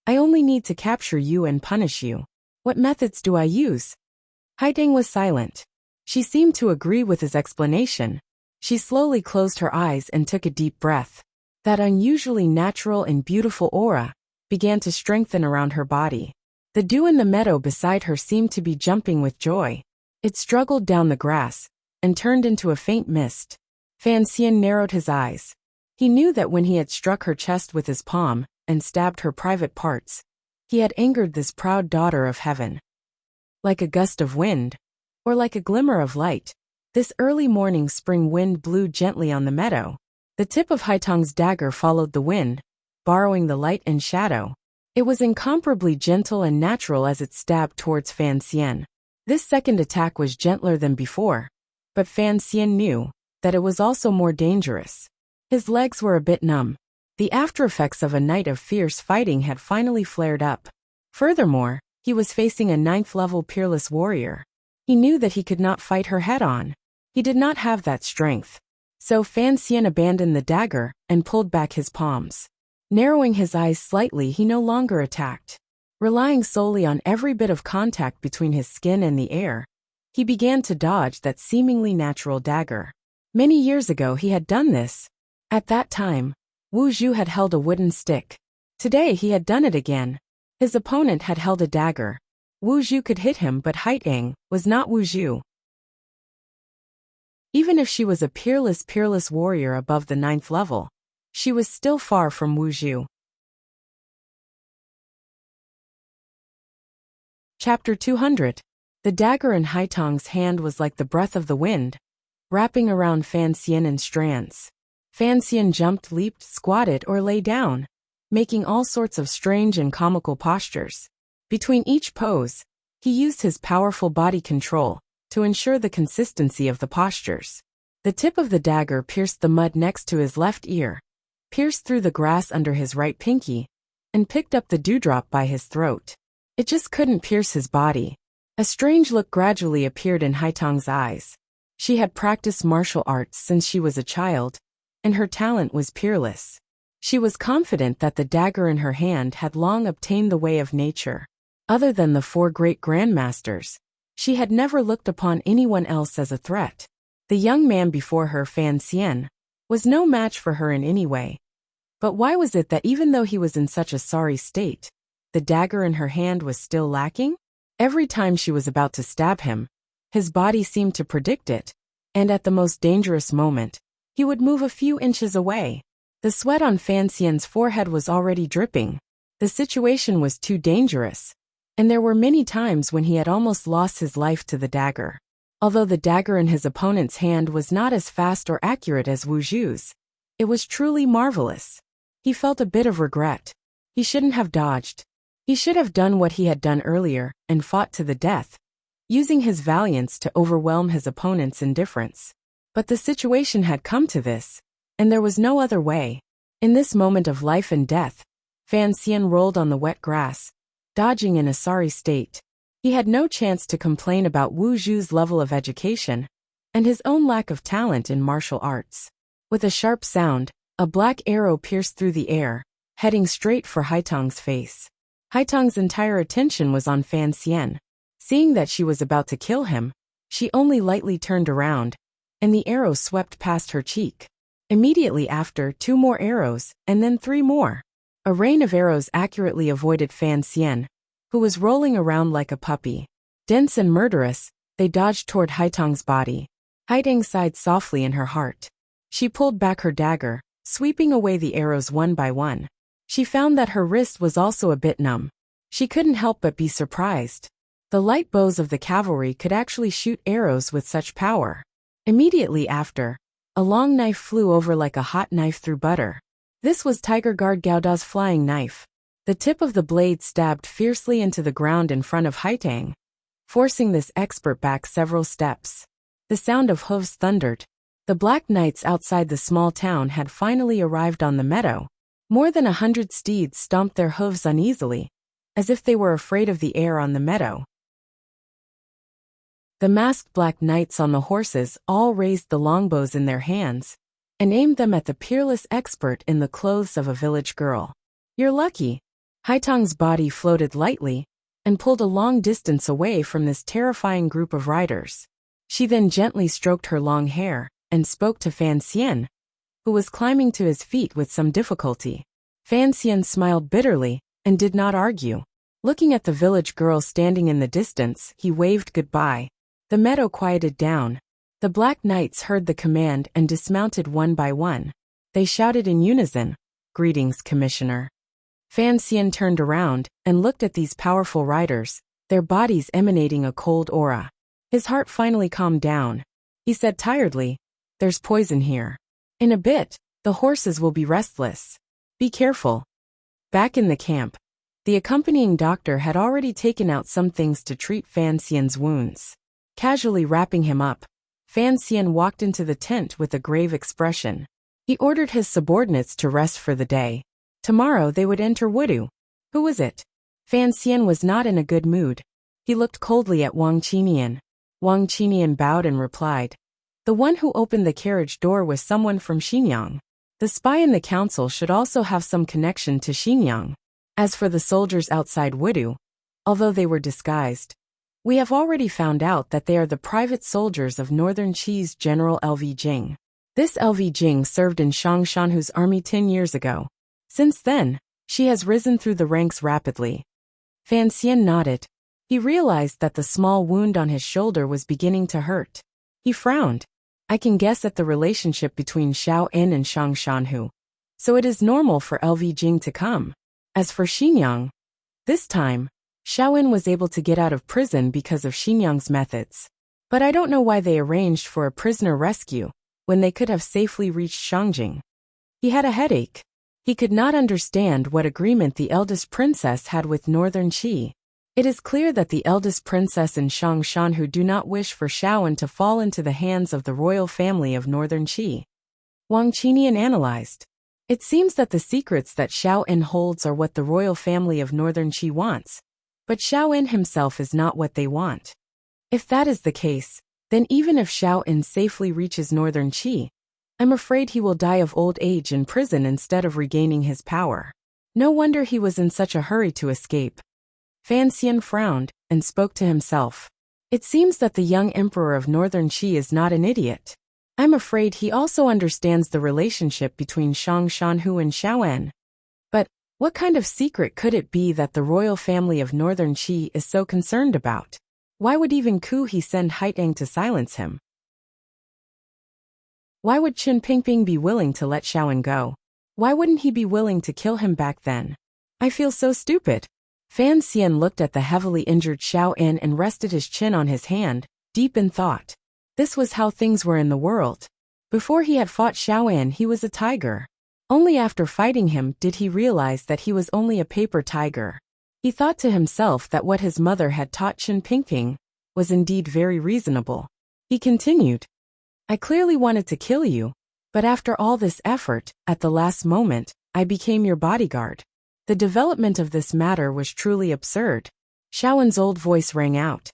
I only need to capture you and punish you. What methods do I use? Haiding was silent. She seemed to agree with his explanation. She slowly closed her eyes and took a deep breath. That unusually natural and beautiful aura began to strengthen around her body. The dew in the meadow beside her seemed to be jumping with joy. It struggled down the grass and turned into a faint mist. Fan Xian narrowed his eyes. He knew that when he had struck her chest with his palm and stabbed her private parts, he had angered this proud daughter of heaven. Like a gust of wind, or like a glimmer of light, this early morning spring wind blew gently on the meadow. The tip of Haitong's dagger followed the wind, borrowing the light and shadow. It was incomparably gentle and natural as it stabbed towards Fan Xian. This second attack was gentler than before, but Fan Xian knew that it was also more dangerous. His legs were a bit numb. The aftereffects of a night of fierce fighting had finally flared up. Furthermore, he was facing a 9th-level peerless warrior. He knew that he could not fight her head-on. He did not have that strength. So Fan Xian abandoned the dagger and pulled back his palms. Narrowing his eyes slightly, he no longer attacked. Relying solely on every bit of contact between his skin and the air, he began to dodge that seemingly natural dagger. Many years ago he had done this. At that time, Wu Zhu had held a wooden stick. Today he had done it again. His opponent had held a dagger. Wu Zhu could hit him, but Haitang was not Wu Zhu. Even if she was a peerless warrior above the 9th level, she was still far from Wu Zhu. Chapter 200. The dagger in Haitang's hand was like the breath of the wind, wrapping around Fan Xian in strands. Fan Xian jumped, leaped, squatted, or lay down, making all sorts of strange and comical postures. Between each pose, he used his powerful body control to ensure the consistency of the postures. The tip of the dagger pierced the mud next to his left ear, pierced through the grass under his right pinky, and picked up the dewdrop by his throat. It just couldn't pierce his body. A strange look gradually appeared in Haitang's eyes. She had practiced martial arts since she was a child, and her talent was peerless. She was confident that the dagger in her hand had long obtained the way of nature. Other than the 4 great grandmasters, she had never looked upon anyone else as a threat. The young man before her, Fan Xian, was no match for her in any way. But why was it that even though he was in such a sorry state, the dagger in her hand was still lacking? Every time she was about to stab him, his body seemed to predict it, and at the most dangerous moment, he would move a few inches away. The sweat on Fan Xian's forehead was already dripping. The situation was too dangerous, and there were many times when he had almost lost his life to the dagger. Although the dagger in his opponent's hand was not as fast or accurate as Wu Zhu's, it was truly marvelous. He felt a bit of regret. He shouldn't have dodged. He should have done what he had done earlier and fought to the death, using his valiance to overwhelm his opponent's indifference. But the situation had come to this, and there was no other way. In this moment of life and death, Fan Xian rolled on the wet grass, dodging in a sorry state. He had no chance to complain about Wu Zhu's level of education and his own lack of talent in martial arts. With a sharp sound, a black arrow pierced through the air, heading straight for Haitang's face. Haitang's entire attention was on Fan Xian. Seeing that she was about to kill him, she only lightly turned around, and the arrow swept past her cheek. Immediately after, 2 more arrows, and then 3 more. A rain of arrows accurately avoided Fan Xian, who was rolling around like a puppy. Dense and murderous, they dodged toward Haitang's body. Haitang sighed softly in her heart. She pulled back her dagger, sweeping away the arrows one by one. She found that her wrist was also a bit numb. She couldn't help but be surprised. The light bows of the cavalry could actually shoot arrows with such power. Immediately after, a long knife flew over like a hot knife through butter. This was Tiger Guard Gaoda's flying knife. The tip of the blade stabbed fiercely into the ground in front of Haitang, forcing this expert back several steps. The sound of hooves thundered. The Black Knights outside the small town had finally arrived on the meadow. More than 100 steeds stomped their hooves uneasily, as if they were afraid of the air on the meadow. The masked Black Knights on the horses all raised the longbows in their hands and aimed them at the peerless expert in the clothes of a village girl. "You're lucky." Haitong's body floated lightly and pulled a long distance away from this terrifying group of riders. She then gently stroked her long hair and spoke to Fan Xian, who was climbing to his feet with some difficulty. Fan Xian smiled bitterly and did not argue. Looking at the village girl standing in the distance, he waved goodbye. The meadow quieted down. The Black Knights heard the command and dismounted one by one. They shouted in unison, "Greetings, Commissioner." Fan Xian turned around and looked at these powerful riders, their bodies emanating a cold aura. His heart finally calmed down. He said tiredly, "There's poison here. In a bit, the horses will be restless. Be careful." Back in the camp, the accompanying doctor had already taken out some things to treat Fan Xian's wounds. Casually wrapping him up, Fan Xian walked into the tent with a grave expression. He ordered his subordinates to rest for the day. Tomorrow they would enter Wudu. Who was it? Fan Xian was not in a good mood. He looked coldly at Wang Qinian. Wang Qinian bowed and replied, "The one who opened the carriage door was someone from Xinyang. The spy in the council should also have some connection to Xinyang. As for the soldiers outside Wudu, although they were disguised, we have already found out that they are the private soldiers of Northern Qi's General Lv Jing. This Lv Jing served in Shang Shanhu's army 10 years ago. Since then, she has risen through the ranks rapidly." Fan Xian nodded. He realized that the small wound on his shoulder was beginning to hurt. He frowned. "I can guess at the relationship between Xiao En and Shang Shanhu, so it is normal for Lv Jing to come. As for Xinyang, this time, Xiao En was able to get out of prison because of Xinyang's methods. But I don't know why they arranged for a prisoner rescue when they could have safely reached Shangjing." He had a headache. He could not understand what agreement the eldest princess had with Northern Qi. It is clear that the eldest princess and Shang Shanhu do not wish for Xiao En to fall into the hands of the royal family of Northern Qi. Wang Qinian analyzed. It seems that the secrets that Xiao En holds are what the royal family of Northern Qi wants, but Xiao En himself is not what they want. If that is the case, then even if Xiao En safely reaches Northern Qi, I'm afraid he will die of old age in prison instead of regaining his power. No wonder he was in such a hurry to escape. Fan Xian frowned and spoke to himself. It seems that the young emperor of Northern Qi is not an idiot. I'm afraid he also understands the relationship between Shang Shanhu and Xiao En. But what kind of secret could it be that the royal family of Northern Qi is so concerned about? Why would even Ku He send Haitang to silence him? Why would Qin Pingping be willing to let Xiao En go? Why wouldn't he be willing to kill him back then? I feel so stupid. Fan Xian looked at the heavily injured Xiao En and rested his chin on his hand, deep in thought. This was how things were in the world. Before he had fought Xiao En, he was a tiger. Only after fighting him did he realize that he was only a paper tiger. He thought to himself that what his mother had taught Qin Pingping was indeed very reasonable. He continued, "I clearly wanted to kill you, but after all this effort, at the last moment, I became your bodyguard. The development of this matter was truly absurd." Xiao En's old voice rang out.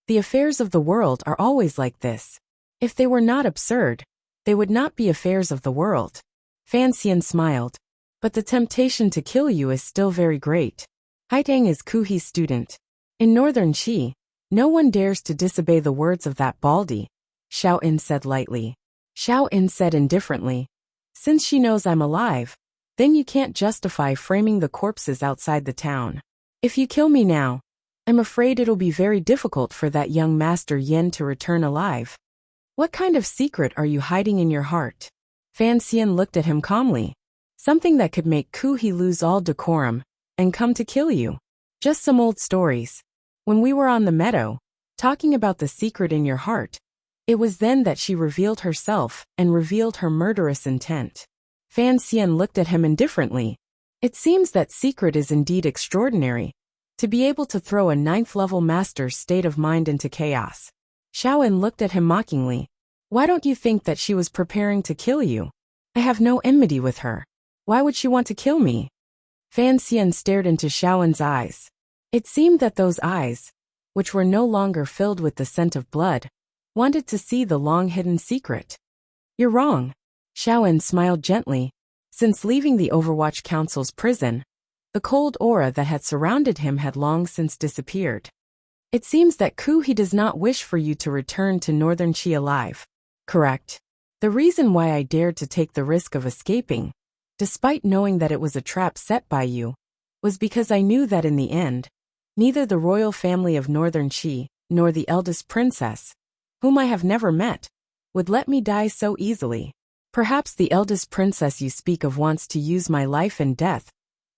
The affairs of the world are always like this. If they were not absurd, they would not be affairs of the world. Fan Xian smiled. But the temptation to kill you is still very great. Haitang is Ku He's student. In Northern Qi, no one dares to disobey the words of that baldy, Xiao En said lightly. Xiao En said indifferently, "Since she knows I'm alive, then you can't justify framing the corpses outside the town. If you kill me now, I'm afraid it'll be very difficult for that young Master Yen to return alive. What kind of secret are you hiding in your heart?" Fan Xian looked at him calmly. "Something that could make Ku He lose all decorum and come to kill you. Just some old stories. When we were on the meadow, talking about the secret in your heart, it was then that she revealed herself and revealed her murderous intent." Fan Xian looked at him indifferently. It seems that secret is indeed extraordinary, to be able to throw a 9th-level master's state of mind into chaos. Xiao En looked at him mockingly. Why don't you think that she was preparing to kill you? I have no enmity with her. Why would she want to kill me? Fan Xian stared into Xiaowen's eyes. It seemed that those eyes, which were no longer filled with the scent of blood, wanted to see the long-hidden secret. You're wrong. Xiaowen smiled gently. Since leaving the Overwatch Council's prison, the cold aura that had surrounded him had long since disappeared. It seems that he does not wish for you to return to Northern Qi alive. Correct. The reason why I dared to take the risk of escaping, despite knowing that it was a trap set by you, was because I knew that in the end, neither the royal family of Northern Qi, nor the eldest princess, whom I have never met, would let me die so easily. Perhaps the eldest princess you speak of wants to use my life and death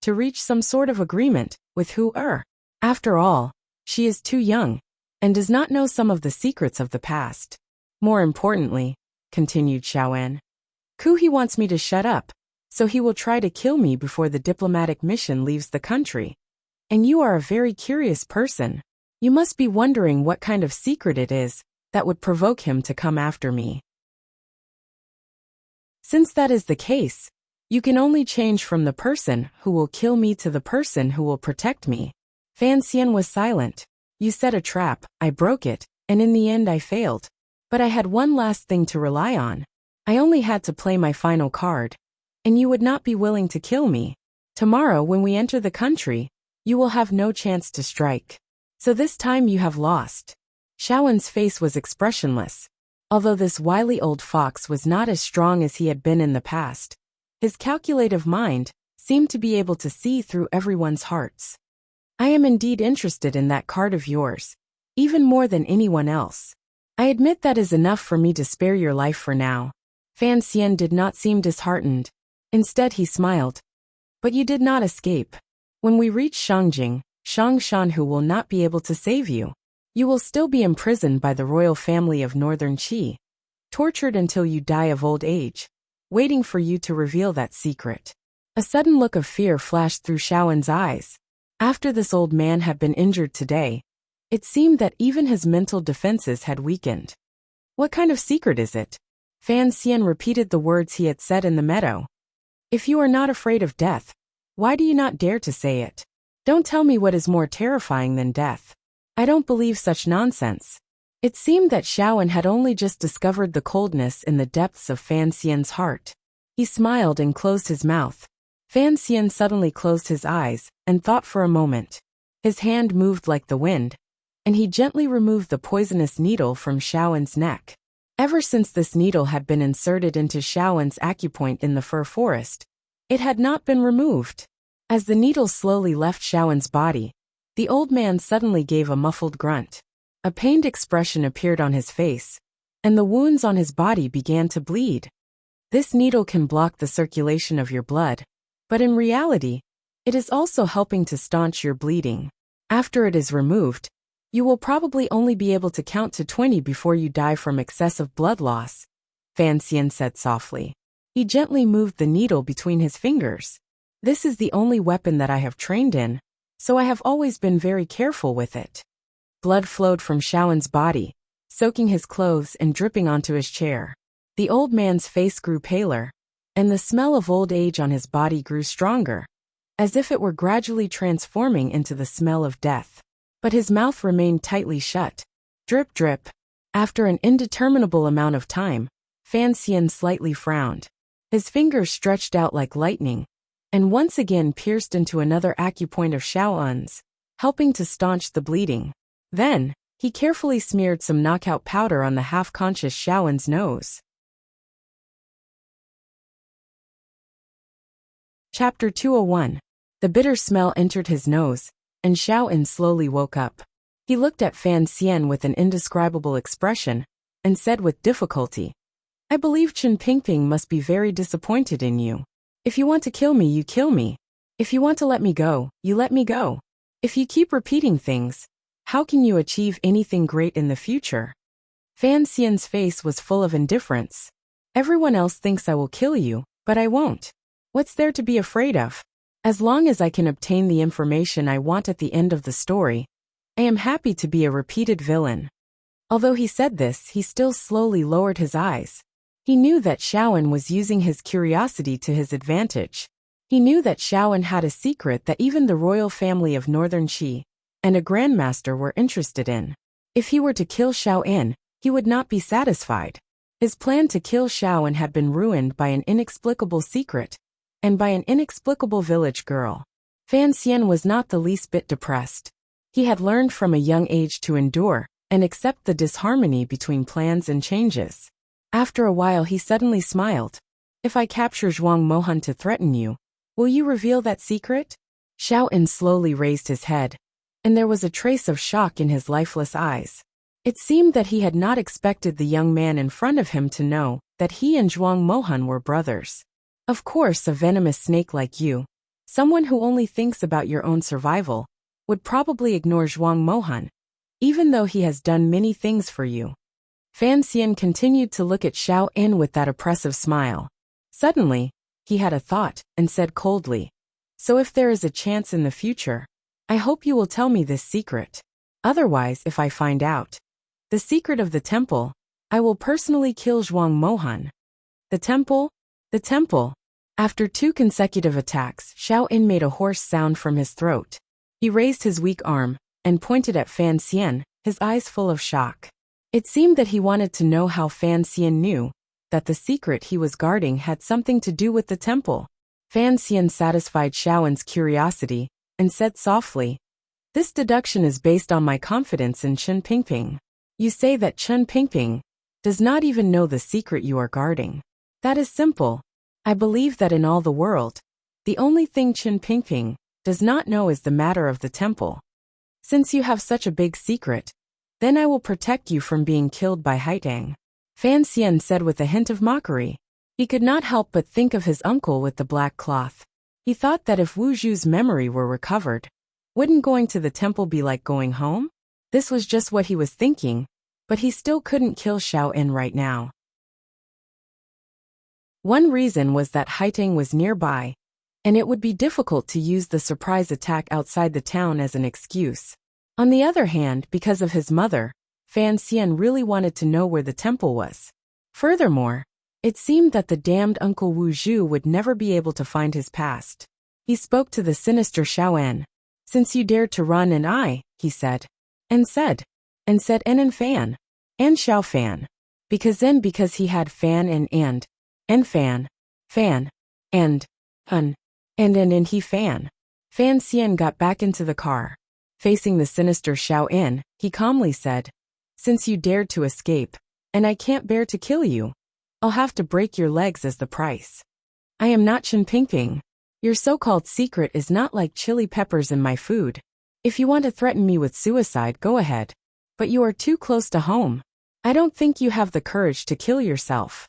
to reach some sort of agreement with her. After all, she is too young and does not know some of the secrets of the past. More importantly, continued Xiaowen, he wants me to shut up, so he will try to kill me before the diplomatic mission leaves the country. And you are a very curious person. You must be wondering what kind of secret it is that would provoke him to come after me. Since that is the case, you can only change from the person who will kill me to the person who will protect me. Fan Xian was silent. You set a trap, I broke it, and in the end I failed. But I had one last thing to rely on. I only had to play my final card. And you would not be willing to kill me. Tomorrow when we enter the country, you will have no chance to strike. So this time you have lost. Xiaowen's face was expressionless. Although this wily old fox was not as strong as he had been in the past, his calculative mind seemed to be able to see through everyone's hearts. I am indeed interested in that card of yours, even more than anyone else. I admit that is enough for me to spare your life for now. Fan Xian did not seem disheartened. Instead he smiled. But you did not escape. When we reach Shangjing, Shang Shanhu will not be able to save you. You will still be imprisoned by the royal family of Northern Qi, tortured until you die of old age, waiting for you to reveal that secret. A sudden look of fear flashed through Xiaowen's eyes. After this old man had been injured today, it seemed that even his mental defenses had weakened. What kind of secret is it? Fan Xian repeated the words he had said in the meadow. If you are not afraid of death, why do you not dare to say it? Don't tell me what is more terrifying than death. I don't believe such nonsense. It seemed that Xiaowen had only just discovered the coldness in the depths of Fan Xian's heart. He smiled and closed his mouth. Fan Xian suddenly closed his eyes and thought for a moment. His hand moved like the wind, and he gently removed the poisonous needle from Xiaowen's neck. Ever since this needle had been inserted into Xiaowen's acupoint in the fir forest, it had not been removed. As the needle slowly left Xiaowen's body, the old man suddenly gave a muffled grunt. A pained expression appeared on his face, and the wounds on his body began to bleed. This needle can block the circulation of your blood, but in reality, it is also helping to staunch your bleeding. After it is removed, you will probably only be able to count to 20 before you die from excessive blood loss, Fan Xian said softly. He gently moved the needle between his fingers. This is the only weapon that I have trained in, so I have always been very careful with it. Blood flowed from Xiaowen's body, soaking his clothes and dripping onto his chair. The old man's face grew paler, and the smell of old age on his body grew stronger, as if it were gradually transforming into the smell of death. But his mouth remained tightly shut. Drip drip. After an indeterminable amount of time, Fan Xian slightly frowned. His fingers stretched out like lightning, and once again pierced into another acupoint of Xiaowen's, helping to staunch the bleeding. Then, he carefully smeared some knockout powder on the half-conscious Xiaowen's nose. Chapter 201. The bitter smell entered his nose, and Xiaowen slowly woke up. He looked at Fan Xian with an indescribable expression, and said with difficulty, I believe Chen Pingping must be very disappointed in you. If you want to kill me, you kill me. If you want to let me go, you let me go. If you keep repeating things, how can you achieve anything great in the future? Fan Xian's face was full of indifference. Everyone else thinks I will kill you, but I won't. What's there to be afraid of? As long as I can obtain the information I want at the end of the story, I am happy to be a repeated villain. Although he said this, he still slowly lowered his eyes. He knew that Xiaoan was using his curiosity to his advantage. He knew that Xiaoan had a secret that even the royal family of Northern Qi and a grandmaster were interested in. If he were to kill Xiaoan, he would not be satisfied. His plan to kill Xiaoan had been ruined by an inexplicable secret, and by an inexplicable village girl. Fan Xian was not the least bit depressed. He had learned from a young age to endure and accept the disharmony between plans and changes. After a while he suddenly smiled. If I capture Zhuang Mohan to threaten you, will you reveal that secret? Xiaoan slowly raised his head, and there was a trace of shock in his lifeless eyes. It seemed that he had not expected the young man in front of him to know that he and Zhuang Mohan were brothers. Of course, a venomous snake like you, someone who only thinks about your own survival, would probably ignore Zhuang Mohan, even though he has done many things for you. Fan Xian continued to look at Xiaoan with that oppressive smile. Suddenly, he had a thought and said coldly, "So if there is a chance in the future, I hope you will tell me this secret. Otherwise, if I find out the secret of the temple, I will personally kill Zhuang Mohan." The temple? The temple. After 2 consecutive attacks, Xiaoan made a hoarse sound from his throat. He raised his weak arm and pointed at Fan Xian, his eyes full of shock. It seemed that he wanted to know how Fan Xian knew that the secret he was guarding had something to do with the temple. Fan Xian satisfied Xiaoan's curiosity and said softly, "This deduction is based on my confidence in Chen Pingping. You say that Chen Pingping does not even know the secret you are guarding. That is simple. I believe that in all the world, the only thing Chen Pingping does not know is the matter of the temple. Since you have such a big secret, then I will protect you from being killed by Haitang." Fan Xian said with a hint of mockery. He could not help but think of his uncle with the black cloth. He thought that if Wu Zhu's memory were recovered, wouldn't going to the temple be like going home? This was just what he was thinking, but he still couldn't kill Xiaoan right now. One reason was that Haitang was nearby, and it would be difficult to use the surprise attack outside the town as an excuse. On the other hand, because of his mother, Fan Xian really wanted to know where the temple was. Furthermore, it seemed that the damned Uncle Wu Zhu would never be able to find his past. He spoke to the sinister Xiaoan. "Since you dared to run he said, and Fan, and Xiao Fan. Because he had Fan and Fan, and he Fan." Fan Xian got back into the car. Facing the sinister Xiaoan, he calmly said, "Since you dared to escape, and I can't bear to kill you, I'll have to break your legs as the price. I am not Chen Pingping. Your so-called secret is not like chili peppers in my food. If you want to threaten me with suicide, go ahead. But you are too close to home. I don't think you have the courage to kill yourself."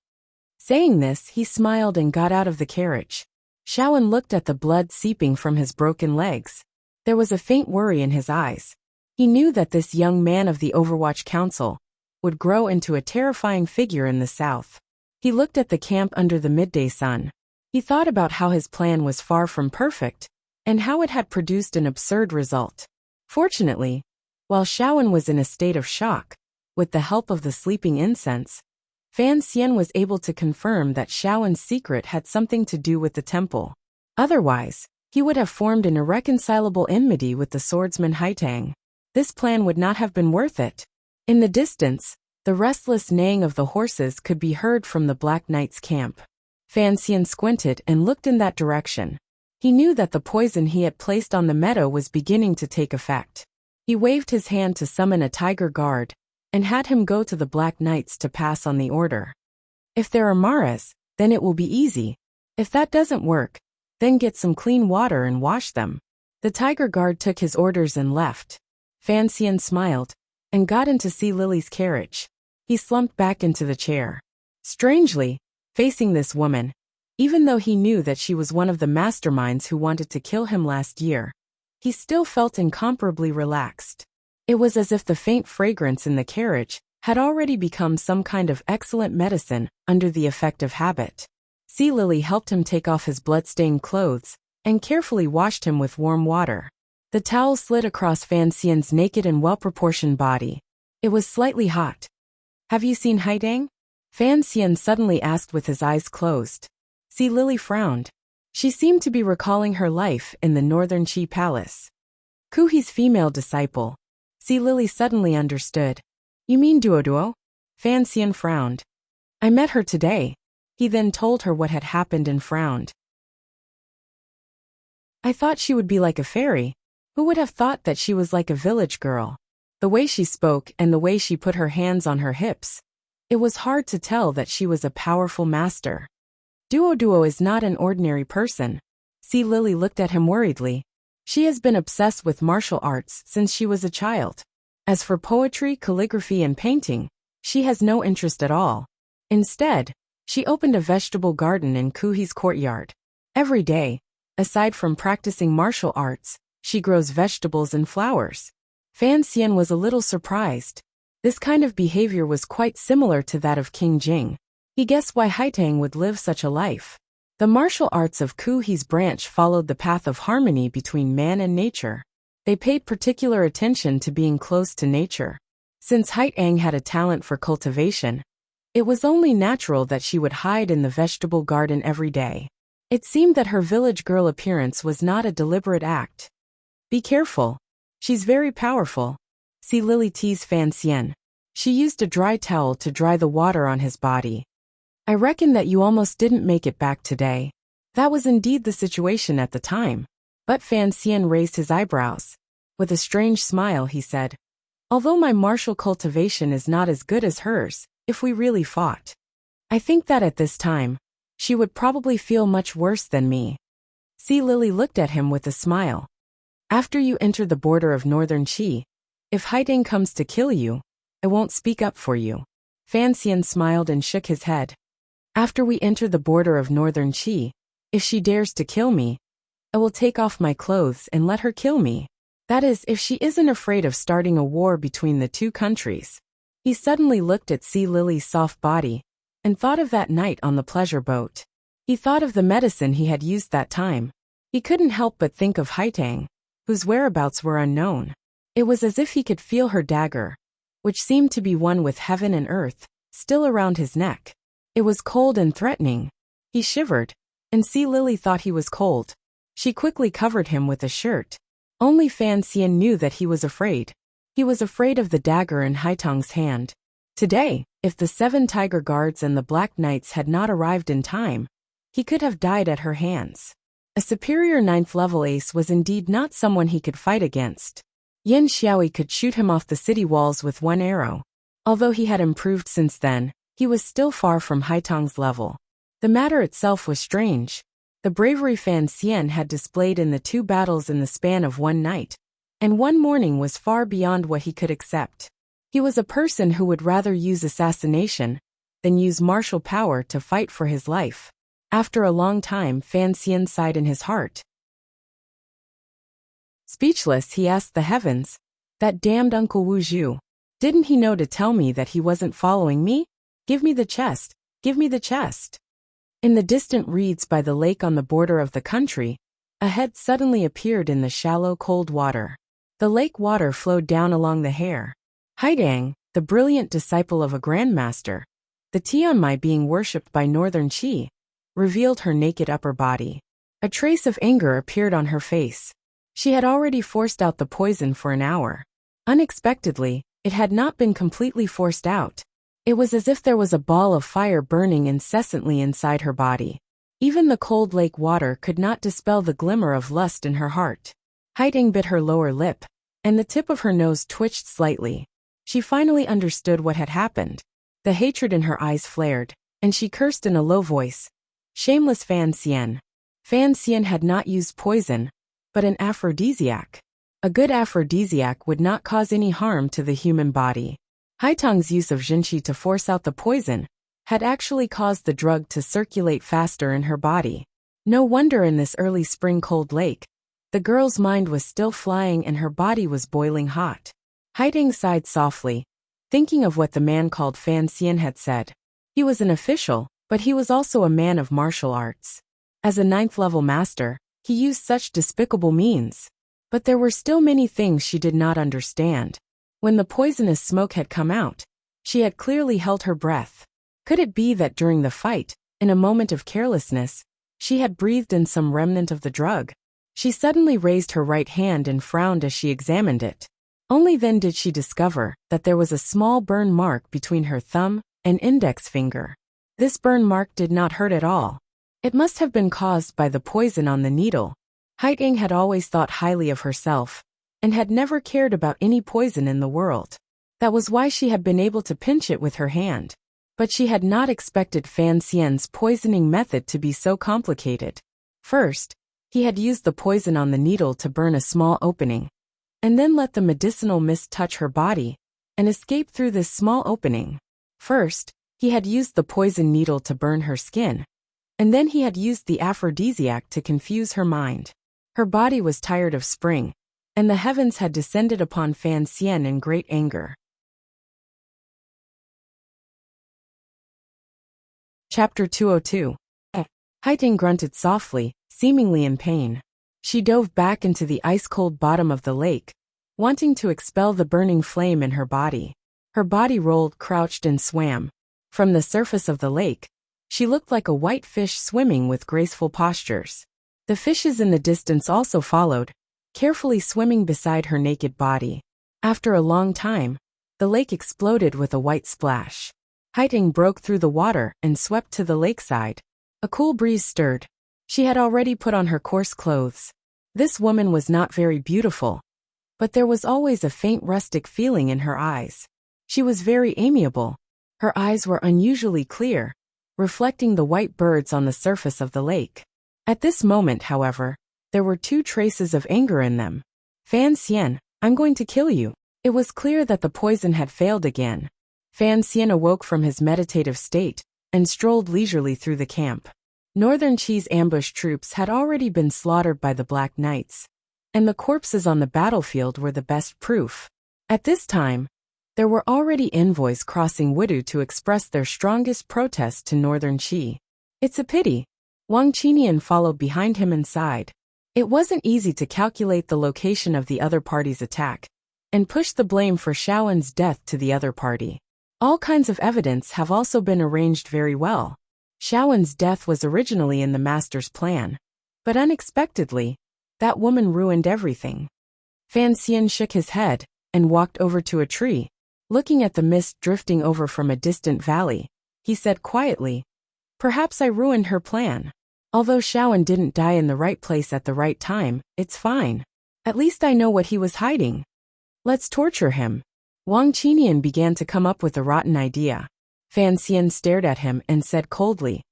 Saying this, he smiled and got out of the carriage. Xiaoan looked at the blood seeping from his broken legs. There was a faint worry in his eyes. He knew that this young man of the Overwatch Council would grow into a terrifying figure in the south. He looked at the camp under the midday sun. He thought about how his plan was far from perfect, and how it had produced an absurd result. Fortunately, while Xiaoan was in a state of shock, with the help of the sleeping incense, Fan Xian was able to confirm that Xiaoan's secret had something to do with the temple. Otherwise, he would have formed an irreconcilable enmity with the swordsman Haitang. This plan would not have been worth it. In the distance, the restless neighing of the horses could be heard from the Black Knight's camp. Fan Xian squinted and looked in that direction. He knew that the poison he had placed on the meadow was beginning to take effect. He waved his hand to summon a tiger guard, and had him go to the Black Knights to pass on the order. If there are maras, then it will be easy. If that doesn't work, then get some clean water and wash them. The tiger guard took his orders and left. Fan Xian smiled, and got in to see Lily's carriage. He slumped back into the chair. Strangely, facing this woman, even though he knew that she was one of the masterminds who wanted to kill him last year, he still felt incomparably relaxed. It was as if the faint fragrance in the carriage had already become some kind of excellent medicine under the effect of habit. Sea Lily helped him take off his blood-stained clothes and carefully washed him with warm water. The towel slid across Fan Xian's naked and well-proportioned body, It was slightly hot. Have you seen Haidang? Fan Xian suddenly asked with his eyes closed. Si Lily frowned. She seemed to be recalling her life in the Northern Qi Palace. Kuhi's female disciple. Si Lily suddenly understood. You mean Duoduo? Fan Xian frowned. I met her today. He then told her what had happened and frowned. I thought she would be like a fairy. Who would have thought that she was like a village girl? The way she spoke and the way she put her hands on her hips. It was hard to tell that she was a powerful master. Duoduo is not an ordinary person. Si Lily looked at him worriedly. She has been obsessed with martial arts since she was a child. As for poetry, calligraphy and painting, she has no interest at all. Instead, she opened a vegetable garden in Kuhi's courtyard. Every day, aside from practicing martial arts, she grows vegetables and flowers. Fan Xian was a little surprised. This kind of behavior was quite similar to that of King Jing. He guessed why Haitang would live such a life. The martial arts of Kuhi's branch followed the path of harmony between man and nature. They paid particular attention to being close to nature. Since Haitang had a talent for cultivation, it was only natural that she would hide in the vegetable garden every day. It seemed that her village girl appearance was not a deliberate act. Be careful. She's very powerful. Si Lily teased Fan Xian. She used a dry towel to dry the water on his body. I reckon that you almost didn't make it back today. That was indeed the situation at the time. But Fan Xian raised his eyebrows. With a strange smile he said, although my martial cultivation is not as good as hers, if we really fought, I think that at this time, she would probably feel much worse than me. Si Lily looked at him with a smile. After you enter the border of Northern Qi, if Haidang comes to kill you, I won't speak up for you. Fan Xian smiled and shook his head. After we enter the border of Northern Qi, if she dares to kill me, I will take off my clothes and let her kill me. That is, if she isn't afraid of starting a war between the two countries. He suddenly looked at Si Lily's soft body, and thought of that night on the pleasure boat. He thought of the medicine he had used that time. He couldn't help but think of Haitang, whose whereabouts were unknown. It was as if he could feel her dagger, which seemed to be one with heaven and earth, still around his neck. It was cold and threatening. He shivered, and Si Lily thought he was cold. She quickly covered him with a shirt. Only Fan Xian knew that he was afraid. He was afraid of the dagger in Haitang's hand. Today, if the 7 tiger guards and the Black Knights had not arrived in time, he could have died at her hands. A superior 9th level ace was indeed not someone he could fight against. Yin Xiaoi could shoot him off the city walls with one arrow. Although he had improved since then, he was still far from Haitang's level. The matter itself was strange. The bravery Fan Xian had displayed in the 2 battles in the span of one night, and one morning was far beyond what he could accept. He was a person who would rather use assassination than use martial power to fight for his life. After a long time, Fan Xian sighed in his heart. Speechless, he asked the heavens, that damned Uncle Wu Zhu. Didn't he know to tell me that he wasn't following me? Give me the chest. Give me the chest. In the distant reeds by the lake on the border of the country, a head suddenly appeared in the shallow cold water. The lake water flowed down along the hair. Haidang, the brilliant disciple of a grandmaster, the Tianmai being worshipped by Northern Qi, revealed her naked upper body. A trace of anger appeared on her face. She had already forced out the poison for an hour. Unexpectedly, it had not been completely forced out. It was as if there was a ball of fire burning incessantly inside her body. Even the cold lake water could not dispel the glimmer of lust in her heart. Haidang bit her lower lip, and the tip of her nose twitched slightly. She finally understood what had happened. The hatred in her eyes flared, and she cursed in a low voice. Shameless Fan Xian. Fan Xian had not used poison, but an aphrodisiac. A good aphrodisiac would not cause any harm to the human body. Haitang's use of Jinqi to force out the poison had actually caused the drug to circulate faster in her body. No wonder in this early spring cold lake, the girl's mind was still flying and her body was boiling hot. Haidang sighed softly, thinking of what the man called Fan Xian had said. He was an official, but he was also a man of martial arts. As a 9th level master, he used such despicable means. But there were still many things she did not understand. When the poisonous smoke had come out, she had clearly held her breath. Could it be that during the fight, in a moment of carelessness, she had breathed in some remnant of the drug? She suddenly raised her right hand and frowned as she examined it. Only then did she discover that there was a small burn mark between her thumb and index finger. This burn mark did not hurt at all. It must have been caused by the poison on the needle. Haiteng had always thought highly of herself, and had never cared about any poison in the world. That was why she had been able to pinch it with her hand. But she had not expected Fan Xian's poisoning method to be so complicated. First, he had used the poison on the needle to burn a small opening, and then let the medicinal mist touch her body and escape through this small opening. First, he had used the poison needle to burn her skin, and then he had used the aphrodisiac to confuse her mind. Her body was tired of spring, and the heavens had descended upon Fan Xian in great anger. Chapter 202. Haiteng grunted softly, seemingly in pain. She dove back into the ice-cold bottom of the lake, wanting to expel the burning flame in her body. Her body rolled, crouched, and swam. From the surface of the lake, she looked like a white fish swimming with graceful postures. The fishes in the distance also followed, carefully swimming beside her naked body. After a long time, the lake exploded with a white splash. Haiteng broke through the water and swept to the lakeside. A cool breeze stirred. She had already put on her coarse clothes. This woman was not very beautiful, but there was always a faint rustic feeling in her eyes. She was very amiable. Her eyes were unusually clear, reflecting the white birds on the surface of the lake. At this moment, however, there were two traces of anger in them. Fan Xian, I'm going to kill you. It was clear that the poison had failed again. Fan Xian awoke from his meditative state and strolled leisurely through the camp. Northern Qi's ambush troops had already been slaughtered by the Black Knights, and the corpses on the battlefield were the best proof. At this time, there were already envoys crossing Wudu to express their strongest protest to Northern Qi. It's a pity. Wang Qinian followed behind him and sighed. It wasn't easy to calculate the location of the other party's attack, and push the blame for Shaowen's death to the other party. All kinds of evidence have also been arranged very well. Shaowen's death was originally in the master's plan, but unexpectedly, that woman ruined everything. Fan Xian shook his head and walked over to a tree. Looking at the mist drifting over from a distant valley, he said quietly, "Perhaps I ruined her plan. Although Shaowen didn't die in the right place at the right time, it's fine. At least I know what he was hiding. Let's torture him." Wang Qinian began to come up with a rotten idea. Fan Xian stared at him and said coldly,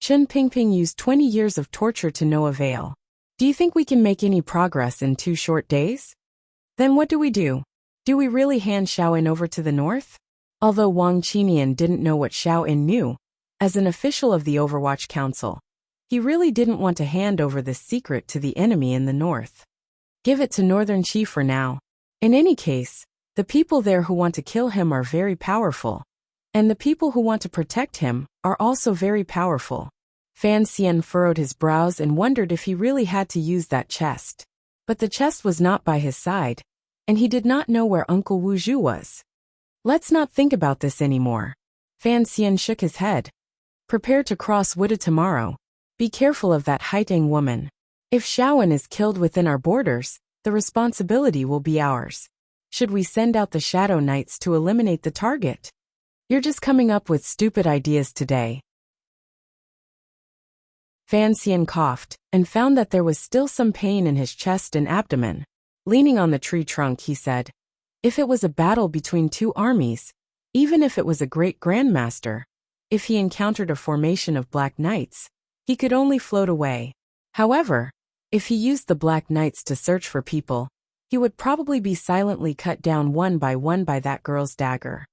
"Chen Pingping used 20 years of torture to no avail. Do you think we can make any progress in 2 short days? Then what do we do? Do we really hand Shaowen over to the north?" Although Wang Qinian didn't know what Shaowen knew, as an official of the Overwatch Council, he really didn't want to hand over this secret to the enemy in the north. Give it to Northern Qi for now. In any case, the people there who want to kill him are very powerful, and the people who want to protect him are also very powerful. Fan Xian furrowed his brows and wondered if he really had to use that chest. But the chest was not by his side, and he did not know where Uncle Wu Zhu was. Let's not think about this anymore. Fan Xian shook his head. Prepare to cross Wuda tomorrow. Be careful of that Haiteng woman. If Shaowen is killed within our borders, the responsibility will be ours. Should we send out the Shadow Knights to eliminate the target? You're just coming up with stupid ideas today. Fan Xian coughed and found that there was still some pain in his chest and abdomen. Leaning on the tree trunk, he said, "If it was a battle between 2 armies, even if it was a great grandmaster, if he encountered a formation of Black Knights, he could only float away. However, if he used the Black Knights to search for people, he would probably be silently cut down one by that girl's dagger."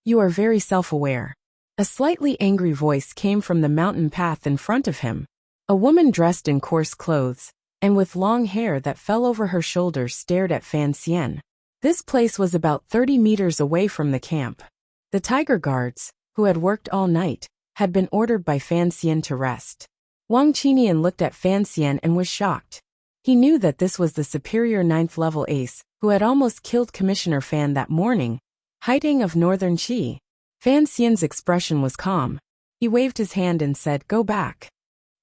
"You are very self-aware." A slightly angry voice came from the mountain path in front of him. A woman dressed in coarse clothes and with long hair that fell over her shoulders stared at Fan Xian. This place was about 30 meters away from the camp. The tiger guards, who had worked all night, had been ordered by Fan Xian to rest. Wang Qinian looked at Fan Xian and was shocked. He knew that this was the superior 9th level ace who had almost killed Commissioner Fan that morning, Haitang of Northern Qi. Fan Xian's expression was calm. He waved his hand and said, "Go back."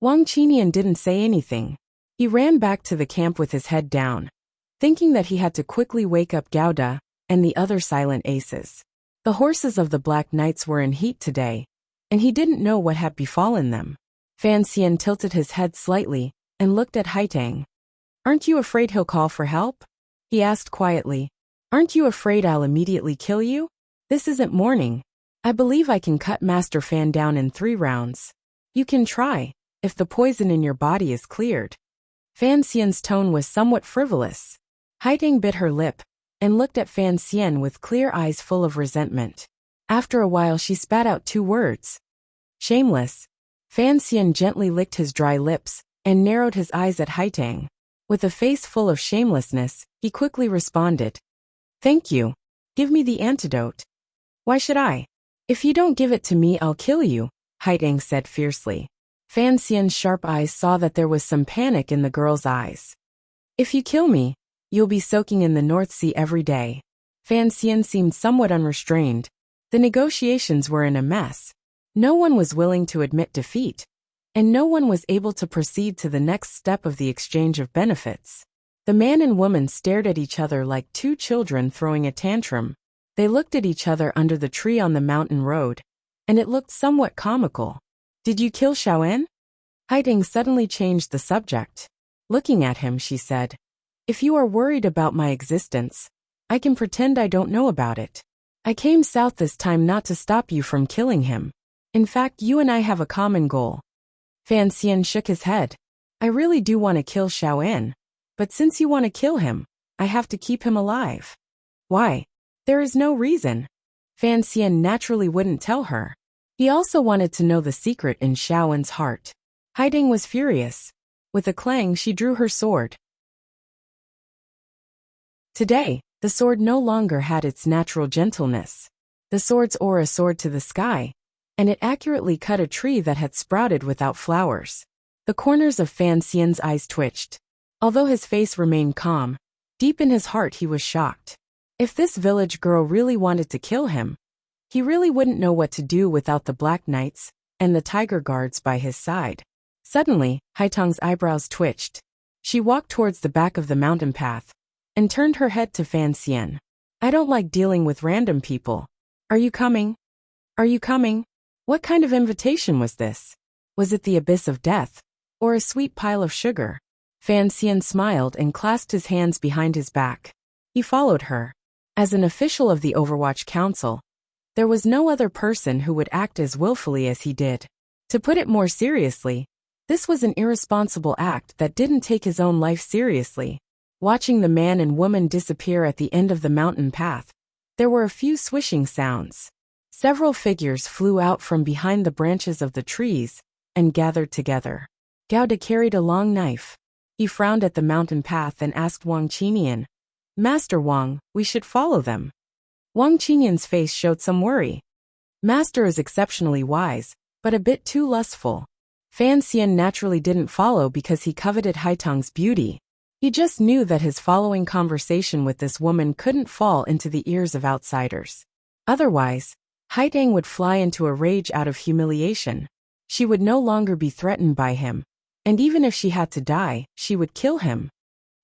Wang Qinian didn't say anything. He ran back to the camp with his head down, thinking that he had to quickly wake up Gauda and the other silent aces. The horses of the Black Knights were in heat today, and he didn't know what had befallen them. Fan Xian tilted his head slightly and looked at Haitang. "Aren't you afraid he'll call for help?" he asked quietly. "Aren't you afraid I'll immediately kill you? This isn't morning. I believe I can cut Master Fan down in 3 rounds. You can try, if the poison in your body is cleared." Fan Xian's tone was somewhat frivolous. Haitang bit her lip and looked at Fan Xian with clear eyes full of resentment. After a while she spat out 2 words. "Shameless." Fan Xian gently licked his dry lips and narrowed his eyes at Haitang. With a face full of shamelessness, he quickly responded, "Thank you. Give me the antidote." "Why should I? If you don't give it to me, I'll kill you," Haitang said fiercely. Fan Xian's sharp eyes saw that there was some panic in the girl's eyes. "If you kill me, you'll be soaking in the North Sea every day." Fan Xian seemed somewhat unrestrained. The negotiations were in a mess. No one was willing to admit defeat, and no one was able to proceed to the next step of the exchange of benefits. The man and woman stared at each other like 2 children throwing a tantrum. They looked at each other under the tree on the mountain road, and it looked somewhat comical. "Did you kill Xiaoen?" Haitang suddenly changed the subject. Looking at him, she said, "If you are worried about my existence, I can pretend I don't know about it. I came south this time not to stop you from killing him. In fact, you and I have a common goal." Fan Xian shook his head. "I really do want to kill Xiaoen, but since you want to kill him, I have to keep him alive." "Why?" "There is no reason." Fan Xian naturally wouldn't tell her. He also wanted to know the secret in Xiaoen's heart. Haitang was furious. With a clang, she drew her sword. Today, the sword no longer had its natural gentleness. The sword's aura soared to the sky, and it accurately cut a tree that had sprouted without flowers. The corners of Fan Xian's eyes twitched. Although his face remained calm, deep in his heart he was shocked. If this village girl really wanted to kill him, he really wouldn't know what to do without the Black Knights and the Tiger Guards by his side. Suddenly, Haitang's eyebrows twitched. She walked towards the back of the mountain path and turned her head to Fan Xian. "I don't like dealing with random people. Are you coming? Are you coming?" What kind of invitation was this? Was it the abyss of death, or a sweet pile of sugar? Fan Xian smiled and clasped his hands behind his back. He followed her. As an official of the Overwatch Council, there was no other person who would act as willfully as he did. To put it more seriously, this was an irresponsible act that didn't take his own life seriously. Watching the man and woman disappear at the end of the mountain path, there were a few swishing sounds. Several figures flew out from behind the branches of the trees and gathered together. Gauda carried a long knife. He frowned at the mountain path and asked Wang Qinian, "Master Wang, we should follow them." Wang Qinian's face showed some worry. Master is exceptionally wise, but a bit too lustful. Fan Xian naturally didn't follow because he coveted Haitang's beauty. He just knew that his following conversation with this woman couldn't fall into the ears of outsiders. Otherwise, Haitang would fly into a rage out of humiliation. She would no longer be threatened by him, and even if she had to die, she would kill him.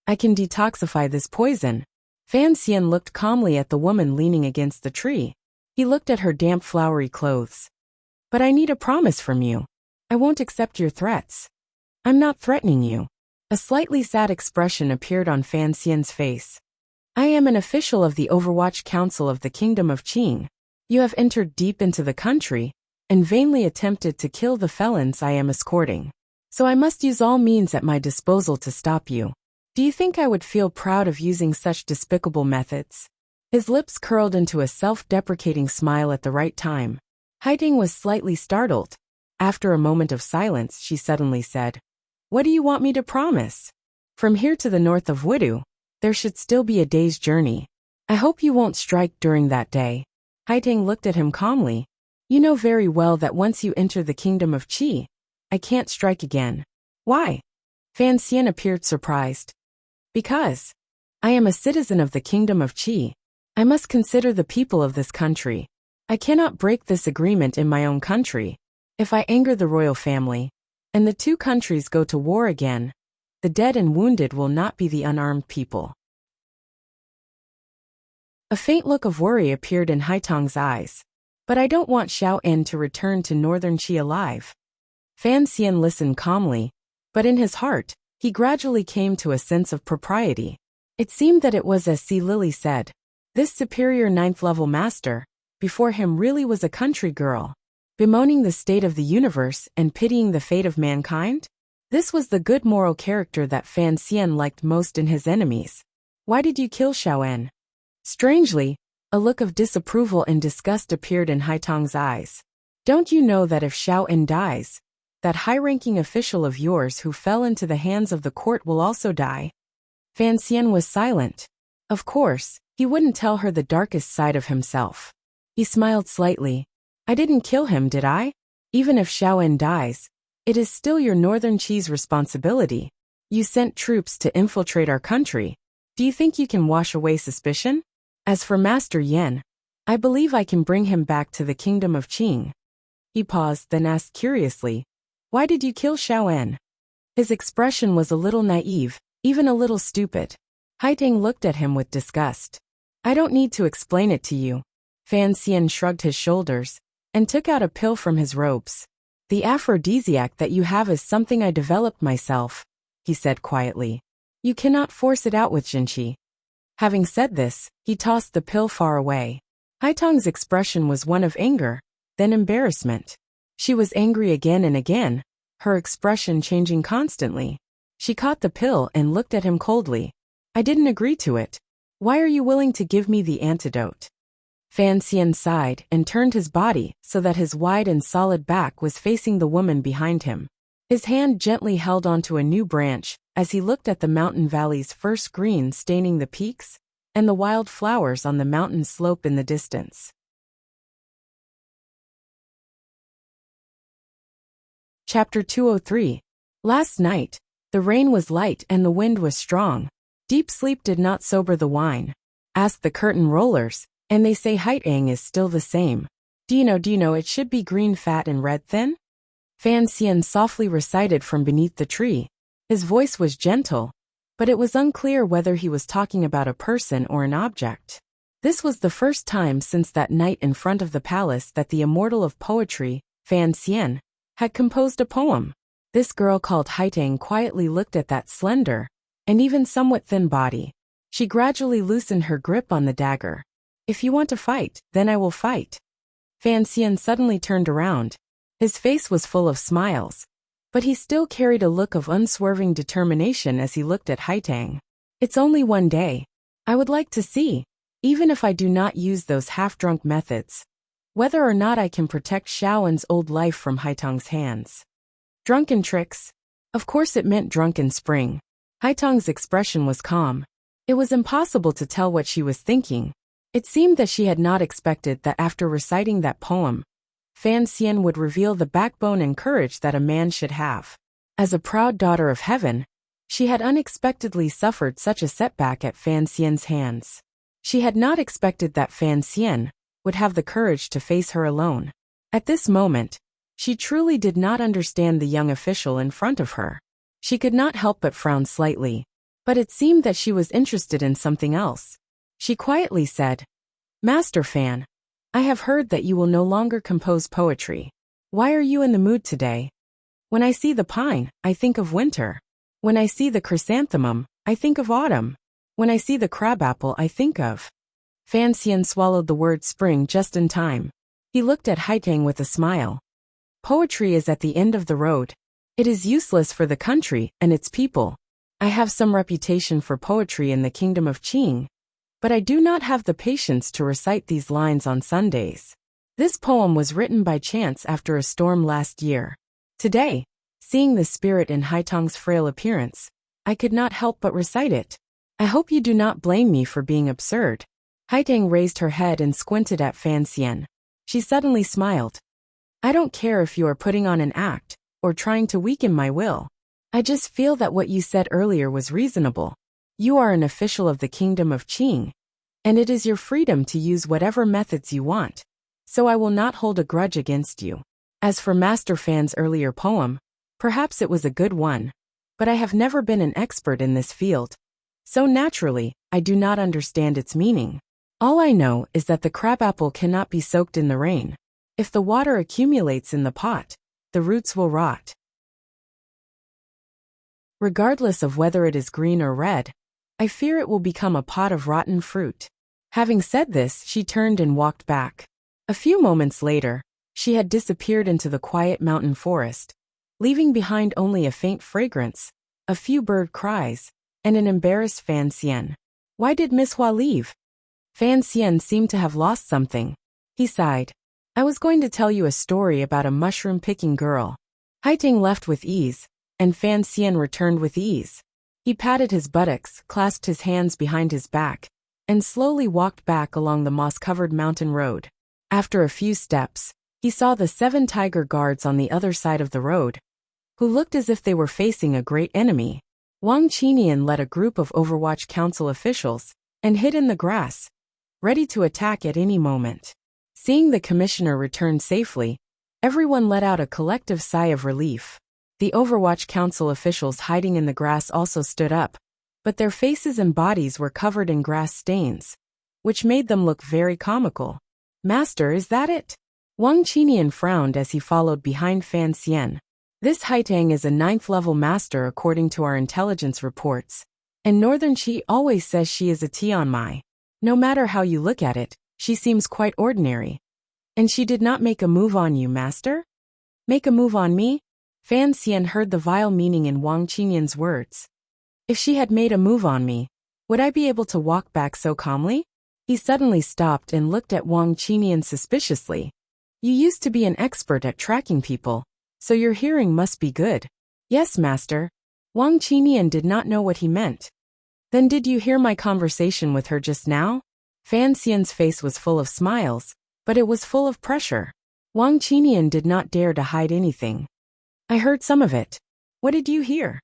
"I can detoxify this poison." Fan Xian looked calmly at the woman leaning against the tree. He looked at her damp flowery clothes. "But I need a promise from you. I won't accept your threats." "I'm not threatening you." A slightly sad expression appeared on Fan Xian's face. "I am an official of the Overwatch Council of the Kingdom of Qing. You have entered deep into the country and vainly attempted to kill the felons I am escorting. So I must use all means at my disposal to stop you. Do you think I would feel proud of using such despicable methods?" His lips curled into a self-deprecating smile at the right time. Haitang was slightly startled. After a moment of silence, she suddenly said, "What do you want me to promise? From here to the north of Widu, there should still be a day's journey. I hope you won't strike during that day." Haitang looked at him calmly. "You know very well that once you enter the kingdom of Qi, I can't strike again." "Why?" Fan Xian appeared surprised. "Because I am a citizen of the kingdom of Qi. I must consider the people of this country. I cannot break this agreement in my own country. If I anger the royal family, and the two countries go to war again, the dead and wounded will not be the unarmed people. A faint look of worry appeared in Haitong's eyes. But I don't want Xiao En to return to northern Qi alive. Fan Xian listened calmly, but in his heart, he gradually came to a sense of propriety. It seemed that it was as Si Lily said. This superior ninth-level master, before him really was a country girl, bemoaning the state of the universe and pitying the fate of mankind? This was the good moral character that Fan Xian liked most in his enemies. Why did you kill Xiao En? Strangely, a look of disapproval and disgust appeared in Haitong's eyes. Don't you know that if Xiao En dies, that high-ranking official of yours who fell into the hands of the court will also die? Fan Xian was silent. Of course, he wouldn't tell her the darkest side of himself. He smiled slightly. I didn't kill him, did I? Even if Xiao En dies, it is still your northern Qi's responsibility. You sent troops to infiltrate our country. Do you think you can wash away suspicion? As for Master Yan, I believe I can bring him back to the kingdom of Qing. He paused, then asked curiously, why did you kill Xiao En? His expression was a little naive, even a little stupid. Haitong looked at him with disgust. I don't need to explain it to you. Fan Xian shrugged his shoulders and took out a pill from his robes. The aphrodisiac that you have is something I developed myself, he said quietly. You cannot force it out with Jinqi. Having said this, he tossed the pill far away. Haitong's expression was one of anger, then embarrassment. She was angry again and again, her expression changing constantly. She caught the pill and looked at him coldly. I didn't agree to it. Why are you willing to give me the antidote? Fan Xian sighed and turned his body so that his wide and solid back was facing the woman behind him. His hand gently held onto a new branch as he looked at the mountain valley's first green staining the peaks and the wild flowers on the mountain slope in the distance. Chapter 203. Last night, the rain was light and the wind was strong. Deep sleep did not sober the wine. Ask the curtain rollers, and they say Haitong is still the same. Do you know it should be green fat and red thin? Fan Xian softly recited from beneath the tree. His voice was gentle, but it was unclear whether he was talking about a person or an object. This was the first time since that night in front of the palace that the immortal of poetry, Fan Xian, had composed a poem. This girl called Haitong quietly looked at that slender, and even somewhat thin body. She gradually loosened her grip on the dagger. If you want to fight, then I will fight. Fan Xian suddenly turned around. His face was full of smiles, but he still carried a look of unswerving determination as he looked at Haitong. It's only one day. I would like to see, even if I do not use those half-drunk methods, whether or not I can protect Xiao En's old life from Haitong's hands. Drunken tricks? Of course it meant drunken spring. Haitong's expression was calm. It was impossible to tell what she was thinking. It seemed that she had not expected that after reciting that poem, Fan Xian would reveal the backbone and courage that a man should have. As a proud daughter of heaven, she had unexpectedly suffered such a setback at Fan Xian's hands. She had not expected that Fan Xian would have the courage to face her alone. At this moment, she truly did not understand the young official in front of her. She could not help but frown slightly, but it seemed that she was interested in something else. She quietly said, Master Fan, I have heard that you will no longer compose poetry. Why are you in the mood today? When I see the pine, I think of winter. When I see the chrysanthemum, I think of autumn. When I see the crabapple, I think of... Fan Xian swallowed the word spring just in time. He looked at Haitong with a smile. Poetry is at the end of the road. It is useless for the country and its people. I have some reputation for poetry in the kingdom of Qing, but I do not have the patience to recite these lines on Sundays. This poem was written by chance after a storm last year. Today, seeing the spirit in Haitong's frail appearance, I could not help but recite it. I hope you do not blame me for being absurd. Haitong raised her head and squinted at Fan Xian. She suddenly smiled. I don't care if you are putting on an act, or trying to weaken my will. I just feel that what you said earlier was reasonable. You are an official of the kingdom of Qing, and it is your freedom to use whatever methods you want, so I will not hold a grudge against you. As for Master Fan's earlier poem, perhaps it was a good one, but I have never been an expert in this field, so naturally, I do not understand its meaning. All I know is that the crabapple cannot be soaked in the rain. If the water accumulates in the pot, the roots will rot. Regardless of whether it is green or red, I fear it will become a pot of rotten fruit. Having said this, she turned and walked back. A few moments later, she had disappeared into the quiet mountain forest, leaving behind only a faint fragrance, a few bird cries, and an embarrassed Fan Xian. Why did Miss Hua leave? Fan Xian seemed to have lost something. He sighed. I was going to tell you a story about a mushroom-picking girl. Haiting left with ease, and Fan Xian returned with ease. He patted his buttocks, clasped his hands behind his back, and slowly walked back along the moss-covered mountain road. After a few steps, he saw the 7 tiger guards on the other side of the road, who looked as if they were facing a great enemy. Wang Qinian led a group of Overwatch Council officials and hid in the grass, ready to attack at any moment. Seeing the commissioner return safely, everyone let out a collective sigh of relief. The Overwatch Council officials hiding in the grass also stood up, but their faces and bodies were covered in grass stains, which made them look very comical. Master, is that it? Wang Qinian frowned as he followed behind Fan Xian. This Haitang is a 9th-level master according to our intelligence reports, and Northern Qi always says she is a Tianmai. No matter how you look at it, she seems quite ordinary. And she did not make a move on you, master? Make a move on me? Fan Xian heard the vile meaning in Wang Qinian's words. If she had made a move on me, would I be able to walk back so calmly? He suddenly stopped and looked at Wang Qinian suspiciously. You used to be an expert at tracking people, so your hearing must be good. Yes, master. Wang Qinian did not know what he meant. Then did you hear my conversation with her just now? Fan Xian's face was full of smiles, but it was full of pressure. Wang Qinian did not dare to hide anything. I heard some of it. What did you hear?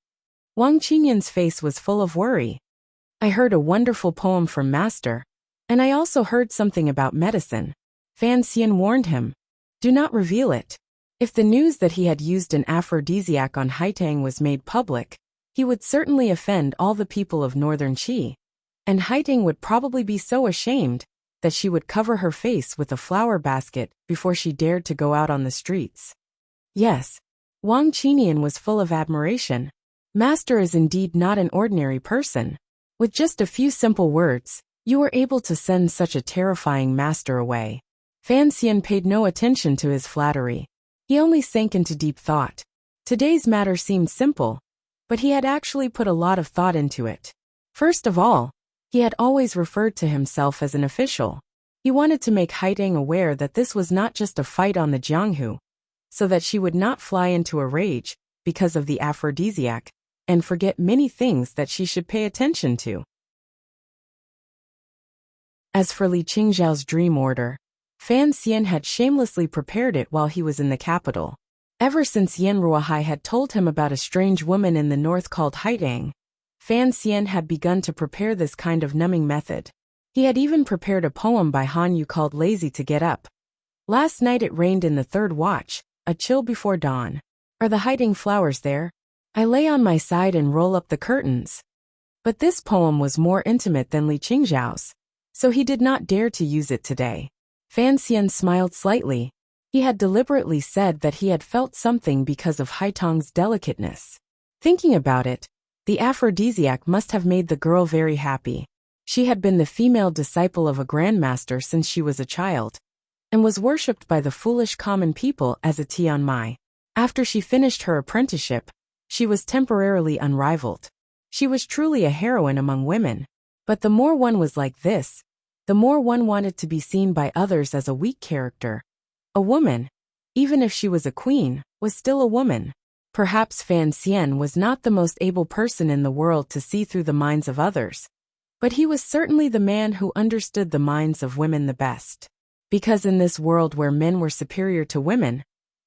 Wang Qinian's face was full of worry. I heard a wonderful poem from Master, and I also heard something about medicine. Fan Xian warned him. Do not reveal it. If the news that he had used an aphrodisiac on Haitang was made public, he would certainly offend all the people of Northern Qi, and Haitang would probably be so ashamed that she would cover her face with a flower basket before she dared to go out on the streets. Yes, Wang Qinian was full of admiration. Master is indeed not an ordinary person. With just a few simple words, you were able to send such a terrifying master away. Fan Xian paid no attention to his flattery. He only sank into deep thought. Today's matter seemed simple, but he had actually put a lot of thought into it. First of all, he had always referred to himself as an official. He wanted to make Haitang aware that this was not just a fight on the Jianghu, so that she would not fly into a rage because of the aphrodisiac, and forget many things that she should pay attention to. As for Li Qingzhao's dream order, Fan Xian had shamelessly prepared it while he was in the capital. Ever since Yan Ruohai had told him about a strange woman in the north called Haitang, Fan Xian had begun to prepare this kind of numbing method. He had even prepared a poem by Han Yu called Lazy to Get Up. Last night it rained in the 3rd watch, a chill before dawn. Are the Haitang flowers there? I lay on my side and roll up the curtains. But this poem was more intimate than Li Qingzhao's, so he did not dare to use it today. Fan Xian smiled slightly. He had deliberately said that he had felt something because of Haitang's delicateness. Thinking about it, the aphrodisiac must have made the girl very happy. She had been the female disciple of a grandmaster since she was a child, and was worshipped by the foolish common people as a Tianmai. After she finished her apprenticeship, she was temporarily unrivaled. She was truly a heroine among women, but the more one was like this, the more one wanted to be seen by others as a weak character. A woman, even if she was a queen, was still a woman. Perhaps Fan Xian was not the most able person in the world to see through the minds of others, but he was certainly the man who understood the minds of women the best. Because in this world where men were superior to women,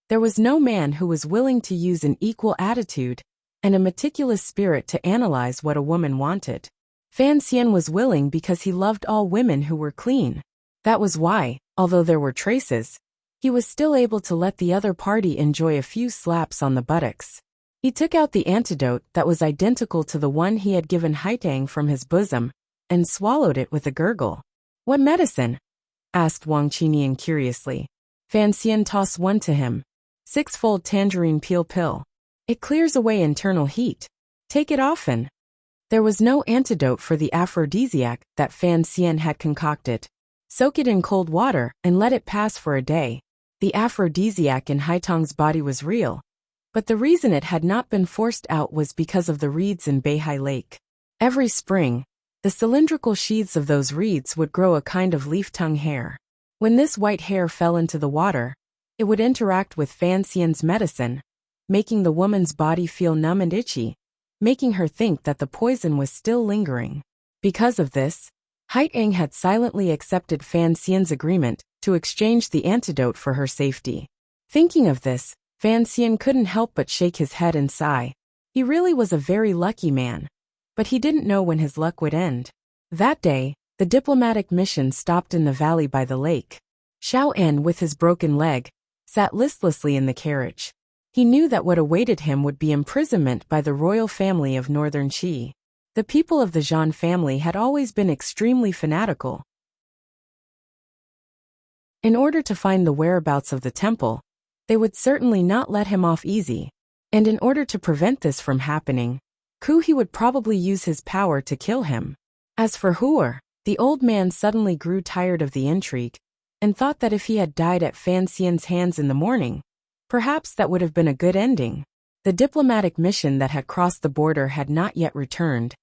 there was no man who was willing to use an equal attitude and a meticulous spirit to analyze what a woman wanted. Fan Xian was willing because he loved all women who were clean. That was why, although there were traces, he was still able to let the other party enjoy a few slaps on the buttocks. He took out the antidote that was identical to the one he had given Haitang from his bosom, and swallowed it with a gurgle. "What medicine?" asked Wang Qinian curiously. Fan Xian tossed one to him. 6-fold tangerine peel pill. It clears away internal heat. Take it often. There was no antidote for the aphrodisiac that Fan Xian had concocted. Soak it in cold water and let it pass for a day. The aphrodisiac in Haitang's body was real, but the reason it had not been forced out was because of the reeds in Beihai Lake. Every spring, the cylindrical sheaths of those reeds would grow a kind of leaf-tongue hair. When this white hair fell into the water, it would interact with Fan Xian's medicine, making the woman's body feel numb and itchy, making her think that the poison was still lingering. Because of this, Haitang had silently accepted Fan Xian's agreement to exchange the antidote for her safety. Thinking of this, Fan Xian couldn't help but shake his head and sigh. He really was a very lucky man, but he didn't know when his luck would end. That day, the diplomatic mission stopped in the valley by the lake. Xiao En, with his broken leg, sat listlessly in the carriage. He knew that what awaited him would be imprisonment by the royal family of Northern Qi. The people of the Zhan family had always been extremely fanatical. In order to find the whereabouts of the temple, they would certainly not let him off easy. And in order to prevent this from happening, He would probably use his power to kill him. As for Huer, the old man suddenly grew tired of the intrigue, and thought that if he had died at Fan Xian's hands in the morning, perhaps that would have been a good ending. The diplomatic mission that had crossed the border had not yet returned,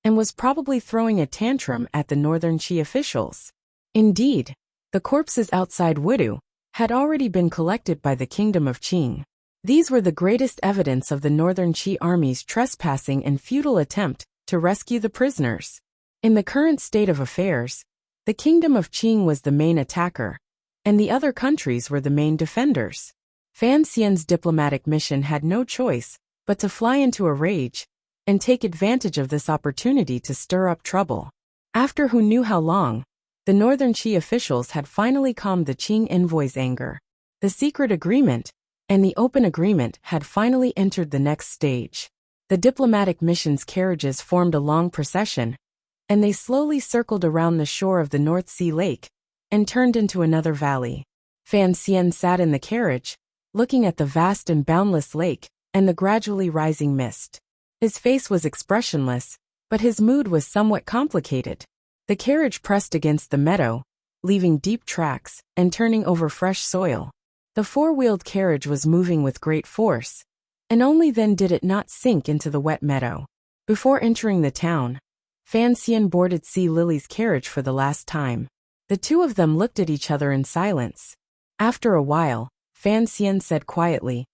and was probably throwing a tantrum at the Northern Qi officials. Indeed, the corpses outside Wudu had already been collected by the kingdom of Qing. These were the greatest evidence of the Northern Qi army's trespassing and futile attempt to rescue the prisoners. In the current state of affairs, the kingdom of Qing was the main attacker, and the other countries were the main defenders. Fan Xian's diplomatic mission had no choice but to fly into a rage and take advantage of this opportunity to stir up trouble. After who knew how long, the Northern Qi officials had finally calmed the Qing envoy's anger. The secret agreement and the open agreement had finally entered the next stage. The diplomatic mission's carriages formed a long procession, and they slowly circled around the shore of the North Sea Lake and turned into another valley. Fan Xian sat in the carriage, looking at the vast and boundless lake and the gradually rising mist. His face was expressionless, but his mood was somewhat complicated. The carriage pressed against the meadow, leaving deep tracks and turning over fresh soil. The four-wheeled carriage was moving with great force, and only then did it not sink into the wet meadow. Before entering the town, Fan Xian boarded Sea Lily's carriage for the last time. The two of them looked at each other in silence. After a while, Fan Xian said quietly,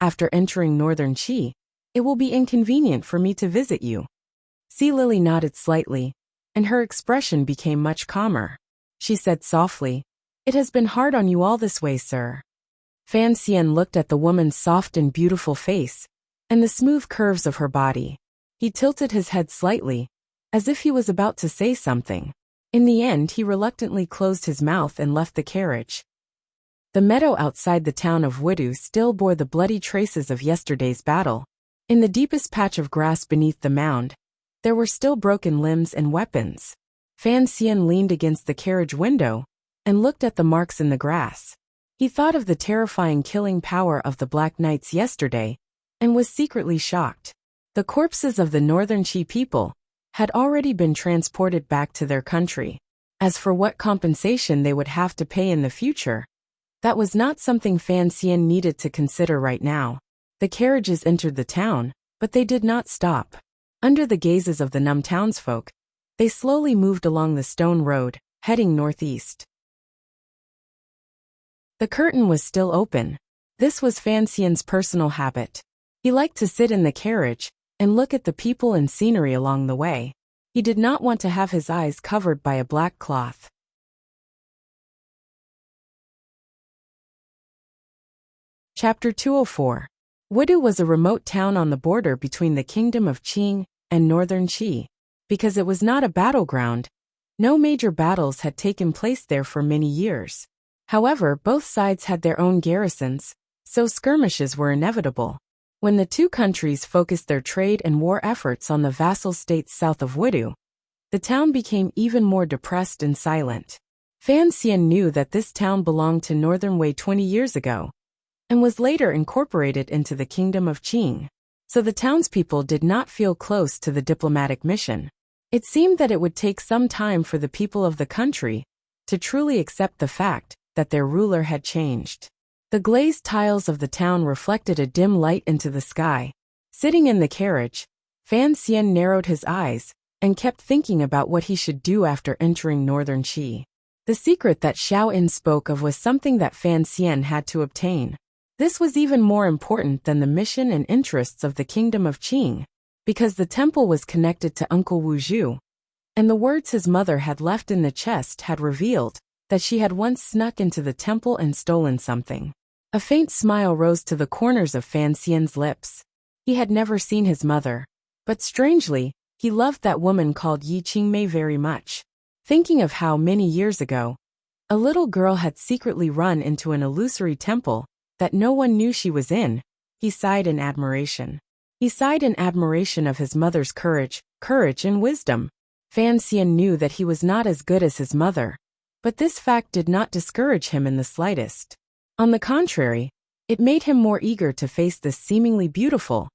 "After entering Northern Qi, it will be inconvenient for me to visit you." Sea Lily nodded slightly, and her expression became much calmer. She said softly, "It has been hard on you all this way, sir." Fan Xian looked at the woman's soft and beautiful face, and the smooth curves of her body. He tilted his head slightly, as if he was about to say something. In the end, he reluctantly closed his mouth and left the carriage. The meadow outside the town of Wudu still bore the bloody traces of yesterday's battle. In the deepest patch of grass beneath the mound, there were still broken limbs and weapons. Fan Xian leaned against the carriage window and looked at the marks in the grass. He thought of the terrifying killing power of the Black Knights yesterday and was secretly shocked. The corpses of the Northern Qi people had already been transported back to their country. As for what compensation they would have to pay in the future, that was not something Fan Xian needed to consider right now. The carriages entered the town, but they did not stop. Under the gazes of the numb townsfolk, they slowly moved along the stone road, heading northeast. The curtain was still open. This was Fan Xian's personal habit. He liked to sit in the carriage and look at the people and scenery along the way. He did not want to have his eyes covered by a black cloth. Chapter 204. Wudu was a remote town on the border between the kingdom of Qing and Northern Qi. because it was not a battleground. No major battles had taken place there for many years. However, both sides had their own garrisons, so skirmishes were inevitable. When the two countries focused their trade and war efforts on the vassal states south of Wudu, the town became even more depressed and silent. Fan Xian knew that this town belonged to Northern Wei 20 years ago, and was later incorporated into the Kingdom of Qing. So the townspeople did not feel close to the diplomatic mission. It seemed that it would take some time for the people of the country to truly accept the fact that their ruler had changed. The glazed tiles of the town reflected a dim light into the sky. Sitting in the carriage, Fan Xian narrowed his eyes and kept thinking about what he should do after entering Northern Qi. The secret that Xiao In spoke of was something that Fan Xian had to obtain. This was even more important than the mission and interests of the Kingdom of Qing, because the temple was connected to Uncle Wu Zhu, and the words his mother had left in the chest had revealed that she had once snuck into the temple and stolen something. A faint smile rose to the corners of Fan Xian's lips. He had never seen his mother, but strangely, he loved that woman called Yi Qingmei very much. Thinking of how many years ago, a little girl had secretly run into an illusory temple that no one knew she was in, he sighed in admiration. He sighed in admiration of his mother's courage and wisdom. Fan Xian knew that he was not as good as his mother, but this fact did not discourage him in the slightest. On the contrary, it made him more eager to face this seemingly beautiful,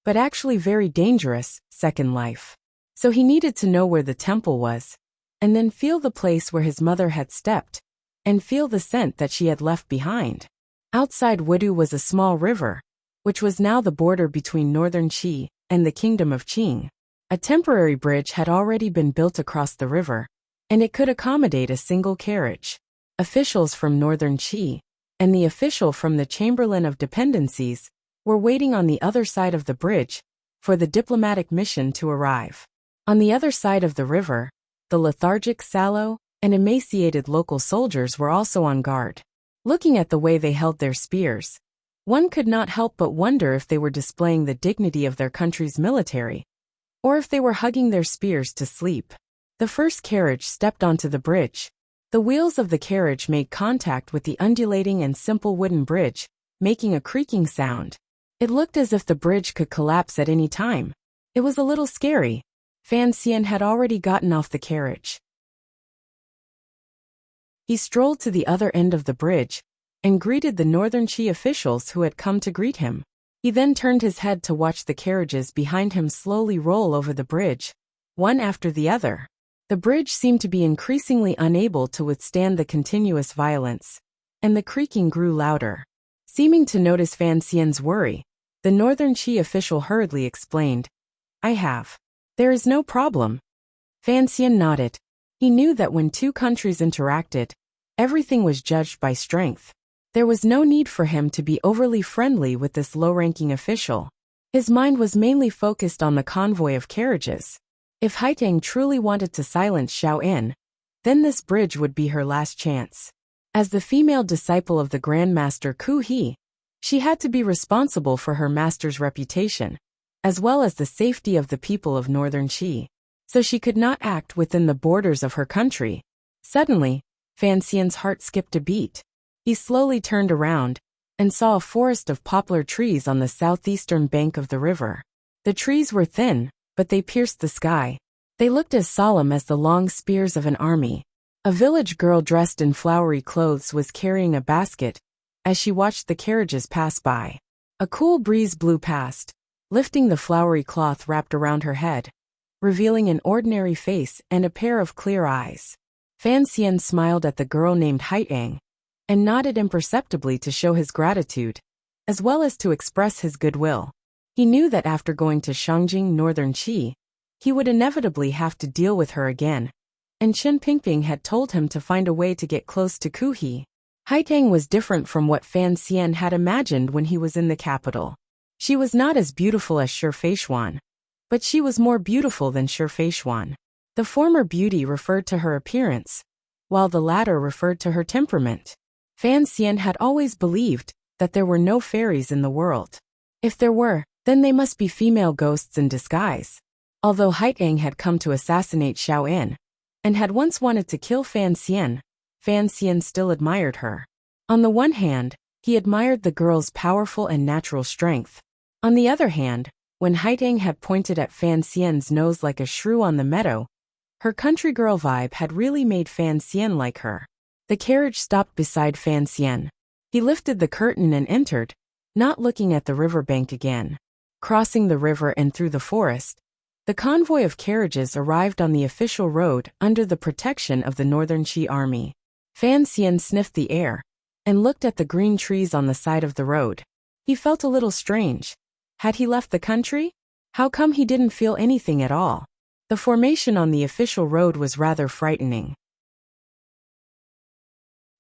but actually very dangerous, second life. So he needed to know where the temple was, and then feel the place where his mother had stepped, and feel the scent that she had left behind. Outside Wudu was a small river, which was now the border between Northern Qi and the Kingdom of Qing. A temporary bridge had already been built across the river, and it could accommodate a single carriage. Officials from Northern Qi and the official from the Chamberlain of Dependencies were waiting on the other side of the bridge for the diplomatic mission to arrive. On the other side of the river, the lethargic, sallow, and emaciated local soldiers were also on guard. Looking at the way they held their spears, one could not help but wonder if they were displaying the dignity of their country's military, or if they were hugging their spears to sleep. The first carriage stepped onto the bridge. The wheels of the carriage made contact with the undulating and simple wooden bridge, making a creaking sound. It looked as if the bridge could collapse at any time. It was a little scary. Fan Xian had already gotten off the carriage. He strolled to the other end of the bridge and greeted the Northern Qi officials who had come to greet him. He then turned his head to watch the carriages behind him slowly roll over the bridge, one after the other. The bridge seemed to be increasingly unable to withstand the continuous violence, and the creaking grew louder. Seeming to notice Fan Xian's worry, the Northern Qi official hurriedly explained, "I have. There is no problem." Fan Xian nodded. He knew that when two countries interacted, everything was judged by strength. There was no need for him to be overly friendly with this low-ranking official. His mind was mainly focused on the convoy of carriages. If Haitang truly wanted to silence Xiao In, then this bridge would be her last chance. As the female disciple of the Grand Master Ku He, she had to be responsible for her master's reputation, as well as the safety of the people of Northern Qi. So she could not act within the borders of her country. Suddenly, Fan Xian's heart skipped a beat. He slowly turned around and saw a forest of poplar trees on the southeastern bank of the river. The trees were thin, but they pierced the sky. They looked as solemn as the long spears of an army. A village girl dressed in flowery clothes was carrying a basket as she watched the carriages pass by. A cool breeze blew past, lifting the flowery cloth wrapped around her head, revealing an ordinary face and a pair of clear eyes. Fan Xian smiled at the girl named Haitang and nodded imperceptibly to show his gratitude, as well as to express his goodwill. He knew that after going to Shangjing, Northern Qi, he would inevitably have to deal with her again, and Chen Pingping had told him to find a way to get close to Ku He. Haitang was different from what Fan Xian had imagined when he was in the capital. She was not as beautiful as Shi Feishuan, but she was more beautiful than Shi Feishuan. The former beauty referred to her appearance, while the latter referred to her temperament. Fan Xian had always believed that there were no fairies in the world. If there were, then they must be female ghosts in disguise. Although Haitang had come to assassinate Xiao En, and had once wanted to kill Fan Xian still admired her. On the one hand, he admired the girl's powerful and natural strength. On the other hand, when Haitang had pointed at Fan Xian's nose like a shrew on the meadow, her country girl vibe had really made Fan Xian like her. The carriage stopped beside Fan Xian. He lifted the curtain and entered, not looking at the riverbank again. Crossing the river and through the forest, the convoy of carriages arrived on the official road under the protection of the Northern Qi army. Fan Xian sniffed the air and looked at the green trees on the side of the road. He felt a little strange. Had he left the country? How come he didn't feel anything at all? The formation on the official road was rather frightening.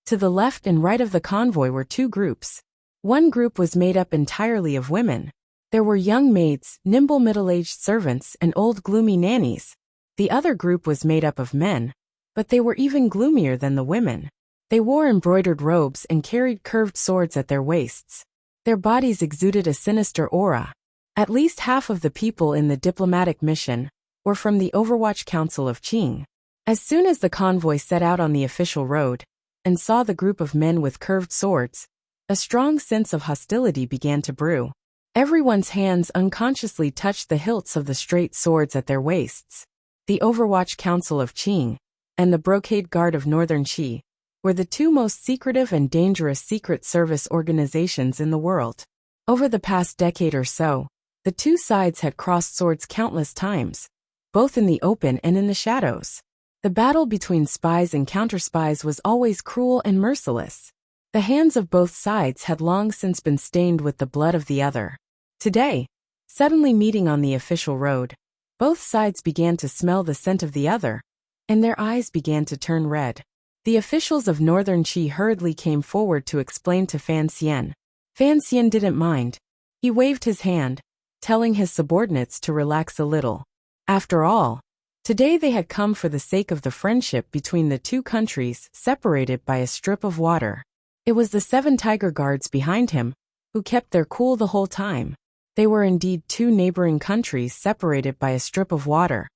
To the left and right of the convoy were two groups. One group was made up entirely of women. There were young maids, nimble middle-aged servants, and old gloomy nannies. The other group was made up of men, but they were even gloomier than the women. They wore embroidered robes and carried curved swords at their waists. Their bodies exuded a sinister aura. At least half of the people in the diplomatic mission were from the Overwatch Council of Qing. As soon as the convoy set out on the official road and saw the group of men with curved swords, a strong sense of hostility began to brew. Everyone's hands unconsciously touched the hilts of the straight swords at their waists. The Overwatch Council of Qing and the Brocade Guard of Northern Qi were the two most secretive and dangerous secret service organizations in the world. Over the past decade or so, the two sides had crossed swords countless times, both in the open and in the shadows. The battle between spies and counter-spies was always cruel and merciless. The hands of both sides had long since been stained with the blood of the other. Today, suddenly meeting on the official road, both sides began to smell the scent of the other, and their eyes began to turn red. The officials of Northern Qi hurriedly came forward to explain to Fan Xian. Fan Xian didn't mind. He waved his hand, telling his subordinates to relax a little. After all, today they had come for the sake of the friendship between the two countries separated by a strip of water. It was the 7 tiger guards behind him who kept their cool the whole time. They were indeed two neighboring countries separated by a strip of water.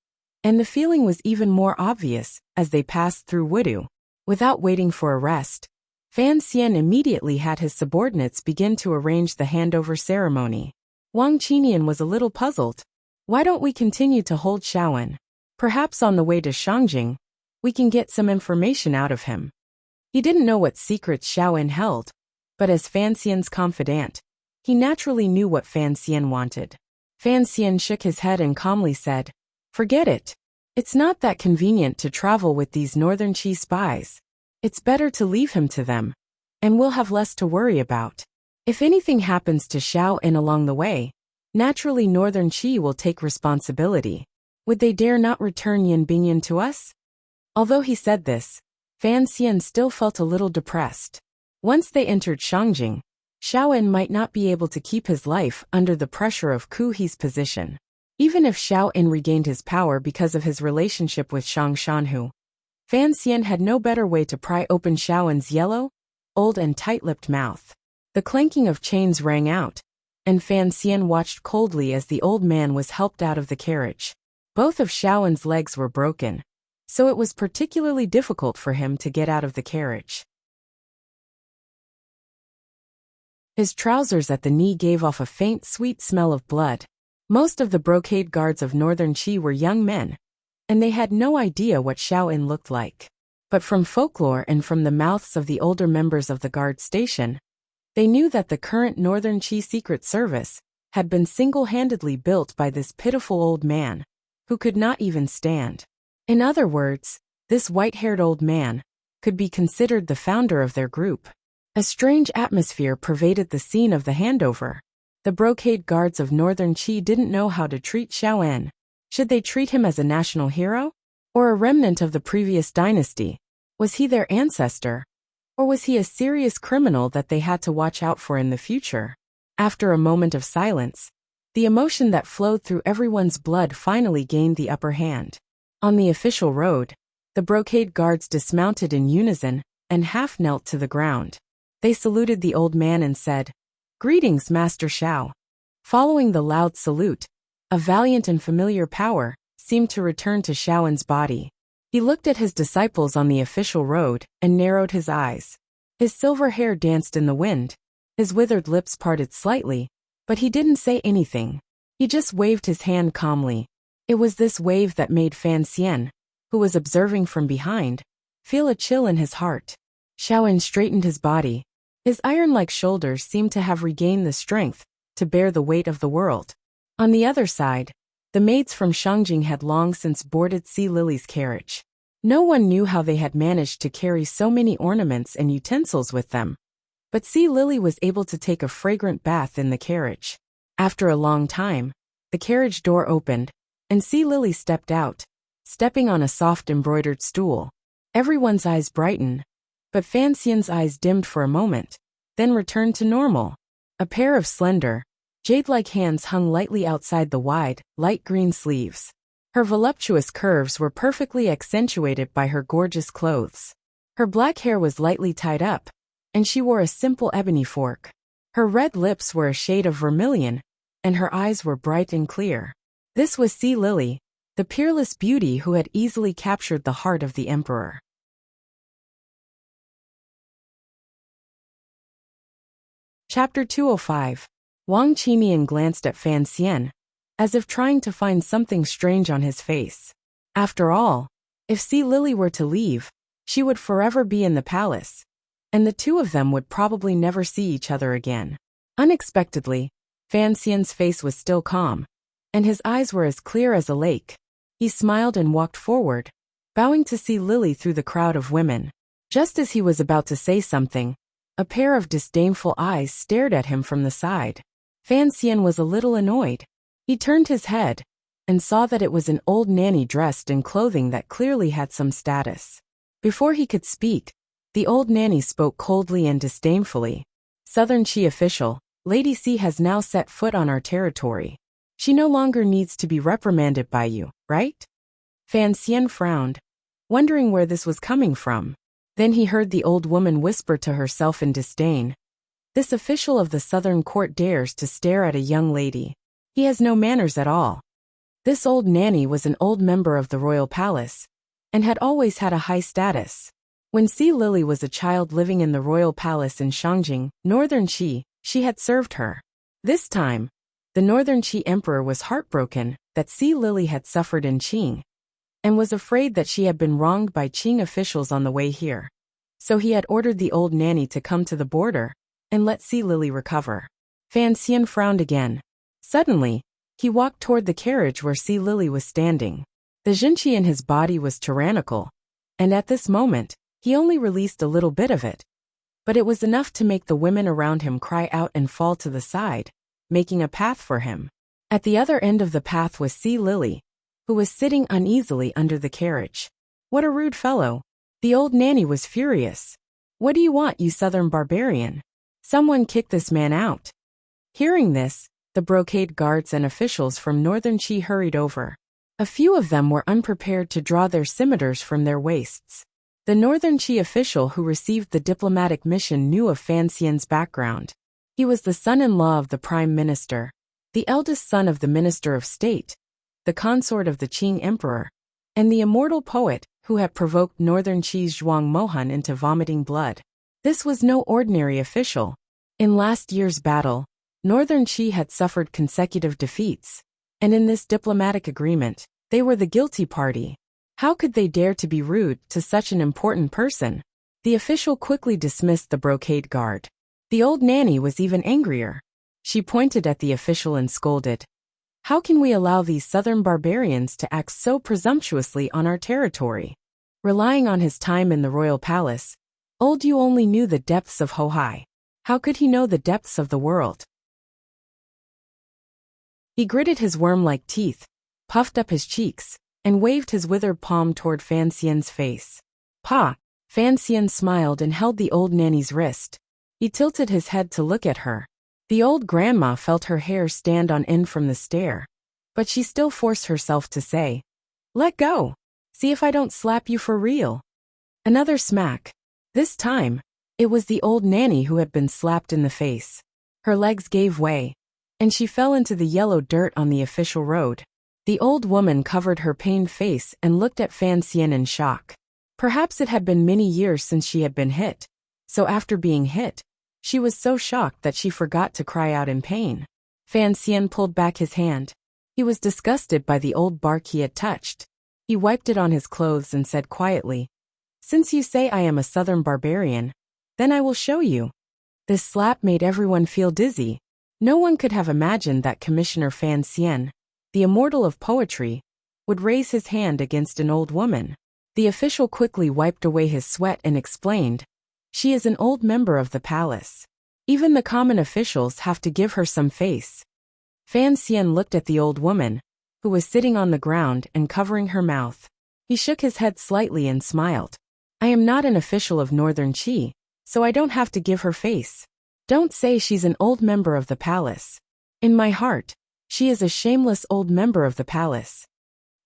And the feeling was even more obvious as they passed through Wudu. Without waiting for a rest, Fan Xian immediately had his subordinates begin to arrange the handover ceremony. Wang Qinian was a little puzzled. Why don't we continue to hold Xiaoan? Perhaps on the way to Shangjing, we can get some information out of him. He didn't know what secrets Xiaoan held, but as Fan Xian's confidant, he naturally knew what Fan Xian wanted. Fan Xian shook his head and calmly said, "Forget it. It's not that convenient to travel with these Northern Qi spies. It's better to leave him to them, and we'll have less to worry about. If anything happens to Xiao En along the way, naturally Northern Qi will take responsibility. Would they dare not return Yan Bingyan to us?" Although he said this, Fan Xian still felt a little depressed. Once they entered Shangjing, Xiao En might not be able to keep his life under the pressure of Ku He's position. Even if Xiao En regained his power because of his relationship with Shang Shanhu, Fan Xian had no better way to pry open Xiao En's yellow, old and tight-lipped mouth. The clanking of chains rang out, and Fan Xian watched coldly as the old man was helped out of the carriage. Both of Xiao En's legs were broken, so it was particularly difficult for him to get out of the carriage. His trousers at the knee gave off a faint, sweet smell of blood. Most of the brocade guards of Northern Qi were young men, and they had no idea what Xiao En looked like. But from folklore and from the mouths of the older members of the guard station, they knew that the current Northern Qi Secret Service had been single-handedly built by this pitiful old man, who could not even stand. In other words, this white-haired old man could be considered the founder of their group. A strange atmosphere pervaded the scene of the handover. The brocade guards of Northern Qi didn't know how to treat Xiao En. Should they treat him as a national hero? Or a remnant of the previous dynasty? Was he their ancestor? Or was he a serious criminal that they had to watch out for in the future? After a moment of silence, the emotion that flowed through everyone's blood finally gained the upper hand. On the official road, the brocade guards dismounted in unison and half knelt to the ground. They saluted the old man and said, "Greetings, Master Xiao." Following the loud salute, a valiant and familiar power, seemed to return to Shaoen's body. He looked at his disciples on the official road and narrowed his eyes. His silver hair danced in the wind. His withered lips parted slightly, but he didn't say anything. He just waved his hand calmly. It was this wave that made Fan Xian, who was observing from behind, feel a chill in his heart. Shaoen straightened his body. His iron-like shoulders seemed to have regained the strength to bear the weight of the world. On the other side, the maids from Shangjing had long since boarded Sea Lily's carriage. No one knew how they had managed to carry so many ornaments and utensils with them. But Sea Lily was able to take a fragrant bath in the carriage. After a long time, the carriage door opened, and Sea Lily stepped out, stepping on a soft embroidered stool. Everyone's eyes brightened, but Fan Xian's eyes dimmed for a moment, then returned to normal. A pair of slender, jade-like hands hung lightly outside the wide, light green sleeves. Her voluptuous curves were perfectly accentuated by her gorgeous clothes. Her black hair was lightly tied up, and she wore a simple ebony fork. Her red lips were a shade of vermilion, and her eyes were bright and clear. This was Sea Lily, the peerless beauty who had easily captured the heart of the emperor. Chapter 205. Wang Qinian glanced at Fan Xian, as if trying to find something strange on his face. After all, if Sea Lily were to leave, she would forever be in the palace, and the two of them would probably never see each other again. Unexpectedly, Fan Xian's face was still calm, and his eyes were as clear as a lake. He smiled and walked forward, bowing to Sea Lily through the crowd of women. Just as he was about to say something, a pair of disdainful eyes stared at him from the side. Fan Xian was a little annoyed. He turned his head and saw that it was an old nanny dressed in clothing that clearly had some status. Before he could speak, the old nanny spoke coldly and disdainfully. Southern Qi official, Lady C has now set foot on our territory. She no longer needs to be reprimanded by you, right? Fan Xian frowned, wondering where this was coming from. Then he heard the old woman whisper to herself in disdain. This official of the southern court dares to stare at a young lady. He has no manners at all. This old nanny was an old member of the royal palace, and had always had a high status. When Sea Lily was a child living in the royal palace in Shangjing, northern Qi, she had served her. This time, the northern Qi emperor was heartbroken that Sea Lily had suffered in Qing, and was afraid that she had been wronged by Qing officials on the way here. So he had ordered the old nanny to come to the border and let Sea Lily recover. Fan Xian frowned again. Suddenly, he walked toward the carriage where Sea Lily was standing. The Jinqi in his body was tyrannical, and at this moment, he only released a little bit of it. But it was enough to make the women around him cry out and fall to the side, making a path for him. At the other end of the path was Sea Lily, who was sitting uneasily under the carriage. What a rude fellow! The old nanny was furious. What do you want, you southern barbarian? Someone kick this man out. Hearing this, the brocade guards and officials from northern Qi hurried over. A few of them were unprepared to draw their scimitars from their waists. The northern Qi official who received the diplomatic mission knew of Fan Xian's background. He was the son-in-law of the prime minister, the eldest son of the minister of state, the consort of the Qing emperor, and the immortal poet who had provoked northern Qi's Zhuang Mohan into vomiting blood. This was no ordinary official. In last year's battle, northern Qi had suffered consecutive defeats, and in this diplomatic agreement, they were the guilty party. How could they dare to be rude to such an important person? The official quickly dismissed the brocade guard. The old nanny was even angrier. She pointed at the official and scolded. How can we allow these southern barbarians to act so presumptuously on our territory? Relying on his time in the royal palace, old Yu only knew the depths of Hohai. How could he know the depths of the world? He gritted his worm-like teeth, puffed up his cheeks, and waved his withered palm toward Fan Xian's face. Pa! Fan Xian smiled and held the old nanny's wrist. He tilted his head to look at her. The old grandma felt her hair stand on end from the stare, but she still forced herself to say, "Let go. See if I don't slap you for real." Another smack. This time, it was the old nanny who had been slapped in the face. Her legs gave way, and she fell into the yellow dirt on the official road. The old woman covered her pained face and looked at Fan Xian in shock. Perhaps it had been many years since she had been hit, so after being hit, she was so shocked that she forgot to cry out in pain. Fan Xian pulled back his hand. He was disgusted by the old bark he had touched. He wiped it on his clothes and said quietly, "Since you say I am a southern barbarian, then I will show you." This slap made everyone feel dizzy. No one could have imagined that Commissioner Fan Xian, the immortal of poetry, would raise his hand against an old woman. The official quickly wiped away his sweat and explained, "She is an old member of the palace. Even the common officials have to give her some face." Fan Xian looked at the old woman, who was sitting on the ground and covering her mouth. He shook his head slightly and smiled. "I am not an official of Northern Qi, so I don't have to give her face. Don't say she's an old member of the palace. In my heart, she is a shameless old member of the palace."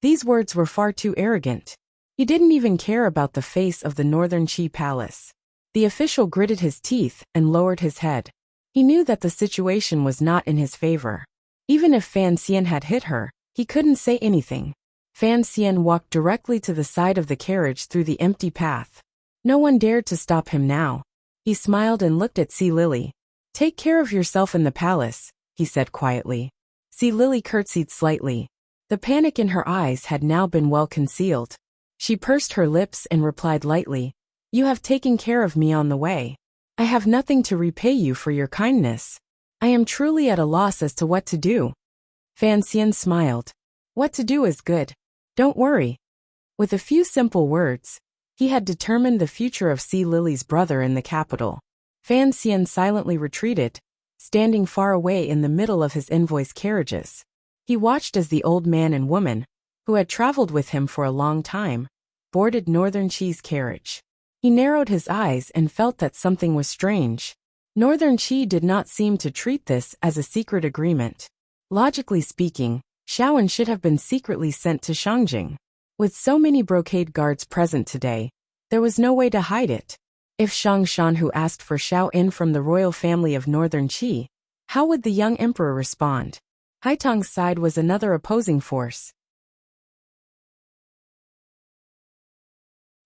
These words were far too arrogant. He didn't even care about the face of the Northern Qi palace. The official gritted his teeth and lowered his head. He knew that the situation was not in his favor. Even if Fan Xian had hit her, he couldn't say anything. Fan Xian walked directly to the side of the carriage through the empty path. No one dared to stop him now. He smiled and looked at Sea Lily. "Take care of yourself in the palace," he said quietly. Sea Lily curtsied slightly. The panic in her eyes had now been well concealed. She pursed her lips and replied lightly, "You have taken care of me on the way. I have nothing to repay you for your kindness. I am truly at a loss as to what to do." Fan Xian smiled. "What to do is good. Don't worry." With a few simple words, he had determined the future of Sea Lily's brother in the capital. Fan Xian silently retreated, standing far away in the middle of his envoy's carriages. He watched as the old man and woman, who had traveled with him for a long time, boarded Northern Qi's carriage. He narrowed his eyes and felt that something was strange. Northern Qi did not seem to treat this as a secret agreement. Logically speaking, Xiaoan should have been secretly sent to Shangjing. With so many brocade guards present today, there was no way to hide it. If Shang Shanhu asked for Xiaoan from the royal family of Northern Qi, how would the young emperor respond? Haitong's side was another opposing force.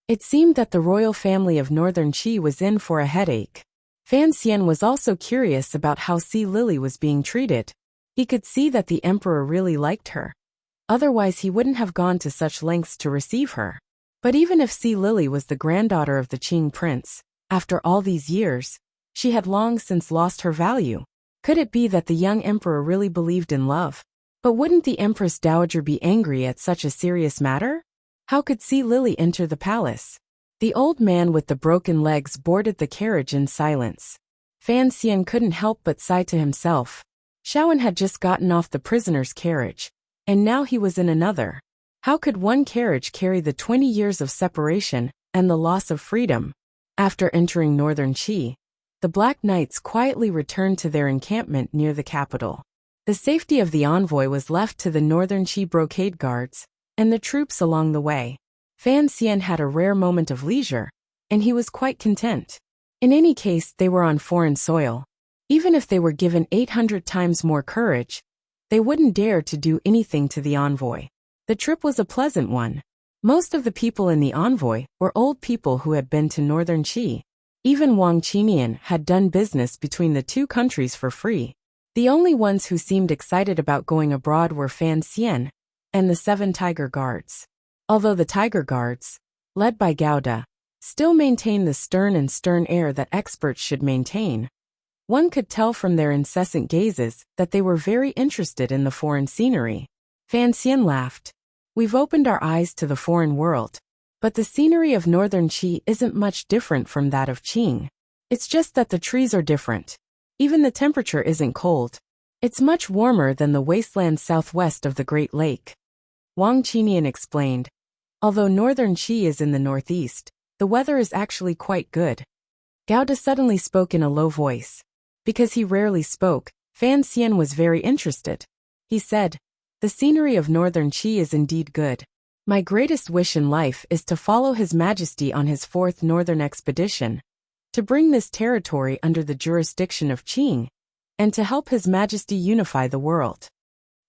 It seemed that the royal family of Northern Qi was in for a headache. Fan Xian was also curious about how Sea Lily was being treated. He could see that the emperor really liked her. Otherwise he wouldn't have gone to such lengths to receive her. But even if Sea Lily was the granddaughter of the Qing prince, after all these years, she had long since lost her value. Could it be that the young emperor really believed in love? But wouldn't the Empress Dowager be angry at such a serious matter? How could Sea Lily enter the palace? The old man with the broken legs boarded the carriage in silence. Fan Xian couldn't help but sigh to himself. Xiaoan had just gotten off the prisoner's carriage, and now he was in another. How could one carriage carry the 20 years of separation and the loss of freedom? After entering Northern Qi, the Black Knights quietly returned to their encampment near the capital. The safety of the envoy was left to the Northern Qi brocade guards and the troops along the way. Fan Xian had a rare moment of leisure, and he was quite content. In any case, they were on foreign soil. Even if they were given 800 times more courage, they wouldn't dare to do anything to the envoy. The trip was a pleasant one. Most of the people in the envoy were old people who had been to Northern Qi. Even Wang Qinian had done business between the two countries for free. The only ones who seemed excited about going abroad were Fan Xian and the 7 Tiger Guards. Although the Tiger Guards, led by Gouda, still maintained the stern air that experts should maintain, one could tell from their incessant gazes that they were very interested in the foreign scenery. Fan Xian laughed. "We've opened our eyes to the foreign world, but the scenery of Northern Qi isn't much different from that of Qing. It's just that the trees are different. Even the temperature isn't cold. It's much warmer than the wasteland southwest of the Great Lake." Wang Qinian explained. Although Northern Qi is in the northeast, the weather is actually quite good. Gouda suddenly spoke in a low voice. Because he rarely spoke, Fan Xian was very interested. He said, "The scenery of Northern Qi is indeed good. My greatest wish in life is to follow His Majesty on his 4th northern expedition, to bring this territory under the jurisdiction of Qing, and to help His Majesty unify the world.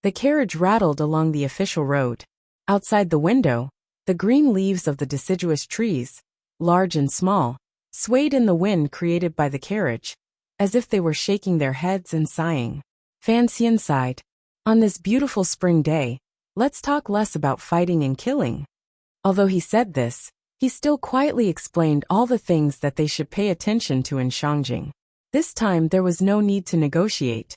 The carriage rattled along the official road. Outside the window, the green leaves of the deciduous trees, large and small, swayed in the wind created by the carriage, as if they were shaking their heads and sighing. Fan Xian sighed. On this beautiful spring day, let's talk less about fighting and killing. Although he said this, he still quietly explained all the things that they should pay attention to in Shangjing. This time there was no need to negotiate.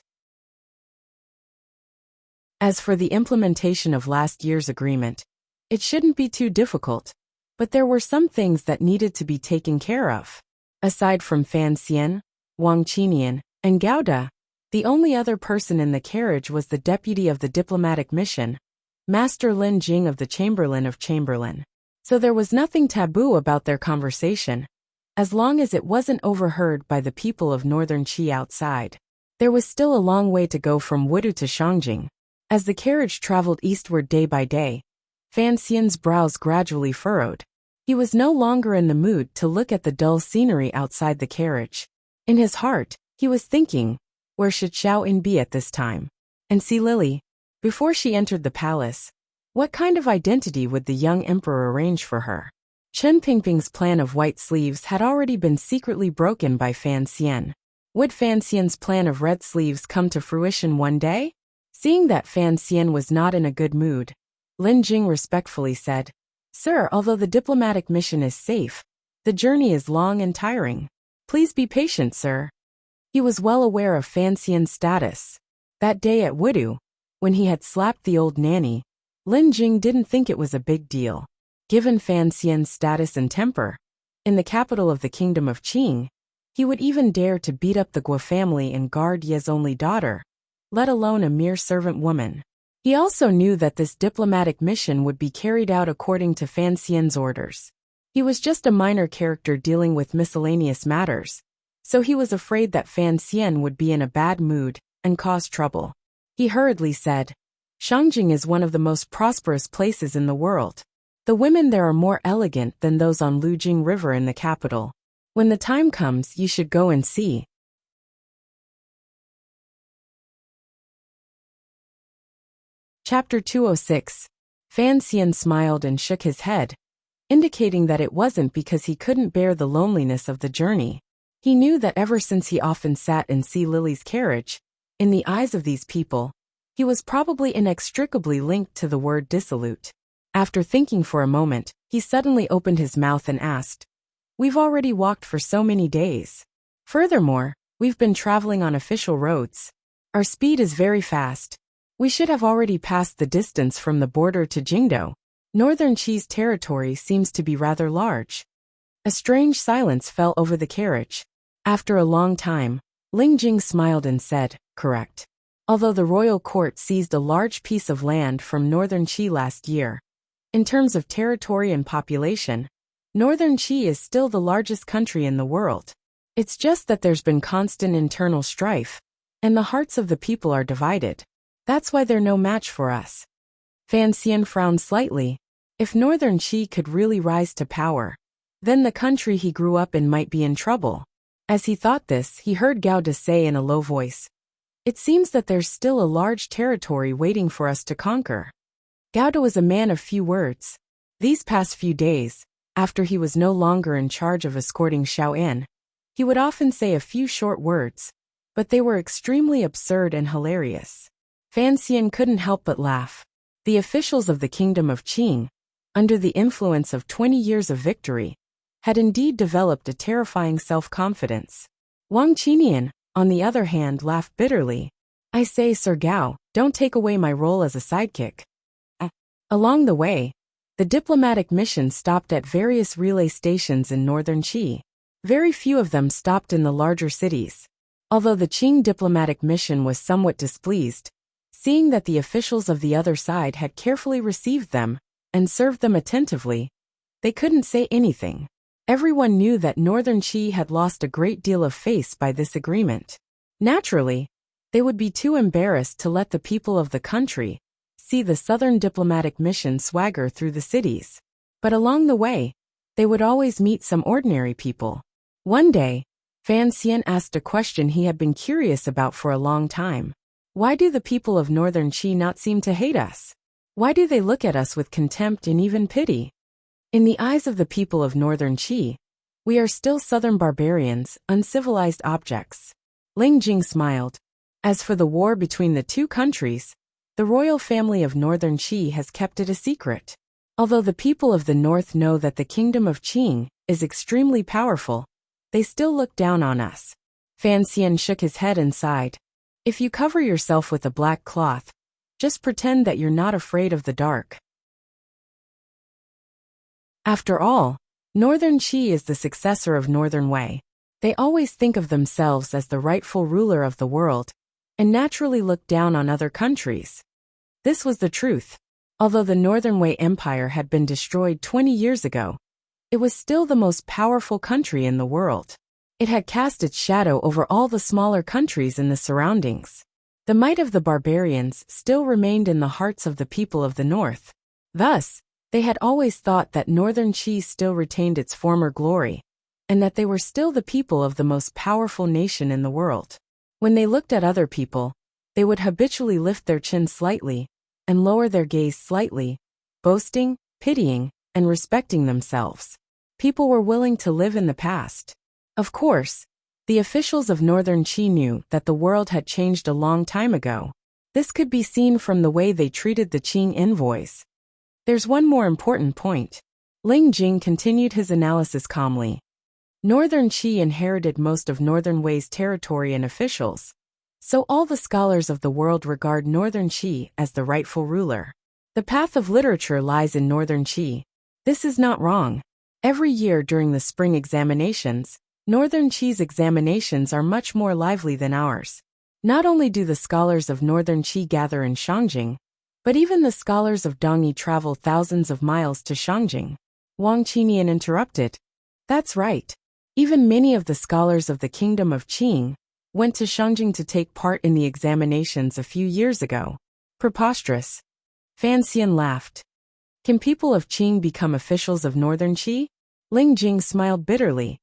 As for the implementation of last year's agreement, it shouldn't be too difficult, but there were some things that needed to be taken care of. Aside from Fan Xian, Wang Qinian, and Gao Da, the only other person in the carriage was the deputy of the diplomatic mission, Master Lin Jing of the Chamberlain of Chamberlain. So there was nothing taboo about their conversation, as long as it wasn't overheard by the people of northern Qi outside. There was still a long way to go from Wudu to Shangjing. As the carriage traveled eastward day by day, Fan Xian's brows gradually furrowed. He was no longer in the mood to look at the dull scenery outside the carriage. In his heart, he was thinking, where should Xiao In be at this time? And see Lily, before she entered the palace, what kind of identity would the young emperor arrange for her? Chen Pingping's plan of white sleeves had already been secretly broken by Fan Xian. Would Fan Xian's plan of red sleeves come to fruition one day? Seeing that Fan Xian was not in a good mood, Lin Jing respectfully said, "Sir, although the diplomatic mission is safe, the journey is long and tiring. Please be patient, sir." He was well aware of Fan Xian's status. That day at Wudu, when he had slapped the old nanny, Lin Jing didn't think it was a big deal. Given Fan Xian's status and temper, in the capital of the kingdom of Qing, he would even dare to beat up the Guo family and guard Ye's only daughter, let alone a mere servant woman. He also knew that this diplomatic mission would be carried out according to Fan Xian's orders. He was just a minor character dealing with miscellaneous matters, so he was afraid that Fan Xian would be in a bad mood and cause trouble. He hurriedly said, "Shangjing is one of the most prosperous places in the world. The women there are more elegant than those on Lujing River in the capital. When the time comes, you should go and see." Chapter 206. Fan Xian smiled and shook his head, indicating that it wasn't because he couldn't bear the loneliness of the journey. He knew that ever since he often sat in See Lily's carriage, in the eyes of these people, he was probably inextricably linked to the word dissolute. After thinking for a moment, he suddenly opened his mouth and asked, "We've already walked for so many days. Furthermore, we've been traveling on official roads. Our speed is very fast. We should have already passed the distance from the border to Jingdo. Northern Qi's territory seems to be rather large." A strange silence fell over the carriage. After a long time, Ling Jing smiled and said, "Correct. Although the royal court seized a large piece of land from northern Qi last year, in terms of territory and population, northern Qi is still the largest country in the world. It's just that there's been constant internal strife, and the hearts of the people are divided. That's why they're no match for us." Fan Xian frowned slightly. If northern Qi could really rise to power, then the country he grew up in might be in trouble. As he thought this, he heard Gao Da say in a low voice, "It seems that there's still a large territory waiting for us to conquer." Gao Da was a man of few words. These past few days, after he was no longer in charge of escorting Xiao In, he would often say a few short words, but they were extremely absurd and hilarious. Fan Xian couldn't help but laugh. The officials of the kingdom of Qing, under the influence of 20 years of victory, had indeed developed a terrifying self-confidence. Wang Qinian, on the other hand, laughed bitterly. "I say, Sir Gao, don't take away my role as a sidekick." Along the way, the diplomatic mission stopped at various relay stations in northern Qi. Very few of them stopped in the larger cities. Although the Qing diplomatic mission was somewhat displeased, seeing that the officials of the other side had carefully received them and served them attentively, they couldn't say anything. Everyone knew that northern Qi had lost a great deal of face by this agreement. Naturally, they would be too embarrassed to let the people of the country see the southern diplomatic mission swagger through the cities. But along the way, they would always meet some ordinary people. One day, Fan Xian asked a question he had been curious about for a long time. Why do the people of northern Qi not seem to hate us? Why do they look at us with contempt and even pity? In the eyes of the people of northern Qi, we are still southern barbarians, uncivilized objects. Ling Jing smiled. As for the war between the two countries, the royal family of northern Qi has kept it a secret. Although the people of the north know that the kingdom of Qing is extremely powerful, they still look down on us. Fan Xian shook his head and sighed. If you cover yourself with a black cloth, just pretend that you're not afraid of the dark. After all, Northern Qi is the successor of Northern Wei. They always think of themselves as the rightful ruler of the world, and naturally look down on other countries. This was the truth. Although the Northern Wei Empire had been destroyed 20 years ago, it was still the most powerful country in the world. It had cast its shadow over all the smaller countries in the surroundings. The might of the barbarians still remained in the hearts of the people of the north. Thus, they had always thought that Northern Qi still retained its former glory, and that they were still the people of the most powerful nation in the world. When they looked at other people, they would habitually lift their chin slightly and lower their gaze slightly, boasting, pitying, and respecting themselves. People were willing to live in the past. Of course, the officials of Northern Qi knew that the world had changed a long time ago. This could be seen from the way they treated the Qing envoys. There's one more important point. Ling Jing continued his analysis calmly. Northern Qi inherited most of Northern Wei's territory and officials, so all the scholars of the world regard Northern Qi as the rightful ruler. The path of literature lies in Northern Qi. This is not wrong. Every year during the spring examinations, Northern Qi's examinations are much more lively than ours. Not only do the scholars of Northern Qi gather in Shangjing, but even the scholars of Dongyi travel thousands of miles to Shangjing. Wang Qinian interrupted. That's right. Even many of the scholars of the kingdom of Qing went to Shangjing to take part in the examinations a few years ago. Preposterous. Fan Xian laughed. Can people of Qing become officials of Northern Qi? Ling Jing smiled bitterly.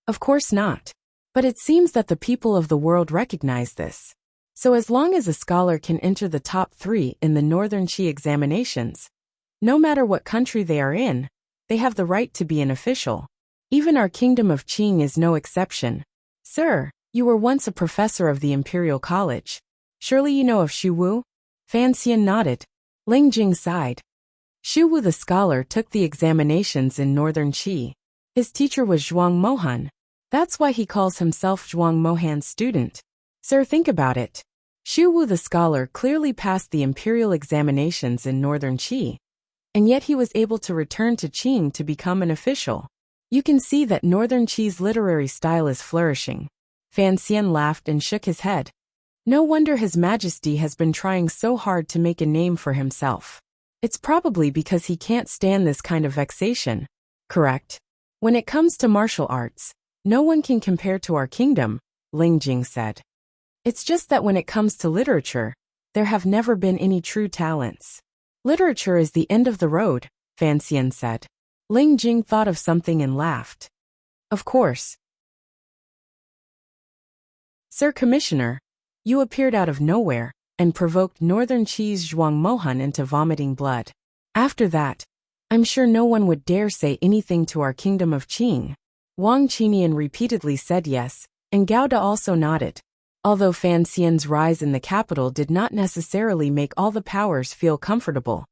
Of course not. But it seems that the people of the world recognize this. So as long as a scholar can enter the top 3 in the Northern Qi examinations, no matter what country they are in, they have the right to be an official. Even our kingdom of Qing is no exception. Sir, you were once a professor of the Imperial College. Surely you know of Xu Wu? Fan Xian nodded. Ling Jing sighed. Xu Wu the scholar took the examinations in Northern Qi. His teacher was Zhuang Mohan. That's why he calls himself Zhuang Mohan's student. Sir, think about it. Xu Wu the scholar clearly passed the imperial examinations in Northern Qi, and yet he was able to return to Qing to become an official. You can see that Northern Qi's literary style is flourishing. Fan Xian laughed and shook his head. No wonder His Majesty has been trying so hard to make a name for himself. It's probably because he can't stand this kind of vexation. Correct? When it comes to martial arts, no one can compare to our kingdom, Ling Jing said. It's just that when it comes to literature, there have never been any true talents. Literature is the end of the road, Fan Xian said. Ling Jing thought of something and laughed. Of course. Sir Commissioner, you appeared out of nowhere and provoked Northern Qi's Zhuang Mohan into vomiting blood. After that, I'm sure no one would dare say anything to our kingdom of Qing. Wang Qinian repeatedly said yes, and Gao Da also nodded. Although Fan Xian's rise in the capital did not necessarily make all the powers feel comfortable,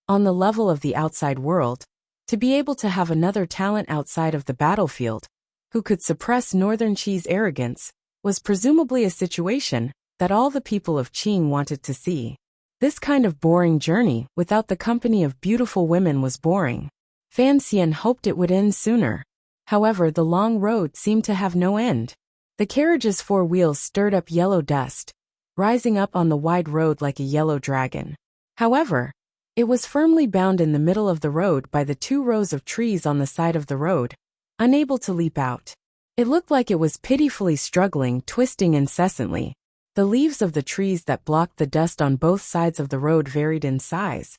on the level of the outside world, to be able to have another talent outside of the battlefield, who could suppress Northern Qi's arrogance, was presumably a situation that all the people of Qing wanted to see. This kind of boring journey without the company of beautiful women was boring. Fan Xian hoped it would end sooner. However, the long road seemed to have no end. The carriage's 4 wheels stirred up yellow dust, rising up on the wide road like a yellow dragon. However, it was firmly bound in the middle of the road by the 2 rows of trees on the side of the road, unable to leap out. It looked like it was pitifully struggling, twisting incessantly. The leaves of the trees that blocked the dust on both sides of the road varied in size.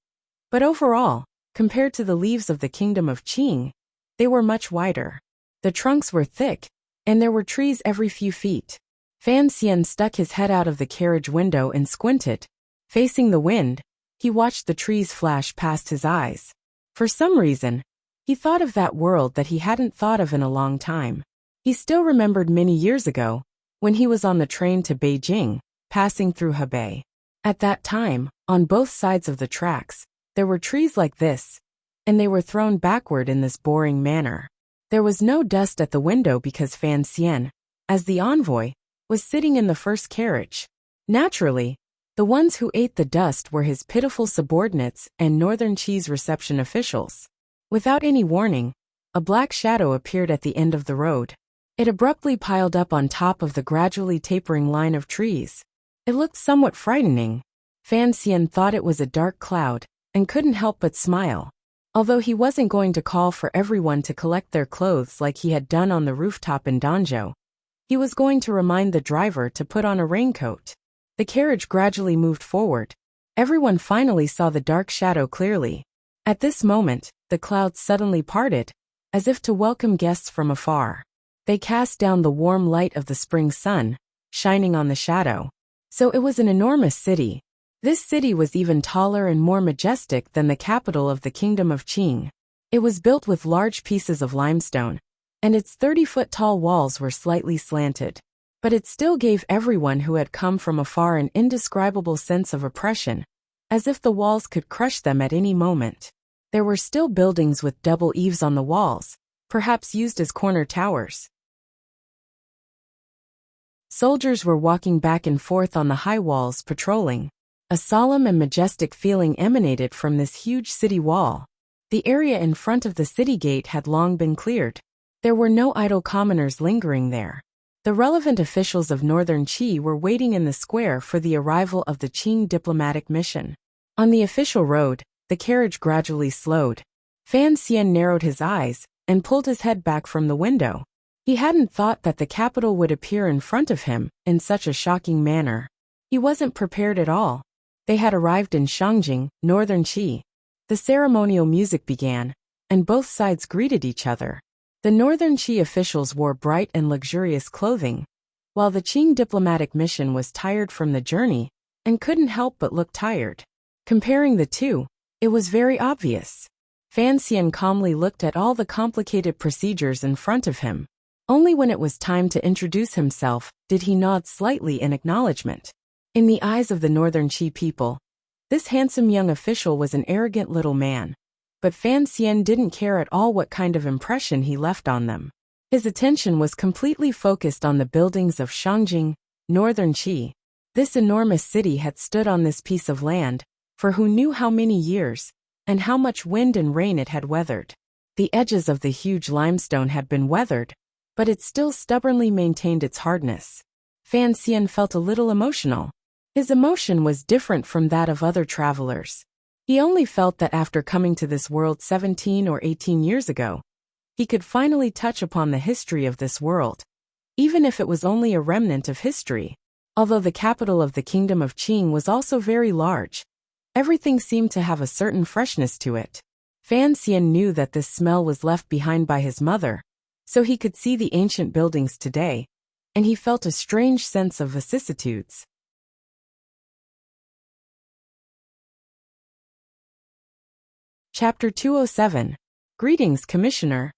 But overall, compared to the leaves of the kingdom of Qing, they were much wider. The trunks were thick, and there were trees every few feet. Fan Xian stuck his head out of the carriage window and squinted. Facing the wind, he watched the trees flash past his eyes. For some reason, he thought of that world that he hadn't thought of in a long time. He still remembered many years ago, when he was on the train to Beijing, passing through Hebei. At that time, on both sides of the tracks, there were trees like this, and they were thrown backward in this boring manner. There was no dust at the window because Fan Xian, as the envoy, was sitting in the first carriage. Naturally, the ones who ate the dust were his pitiful subordinates and Northern Qi's reception officials. Without any warning, a black shadow appeared at the end of the road. It abruptly piled up on top of the gradually tapering line of trees. It looked somewhat frightening. Fan Xian thought it was a dark cloud, and couldn't help but smile. Although he wasn't going to call for everyone to collect their clothes like he had done on the rooftop in Danzhou, he was going to remind the driver to put on a raincoat. The carriage gradually moved forward. Everyone finally saw the dark shadow clearly. At this moment, the clouds suddenly parted, as if to welcome guests from afar. They cast down the warm light of the spring sun, shining on the shadow. So it was an enormous city. This city was even taller and more majestic than the capital of the kingdom of Qing. It was built with large pieces of limestone, and its 30-foot-tall walls were slightly slanted. But it still gave everyone who had come from afar an indescribable sense of oppression, as if the walls could crush them at any moment. There were still buildings with double eaves on the walls, perhaps used as corner towers. Soldiers were walking back and forth on the high walls patrolling. A solemn and majestic feeling emanated from this huge city wall. The area in front of the city gate had long been cleared. There were no idle commoners lingering there. The relevant officials of Northern Qi were waiting in the square for the arrival of the Qing diplomatic mission. On the official road, the carriage gradually slowed. Fan Xian narrowed his eyes and pulled his head back from the window. He hadn't thought that the capital would appear in front of him in such a shocking manner. He wasn't prepared at all. They had arrived in Shangjing, Northern Qi. The ceremonial music began, and both sides greeted each other. The Northern Qi officials wore bright and luxurious clothing, while the Qing diplomatic mission was tired from the journey and couldn't help but look tired. Comparing the two, it was very obvious. Fan Xian calmly looked at all the complicated procedures in front of him. Only when it was time to introduce himself did he nod slightly in acknowledgement. In the eyes of the Northern Qi people, this handsome young official was an arrogant little man. But Fan Xian didn't care at all what kind of impression he left on them. His attention was completely focused on the buildings of Shangjing, Northern Qi. This enormous city had stood on this piece of land for who knew how many years, and how much wind and rain it had weathered. The edges of the huge limestone had been weathered, but it still stubbornly maintained its hardness. Fan Xian felt a little emotional. His emotion was different from that of other travelers. He only felt that after coming to this world 17 or 18 years ago, he could finally touch upon the history of this world, even if it was only a remnant of history. Although the capital of the kingdom of Qing was also very large, everything seemed to have a certain freshness to it. Fan Xian knew that this smell was left behind by his mother, so he could see the ancient buildings today, and he felt a strange sense of vicissitudes. Chapter 207. Greetings, Commissioner.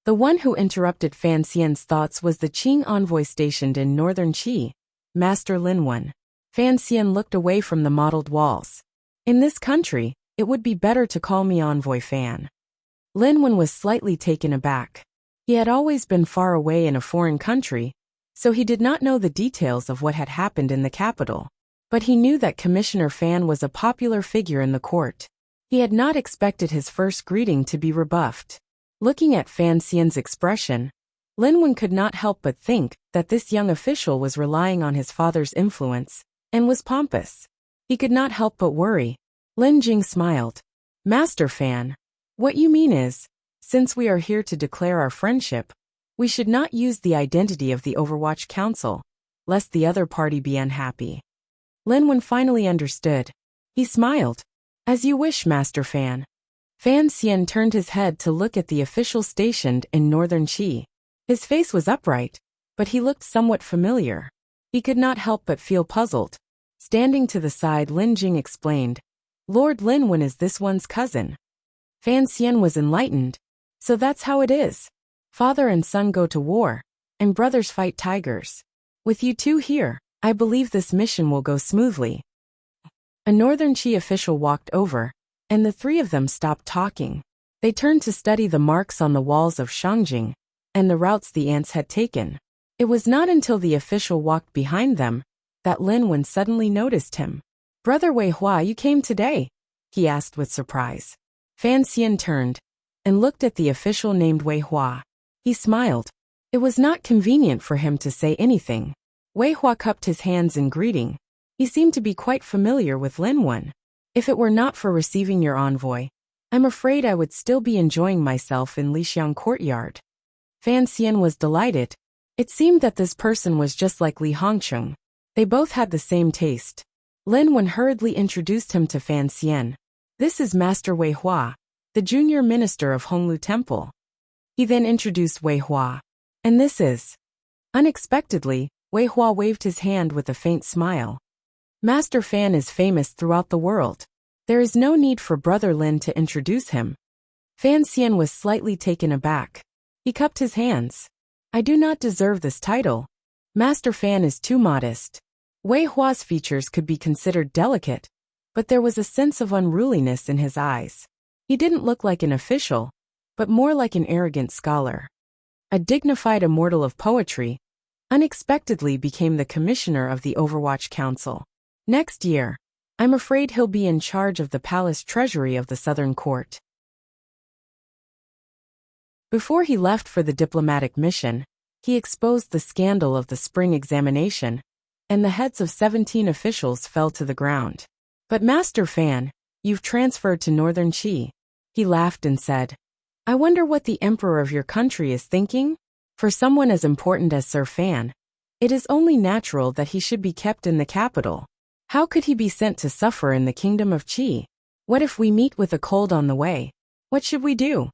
The one who interrupted Fan Xian's thoughts was the Qing envoy stationed in Northern Qi, Master Linwen. Fan Xian looked away from the mottled walls. In this country, it would be better to call me Envoy Fan. Linwen was slightly taken aback. He had always been far away in a foreign country, so he did not know the details of what had happened in the capital. But he knew that Commissioner Fan was a popular figure in the court. He had not expected his first greeting to be rebuffed. Looking at Fan Xian's expression, Linwen could not help but think that this young official was relying on his father's influence, and was pompous. He could not help but worry. Lin Jing smiled. Master Fan, what you mean is, since we are here to declare our friendship, we should not use the identity of the Overwatch Council, lest the other party be unhappy. Linwen finally understood. He smiled. As you wish, Master Fan. Fan Xian turned his head to look at the official stationed in Northern Qi. His face was upright, but he looked somewhat familiar. He could not help but feel puzzled. Standing to the side, Lin Jing explained, "Lord Lin Wen is this one's cousin." Fan Xian was enlightened. So that's how it is. Father and son go to war, and brothers fight tigers. With you two here, I believe this mission will go smoothly. A Northern Qi official walked over, and the three of them stopped talking. They turned to study the marks on the walls of Shangjing, and the routes the ants had taken. It was not until the official walked behind them that Lin Wen suddenly noticed him. "Brother Wei Hua, you came today?" he asked with surprise. Fan Xian turned and looked at the official named Wei Hua. He smiled. It was not convenient for him to say anything. Wei Hua cupped his hands in greeting. He seemed to be quite familiar with Lin Wen. "If it were not for receiving your envoy, I'm afraid I would still be enjoying myself in Lixiang Courtyard." Fan Xian was delighted. It seemed that this person was just like Li Hongcheng. They both had the same taste. Lin Wen hurriedly introduced him to Fan Xian. "This is Master Wei Hua, the junior minister of Honglu Temple." He then introduced Wei Hua. "And this is..." Unexpectedly, Wei Hua waved his hand with a faint smile. "Master Fan is famous throughout the world. There is no need for Brother Lin to introduce him." Fan Xian was slightly taken aback. He cupped his hands. "I do not deserve this title. Master Fan is too modest." Wei Hua's features could be considered delicate, but there was a sense of unruliness in his eyes. He didn't look like an official, but more like an arrogant scholar. A dignified immortal of poetry, unexpectedly became the commissioner of the Overwatch Council. Next year, I'm afraid he'll be in charge of the palace treasury of the Southern Court. Before he left for the diplomatic mission, he exposed the scandal of the spring examination, and the heads of 17 officials fell to the ground. "But Master Fan, you've transferred to Northern Qi." He laughed and said, "I wonder what the emperor of your country is thinking? For someone as important as Sir Fan, it is only natural that he should be kept in the capital. How could he be sent to suffer in the kingdom of Qi? What if we meet with a cold on the way? What should we do?"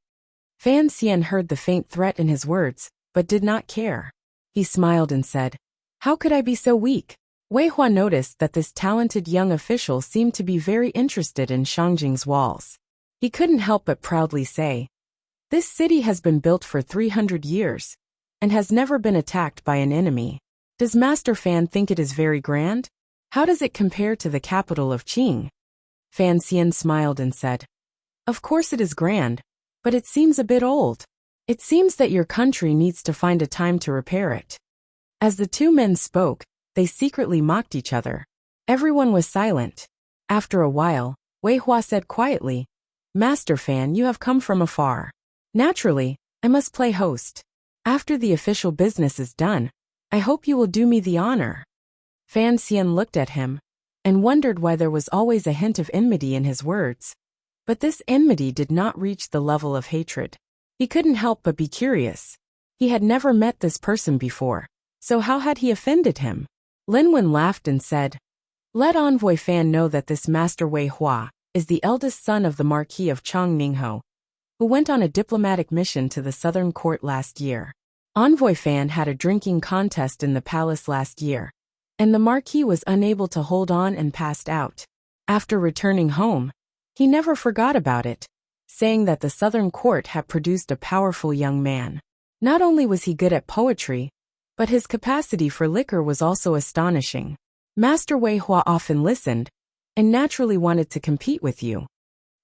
Fan Xian heard the faint threat in his words, but did not care. He smiled and said, "How could I be so weak?" Wei Hua noticed that this talented young official seemed to be very interested in Shangjing's walls. He couldn't help but proudly say, "This city has been built for 300 years, and has never been attacked by an enemy. Does Master Fan think it is very grand? How does it compare to the capital of Qing?" Fan Xian smiled and said, "Of course it is grand, but it seems a bit old. It seems that your country needs to find a time to repair it." As the two men spoke, they secretly mocked each other. Everyone was silent. After a while, Wei Hua said quietly, "Master Fan, you have come from afar. Naturally, I must play host. After the official business is done, I hope you will do me the honor." Fan Xian looked at him and wondered why there was always a hint of enmity in his words. But this enmity did not reach the level of hatred. He couldn't help but be curious. He had never met this person before, so how had he offended him? Lin Wen laughed and said, "Let Envoy Fan know that this Master Wei Hua is the eldest son of the Marquis of Ningho, who went on a diplomatic mission to the Southern Court last year. Envoy Fan had a drinking contest in the palace last year, and the Marquis was unable to hold on and passed out. After returning home, he never forgot about it, saying that the Southern Court had produced a powerful young man. Not only was he good at poetry, but his capacity for liquor was also astonishing. Master Wei Hua often listened, and naturally wanted to compete with you.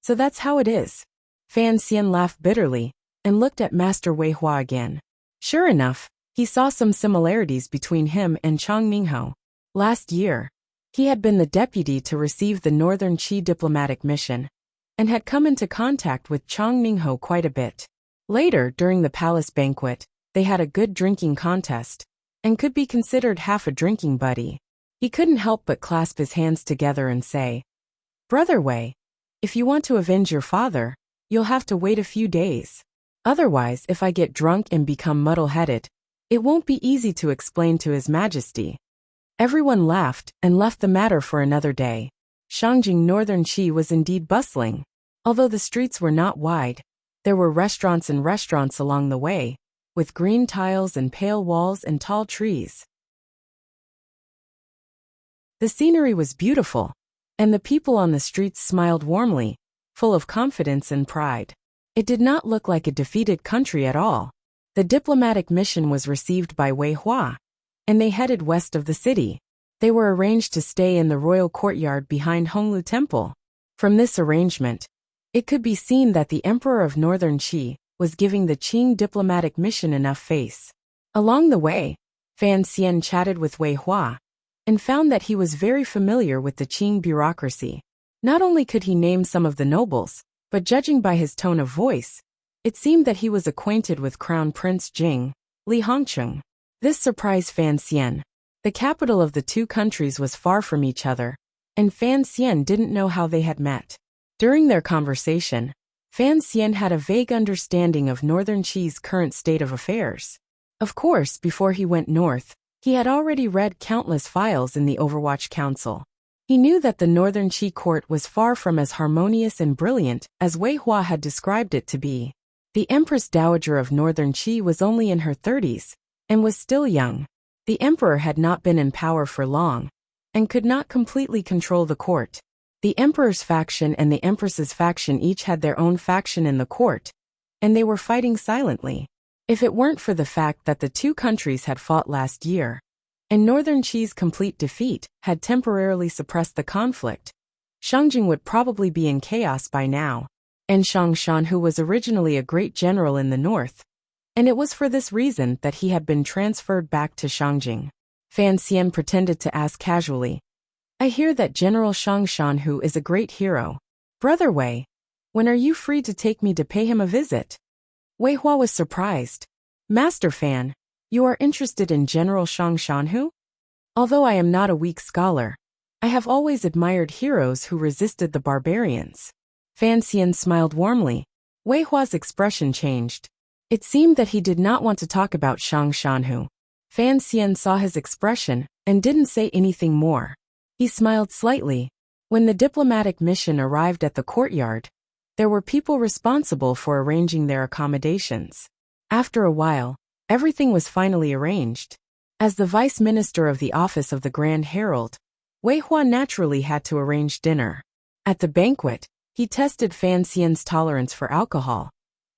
So that's how it is." Fan Xian laughed bitterly, and looked at Master Wei Hua again. Sure enough, he saw some similarities between him and Chang Ningho. Last year, he had been the deputy to receive the Northern Qi diplomatic mission, and had come into contact with Chang Ningho quite a bit. Later, during the palace banquet, they had a good drinking contest, and could be considered half a drinking buddy. He couldn't help but clasp his hands together and say, "Brother Wei, if you want to avenge your father, you'll have to wait a few days. Otherwise, if I get drunk and become muddle-headed, it won't be easy to explain to His Majesty." Everyone laughed and left the matter for another day. Shangjing Northern Qi was indeed bustling. Although the streets were not wide, there were restaurants and restaurants along the way, with green tiles and pale walls and tall trees. The scenery was beautiful, and the people on the streets smiled warmly, full of confidence and pride. It did not look like a defeated country at all. The diplomatic mission was received by Wei Hua, and they headed west of the city. They were arranged to stay in the royal courtyard behind Honglu Temple. From this arrangement, it could be seen that the Emperor of Northern Qi was giving the Qing diplomatic mission enough face. Along the way, Fan Xian chatted with Wei Hua, and found that he was very familiar with the Qing bureaucracy. Not only could he name some of the nobles, but judging by his tone of voice, it seemed that he was acquainted with Crown Prince Jing, Li Hongcheng. This surprised Fan Xian. The capital of the two countries was far from each other, and Fan Xian didn't know how they had met. During their conversation, Fan Xian had a vague understanding of Northern Qi's current state of affairs. Of course, before he went north, he had already read countless files in the Overwatch Council. He knew that the Northern Qi court was far from as harmonious and brilliant as Wei Hua had described it to be. The Empress Dowager of Northern Qi was only in her 30s, and was still young. The emperor had not been in power for long, and could not completely control the court. The emperor's faction and the empress's faction each had their own faction in the court, and they were fighting silently. If it weren't for the fact that the two countries had fought last year, and Northern Qi's complete defeat had temporarily suppressed the conflict, Shangjing would probably be in chaos by now. And Shangshan, who was originally a great general in the north, and it was for this reason that he had been transferred back to Shangjing. Fan Xian pretended to ask casually, "I hear that General Shangshan who is a great hero. Brother Wei, when are you free to take me to pay him a visit?" Wei Hua was surprised. "Master Fan, you are interested in General Shangshan who? Although I am not a weak scholar, I have always admired heroes who resisted the barbarians." Fan Xian smiled warmly. Wei Hua's expression changed. It seemed that he did not want to talk about Shang Shanhu. Fan Xian saw his expression and didn't say anything more. He smiled slightly. When the diplomatic mission arrived at the courtyard, there were people responsible for arranging their accommodations. After a while, everything was finally arranged. As the vice minister of the office of the Grand Herald, Wei Hua naturally had to arrange dinner. At the banquet, he tested Fan Xian's tolerance for alcohol,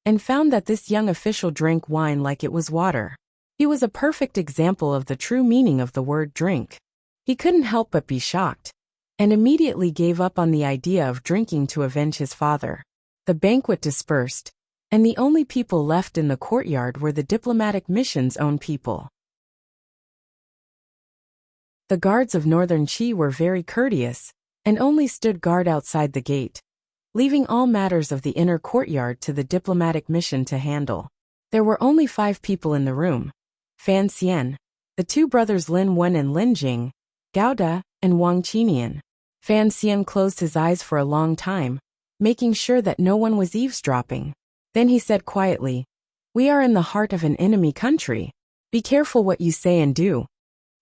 and found that this young official drank wine like it was water. He was a perfect example of the true meaning of the word drink. He couldn't help but be shocked, and immediately gave up on the idea of drinking to avenge his father. The banquet dispersed, and the only people left in the courtyard were the diplomatic mission's own people. The guards of Northern Qi were very courteous, and only stood guard outside the gate, leaving all matters of the inner courtyard to the diplomatic mission to handle. There were only 5 people in the room: Fan Xian, the 2 brothers Lin Wen and Lin Jing, Gao Da, and Wang Qinian. Fan Xian closed his eyes for a long time, making sure that no one was eavesdropping. Then he said quietly, "We are in the heart of an enemy country. Be careful what you say and do."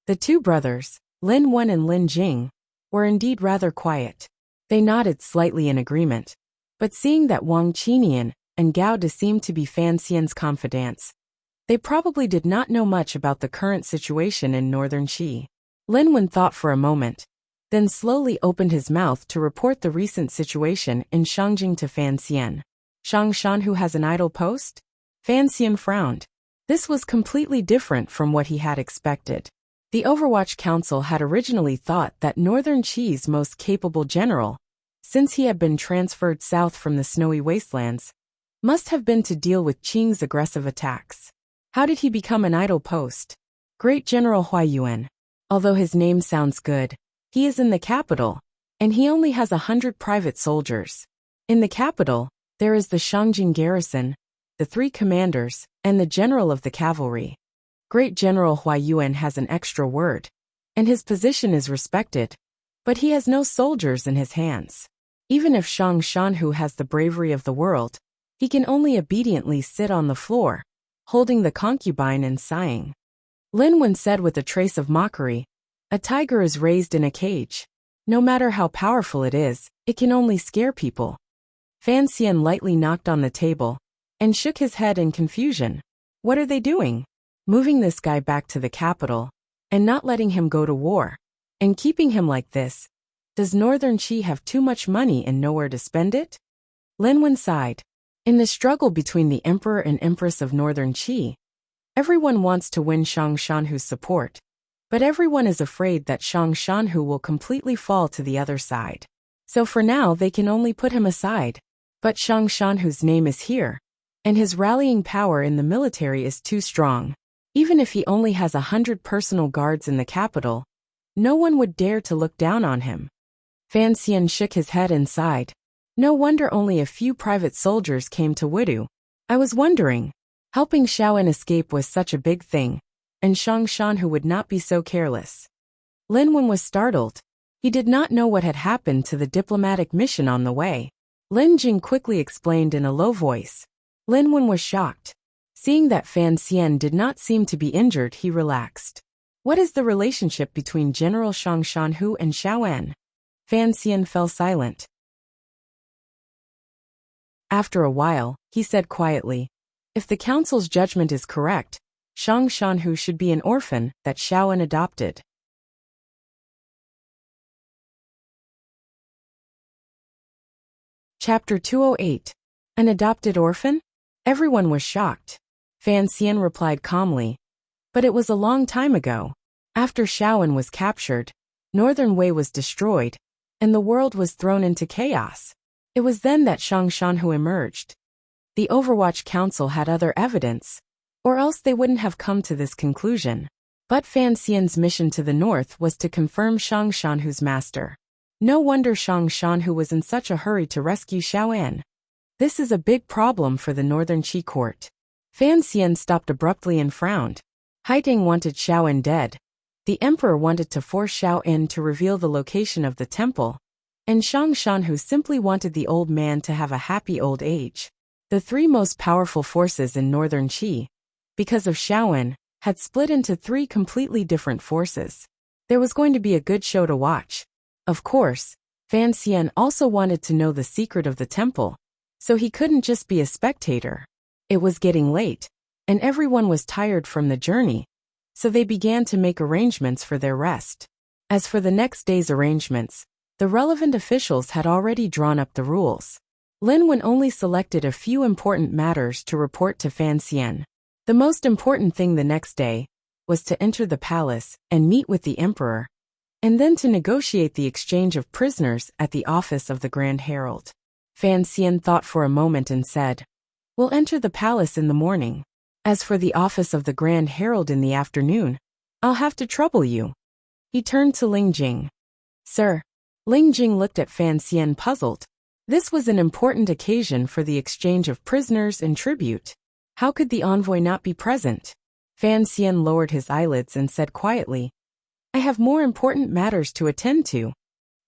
The 2 brothers, Lin Wen and Lin Jing, were indeed rather quiet. They nodded slightly in agreement, but seeing that Wang Qinian and Gao De seemed to be Fan Xian's confidants, they probably did not know much about the current situation in Northern Qi. Lin Wen thought for a moment, then slowly opened his mouth to report the recent situation in Shangjing to Fan Xian. "Shang Shanhu has an idle post?" Fan Xian frowned. This was completely different from what he had expected. The Overwatch Council had originally thought that Northern Qi's most capable general, since he had been transferred south from the snowy wastelands, must have been to deal with Qing's aggressive attacks. How did he become an idle post? Great General Huayuan. Although his name sounds good, he is in the capital, and he only has 100 private soldiers. In the capital, there is the Shangjing garrison, the 3 commanders, and the general of the cavalry. Great General Huayuan has an extra word, and his position is respected, but he has no soldiers in his hands. Even if Shang Shanhu has the bravery of the world, he can only obediently sit on the floor, holding the concubine and sighing. Lin Wen said with a trace of mockery, "A tiger is raised in a cage. No matter how powerful it is, it can only scare people." Fan Xian lightly knocked on the table, and shook his head in confusion. What are they doing? Moving this guy back to the capital and not letting him go to war and keeping him like this. Does Northern Qi have too much money and nowhere to spend it? Lin Wen sighed. In the struggle between the Emperor and Empress of Northern Qi, everyone wants to win Shang Shanhu's support, but everyone is afraid that Shang Shanhu will completely fall to the other side. So for now they can only put him aside. But Shang Shanhu's name is here, and his rallying power in the military is too strong. Even if he only has 100 personal guards in the capital, no one would dare to look down on him. Fan Xian shook his head and sighed. No wonder only a few private soldiers came to Widu. I was wondering. Helping Xiaoan escape was such a big thing, and Shang Shanhu would not be so careless. Lin Wen was startled. He did not know what had happened to the diplomatic mission on the way. Lin Jing quickly explained in a low voice. Lin Wen was shocked. Seeing that Fan Xian did not seem to be injured, he relaxed. What is the relationship between General Shang Shanhu and Xiaoan? Fan Xian fell silent. After a while, he said quietly, if the council's judgment is correct, Shang Shanhu should be an orphan that Xiaoan adopted. Chapter 208. An adopted orphan? Everyone was shocked. Fan Xian replied calmly. But it was a long time ago. After Xiaoan was captured, Northern Wei was destroyed, and the world was thrown into chaos. It was then that Shang Shanhu emerged. The Overwatch Council had other evidence, or else they wouldn't have come to this conclusion. But Fan Xian's mission to the north was to confirm Shang Shanhu's master. No wonder Shang Shanhu was in such a hurry to rescue Xiaoan. This is a big problem for the Northern Qi court. Fan Xian stopped abruptly and frowned. Haiding wanted Xiaoan dead. The emperor wanted to force Xiaoan to reveal the location of the temple, and Shang Shanhu simply wanted the old man to have a happy old age. The three most powerful forces in Northern Qi, because of Xiaoan, had split into three completely different forces. There was going to be a good show to watch. Of course, Fan Xian also wanted to know the secret of the temple, so he couldn't just be a spectator. It was getting late, and everyone was tired from the journey, so they began to make arrangements for their rest. As for the next day's arrangements, the relevant officials had already drawn up the rules. Lin Wen only selected a few important matters to report to Fan Xian. The most important thing the next day was to enter the palace and meet with the emperor, and then to negotiate the exchange of prisoners at the office of the Grand Herald. Fan Xian thought for a moment and said, "We'll enter the palace in the morning. As for the office of the Grand Herald in the afternoon, I'll have to trouble you." He turned to Ling Jing. "Sir." Ling Jing looked at Fan Xian puzzled. This was an important occasion for the exchange of prisoners and tribute. How could the envoy not be present? Fan Xian lowered his eyelids and said quietly, "I have more important matters to attend to."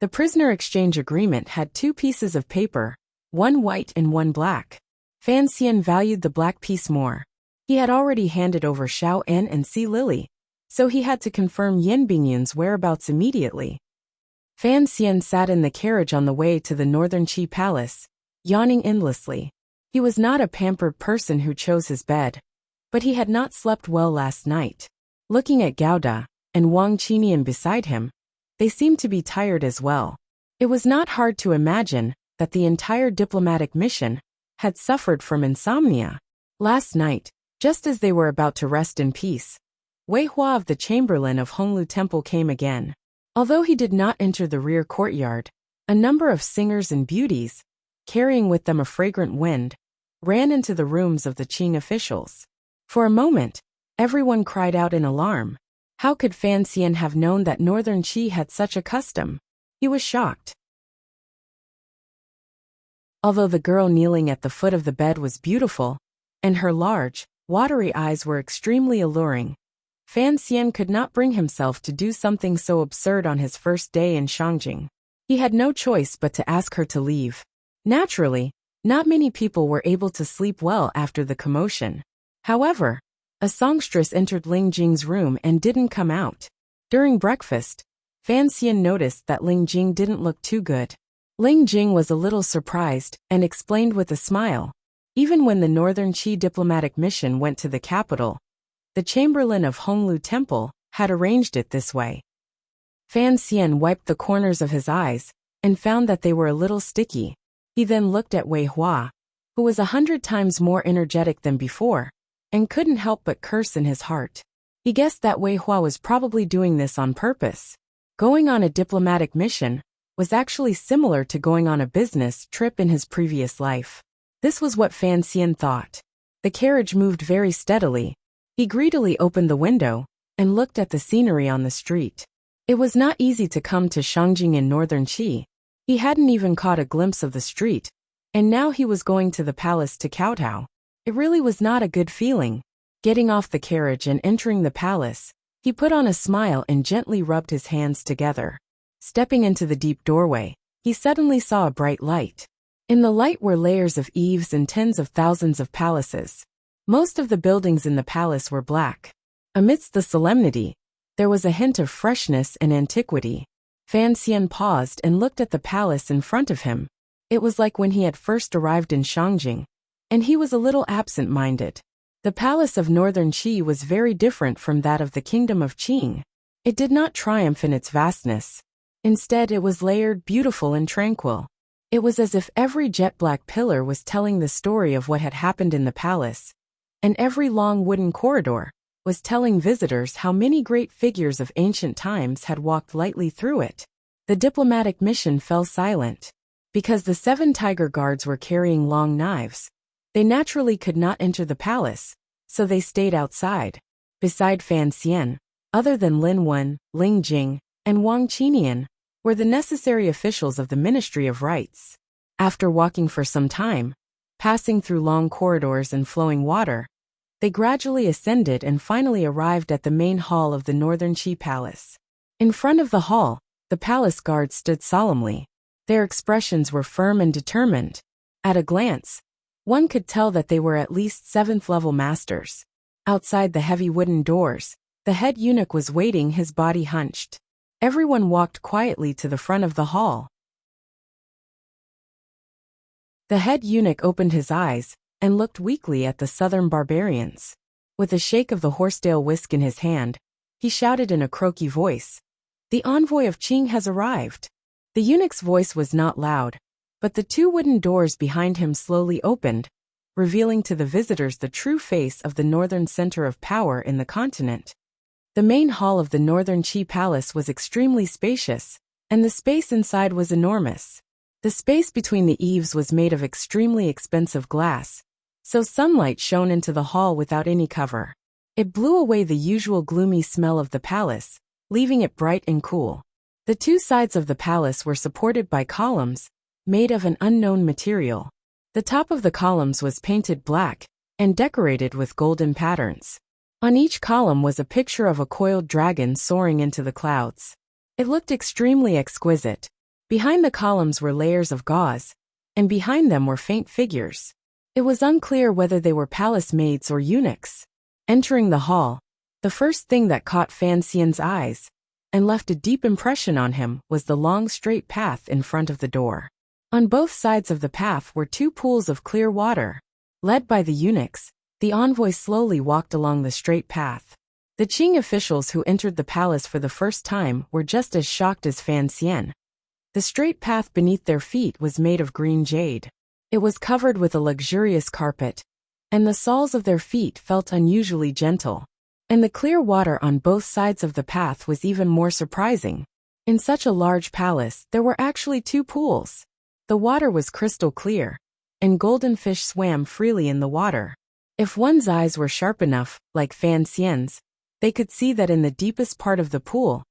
The prisoner exchange agreement had two pieces of paper, one white and one black. Fan Xian valued the black piece more. He had already handed over Xiao En and Si Lily, so he had to confirm Yin Bingyun's whereabouts immediately. Fan Xian sat in the carriage on the way to the Northern Qi Palace, yawning endlessly. He was not a pampered person who chose his bed, but he had not slept well last night. Looking at Gauda and Wang Qinian beside him, they seemed to be tired as well. It was not hard to imagine that the entire diplomatic mission had suffered from insomnia. Last night, just as they were about to rest in peace, Wei Hua of the Chamberlain of Honglu Temple came again. Although he did not enter the rear courtyard, a number of singers and beauties, carrying with them a fragrant wind, ran into the rooms of the Qing officials. For a moment, everyone cried out in alarm. How could Fan Xian have known that Northern Qi had such a custom? He was shocked. Although the girl kneeling at the foot of the bed was beautiful, and her large, watery eyes were extremely alluring, Fan Xian could not bring himself to do something so absurd on his first day in Shangjing. He had no choice but to ask her to leave. Naturally, not many people were able to sleep well after the commotion. However, a songstress entered Ling Jing's room and didn't come out. During breakfast, Fan Xian noticed that Ling Jing didn't look too good. Ling Jing was a little surprised and explained with a smile, Even when the Northern Qi diplomatic mission went to the capital, the Chamberlain of Honglu Temple had arranged it this way. Fan Xian wiped the corners of his eyes and found that they were a little sticky. He then looked at Wei Hua, who was 100 times more energetic than before, and couldn't help but curse in his heart. He guessed that Wei Hua was probably doing this on purpose. Going on a diplomatic mission was actually similar to going on a business trip in his previous life. This was what Fan Xian thought. The carriage moved very steadily. He greedily opened the window and looked at the scenery on the street. It was not easy to come to Shangjing in Northern Qi. He hadn't even caught a glimpse of the street, and now he was going to the palace to kowtow. It really was not a good feeling. Getting off the carriage and entering the palace, he put on a smile and gently rubbed his hands together. Stepping into the deep doorway, he suddenly saw a bright light. In the light were layers of eaves and tens of thousands of palaces. Most of the buildings in the palace were black. Amidst the solemnity, there was a hint of freshness and antiquity. Fan Xian paused and looked at the palace in front of him. It was like when he had first arrived in Shangjing, and he was a little absent-minded. The palace of Northern Qi was very different from that of the kingdom of Qing. It did not triumph in its vastness. Instead, it was layered, beautiful, and tranquil. It was as if every jet-black pillar was telling the story of what had happened in the palace, and every long wooden corridor was telling visitors how many great figures of ancient times had walked lightly through it. The diplomatic mission fell silent. Because the 7 tiger guards were carrying long knives, they naturally could not enter the palace, so they stayed outside. Beside Fan Xian, other than Lin Wen, Ling Jing, and Wang Qinian, were the necessary officials of the Ministry of Rites. After walking for some time, passing through long corridors and flowing water, they gradually ascended and finally arrived at the main hall of the Northern Qi Palace. In front of the hall, the palace guards stood solemnly. Their expressions were firm and determined. At a glance, one could tell that they were at least 7th-level masters. Outside the heavy wooden doors, the head eunuch was waiting, his body hunched. Everyone walked quietly to the front of the hall. The head eunuch opened his eyes and looked weakly at the southern barbarians. With a shake of the horsetail whisk in his hand, he shouted in a croaky voice, "The envoy of Qing has arrived." The eunuch's voice was not loud, but the 2 wooden doors behind him slowly opened, revealing to the visitors the true face of the northern center of power in the continent. The main hall of the Northern Qi Palace was extremely spacious, and the space inside was enormous. The space between the eaves was made of extremely expensive glass, so sunlight shone into the hall without any cover. It blew away the usual gloomy smell of the palace, leaving it bright and cool. The 2 sides of the palace were supported by columns, made of an unknown material. The top of the columns was painted black and decorated with golden patterns. On each column was a picture of a coiled dragon soaring into the clouds. It looked extremely exquisite. Behind the columns were layers of gauze, and behind them were faint figures. It was unclear whether they were palace maids or eunuchs. Entering the hall, the first thing that caught Fan Xian's eyes and left a deep impression on him was the long straight path in front of the door. On both sides of the path were 2 pools of clear water. Led by the eunuchs, the envoy slowly walked along the straight path. The Qing officials who entered the palace for the first time were just as shocked as Fan Xian. The straight path beneath their feet was made of green jade. It was covered with a luxurious carpet, and the soles of their feet felt unusually gentle. And the clear water on both sides of the path was even more surprising. In such a large palace, there were actually 2 pools. The water was crystal clear, and golden fish swam freely in the water. If one's eyes were sharp enough, like Fan Xian's, they could see that in the deepest part of the pool,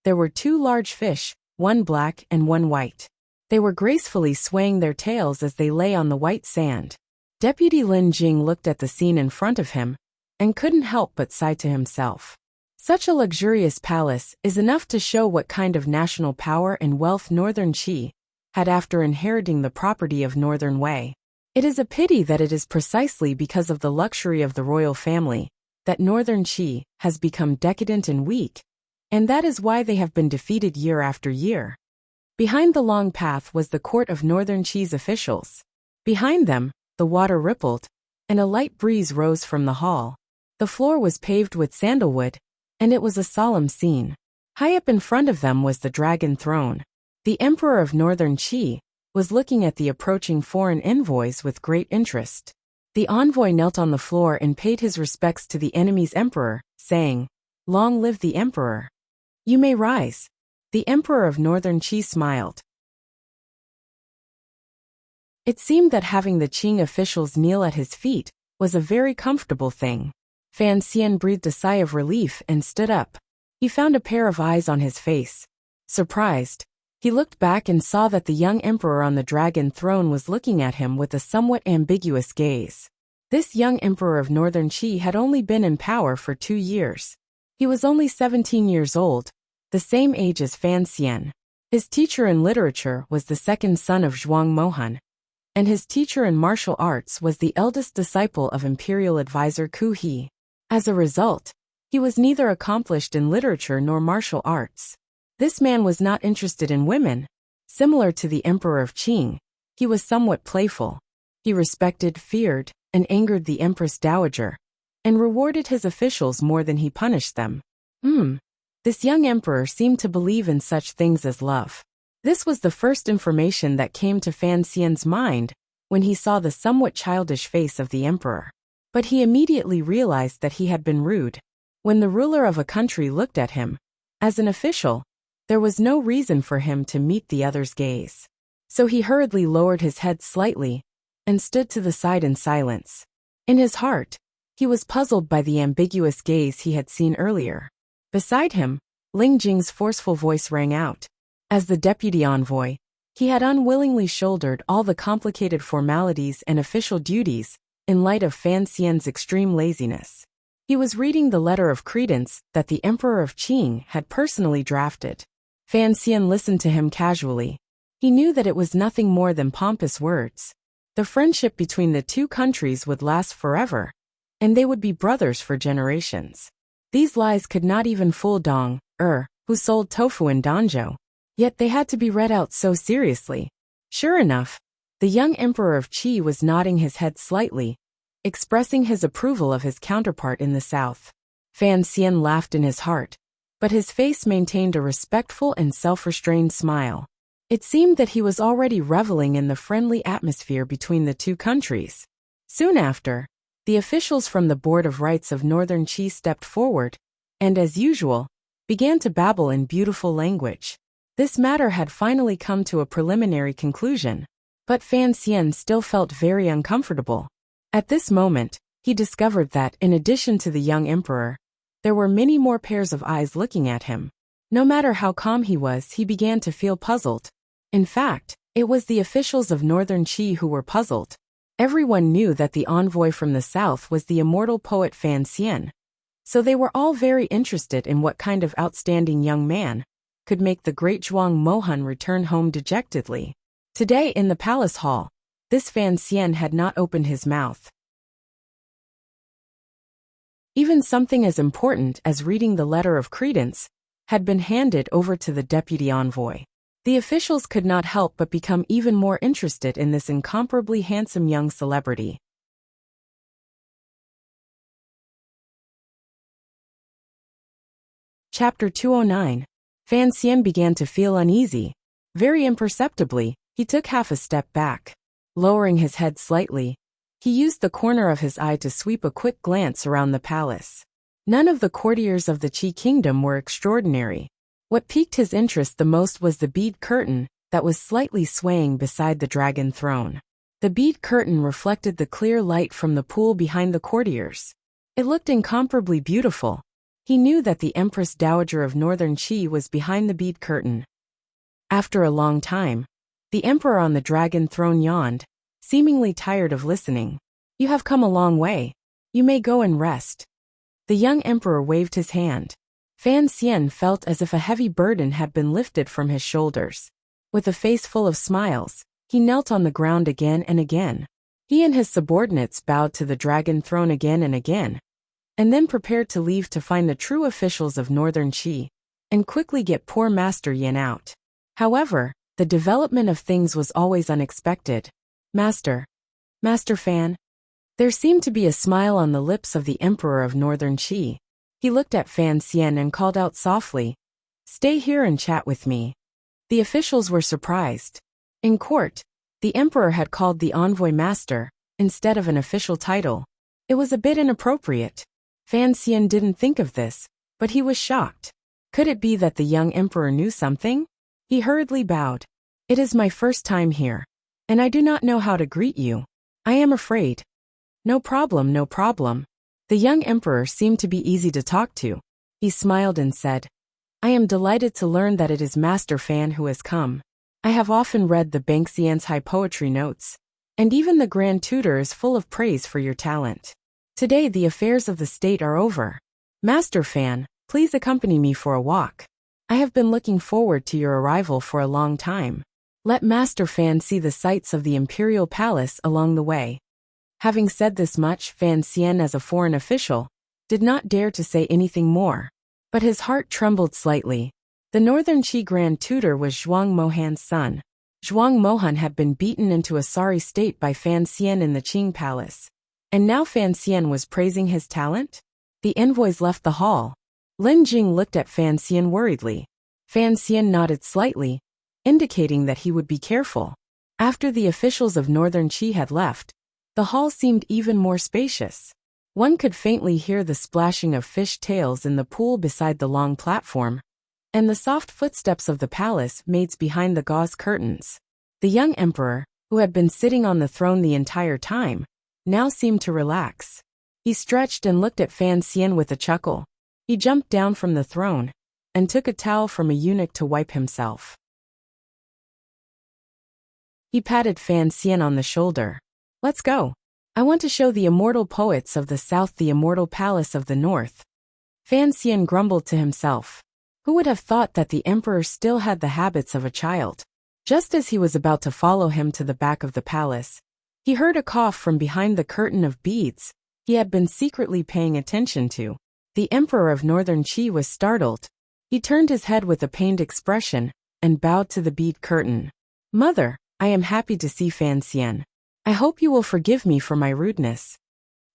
there were 2 large fish, one black and one white. They were gracefully swaying their tails as they lay on the white sand. Deputy Lin Jing looked at the scene in front of him and couldn't help but sigh to himself. Such a luxurious palace is enough to show what kind of national power and wealth Northern Qi had after inheriting the property of Northern Wei. It is a pity that it is precisely because of the luxury of the royal family that Northern Qi has become decadent and weak, and that is why they have been defeated year after year. Behind the long path was the court of Northern Qi's officials. Behind them, the water rippled, and a light breeze rose from the hall. The floor was paved with sandalwood, and it was a solemn scene. High up in front of them was the dragon throne. The Emperor of Northern Qi was looking at the approaching foreign envoys with great interest. The envoy knelt on the floor and paid his respects to the enemy's emperor, saying, "Long live the emperor. You may rise." The Emperor of Northern Qi smiled. It seemed that having the Qing officials kneel at his feet was a very comfortable thing. Fan Xian breathed a sigh of relief and stood up. He found a pair of eyes on his face. Surprised, he looked back and saw that the young emperor on the dragon throne was looking at him with a somewhat ambiguous gaze. This young emperor of Northern Qi had only been in power for 2 years. He was only 17 years old, the same age as Fan Xian. His teacher in literature was the second son of Zhuang Mohan, and his teacher in martial arts was the eldest disciple of imperial advisor Ku He. As a result, he was neither accomplished in literature nor martial arts. This man was not interested in women. Similar to the Emperor of Qing, he was somewhat playful. He respected, feared, and angered the Empress Dowager, and rewarded his officials more than he punished them. This young emperor seemed to believe in such things as love. This was the first information that came to Fan Xian's mind when he saw the somewhat childish face of the emperor. But he immediately realized that he had been rude. When the ruler of a country looked at him, as an official, there was no reason for him to meet the other's gaze. So he hurriedly lowered his head slightly and stood to the side in silence. In his heart, he was puzzled by the ambiguous gaze he had seen earlier. Beside him, Ling Jing's forceful voice rang out. As the deputy envoy, he had unwillingly shouldered all the complicated formalities and official duties in light of Fan Xian's extreme laziness. He was reading the letter of credence that the Emperor of Qing had personally drafted. Fan Xian listened to him casually. He knew that it was nothing more than pompous words. The friendship between the two countries would last forever, and they would be brothers for generations. These lies could not even fool Dong, who sold tofu in Danzhou, yet they had to be read out so seriously. Sure enough, the young Emperor of Qi was nodding his head slightly, expressing his approval of his counterpart in the south. Fan Xian laughed in his heart, but his face maintained a respectful and self-restrained smile. It seemed that he was already reveling in the friendly atmosphere between the two countries. Soon after, the officials from the Board of Rights of Northern Qi stepped forward, and as usual, began to babble in beautiful language. This matter had finally come to a preliminary conclusion, but Fan Xian still felt very uncomfortable. At this moment, he discovered that, in addition to the young emperor, there were many more pairs of eyes looking at him. No matter how calm he was, he began to feel puzzled. In fact, it was the officials of Northern Qi who were puzzled. Everyone knew that the envoy from the south was the immortal poet Fan Xian, so they were all very interested in what kind of outstanding young man could make the great Zhuang Mohan return home dejectedly. Today in the palace hall, this Fan Xian had not opened his mouth. Even something as important as reading the letter of credence had been handed over to the deputy envoy. The officials could not help but become even more interested in this incomparably handsome young celebrity. Chapter 209. Fan Xian began to feel uneasy. Very imperceptibly, he took half a step back. Lowering his head slightly, he used the corner of his eye to sweep a quick glance around the palace. None of the courtiers of the Qi kingdom were extraordinary. What piqued his interest the most was the bead curtain that was slightly swaying beside the dragon throne. The bead curtain reflected the clear light from the pool behind the courtiers. It looked incomparably beautiful. He knew that the Empress Dowager of Northern Qi was behind the bead curtain. After a long time, the emperor on the dragon throne yawned, seemingly tired of listening. "You have come a long way. You may go and rest." The young emperor waved his hand. Fan Xian felt as if a heavy burden had been lifted from his shoulders. With a face full of smiles, he knelt on the ground again and again. He and his subordinates bowed to the dragon throne again and then prepared to leave to find the true officials of Northern Qi, and quickly get poor Master Yin out. However, the development of things was always unexpected. "Master, Master Fan. There seemed to be a smile on the lips of the Emperor of Northern Qi. He looked at Fan Xian and called out softly, "Stay here and chat with me." The officials were surprised. In court, the Emperor had called the envoy master, instead of an official title. It was a bit inappropriate. Fan Xian didn't think of this, but he was shocked. Could it be that the young emperor knew something? He hurriedly bowed. "It is my first time here, and I do not know how to greet you. I am afraid." "No problem, no problem." The young emperor seemed to be easy to talk to. He smiled and said, "I am delighted to learn that it is Master Fan who has come. I have often read the Banxian's high poetry notes, and even the Grand Tutor is full of praise for your talent. Today the affairs of the state are over. Master Fan, please accompany me for a walk. I have been looking forward to your arrival for a long time. Let Master Fan see the sights of the Imperial Palace along the way." Having said this much, Fan Xian, as a foreign official, did not dare to say anything more. But his heart trembled slightly. The Northern Qi Grand Tutor was Zhuang Mohan's son. Zhuang Mohan had been beaten into a sorry state by Fan Xian in the Qing Palace. And now Fan Xian was praising his talent? The envoys left the hall. Lin Jing looked at Fan Xian worriedly. Fan Xian nodded slightly, indicating that he would be careful. After the officials of Northern Qi had left, the hall seemed even more spacious. One could faintly hear the splashing of fish tails in the pool beside the long platform, and the soft footsteps of the palace maids behind the gauze curtains. The young emperor, who had been sitting on the throne the entire time, now seemed to relax. He stretched and looked at Fan Xian with a chuckle. He jumped down from the throne and took a towel from a eunuch to wipe himself. He patted Fan Xian on the shoulder. "Let's go. I want to show the immortal poets of the south the immortal palace of the north." Fan Xian grumbled to himself. Who would have thought that the emperor still had the habits of a child? Just as he was about to follow him to the back of the palace, he heard a cough from behind the curtain of beads he had been secretly paying attention to. The Emperor of Northern Qi was startled. He turned his head with a pained expression and bowed to the bead curtain. "Mother, I am happy to see Fan Xian. I hope you will forgive me for my rudeness."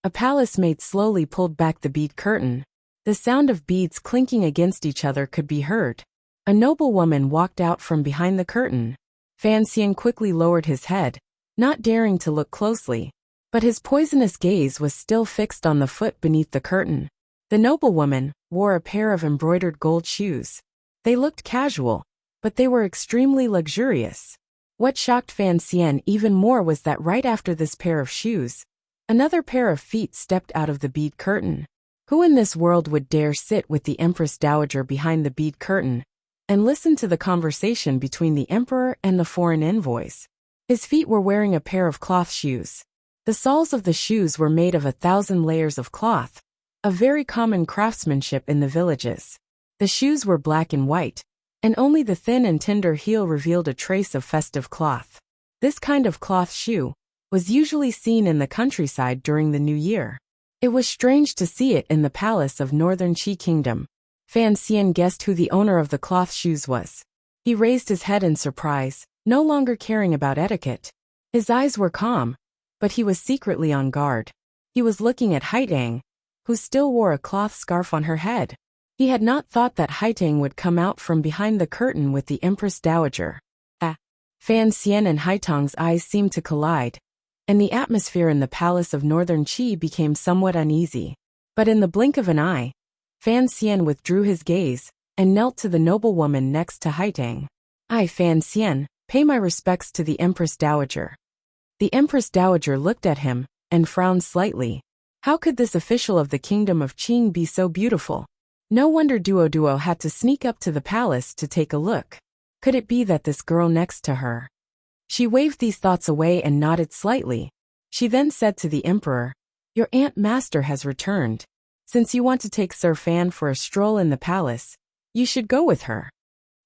A palace maid slowly pulled back the bead curtain. The sound of beads clinking against each other could be heard. A noblewoman walked out from behind the curtain. Fan Xian quickly lowered his head, not daring to look closely. But his poisonous gaze was still fixed on the foot beneath the curtain. The noblewoman wore a pair of embroidered gold shoes. They looked casual, but they were extremely luxurious. What shocked Fan Xian even more was that right after this pair of shoes, another pair of feet stepped out of the bead curtain. Who in this world would dare sit with the Empress Dowager behind the bead curtain and listen to the conversation between the emperor and the foreign envoys? His feet were wearing a pair of cloth shoes. The soles of the shoes were made of 1,000 layers of cloth, a very common craftsmanship in the villages. The shoes were black and white, and only the thin and tender heel revealed a trace of festive cloth. This kind of cloth shoe was usually seen in the countryside during the New Year. It was strange to see it in the palace of Northern Qi Kingdom. Fan Xian guessed who the owner of the cloth shoes was. He raised his head in surprise, no longer caring about etiquette. His eyes were calm, but he was secretly on guard. He was looking at Haitang, who still wore a cloth scarf on her head. He had not thought that Haitang would come out from behind the curtain with the Empress Dowager. Fan Xian and Haitang's eyes seemed to collide, and the atmosphere in the palace of Northern Qi became somewhat uneasy. But in the blink of an eye, Fan Xian withdrew his gaze and knelt to the noblewoman next to Haitang. "I, Fan Xian, pay my respects to the Empress Dowager." The Empress Dowager looked at him and frowned slightly. How could this official of the kingdom of Qing be so beautiful? No wonder Duo had to sneak up to the palace to take a look. Could it be that this girl next to her? She waved these thoughts away and nodded slightly. She then said to the emperor, "Your Aunt Master has returned. Since you want to take Sir Fan for a stroll in the palace, you should go with her."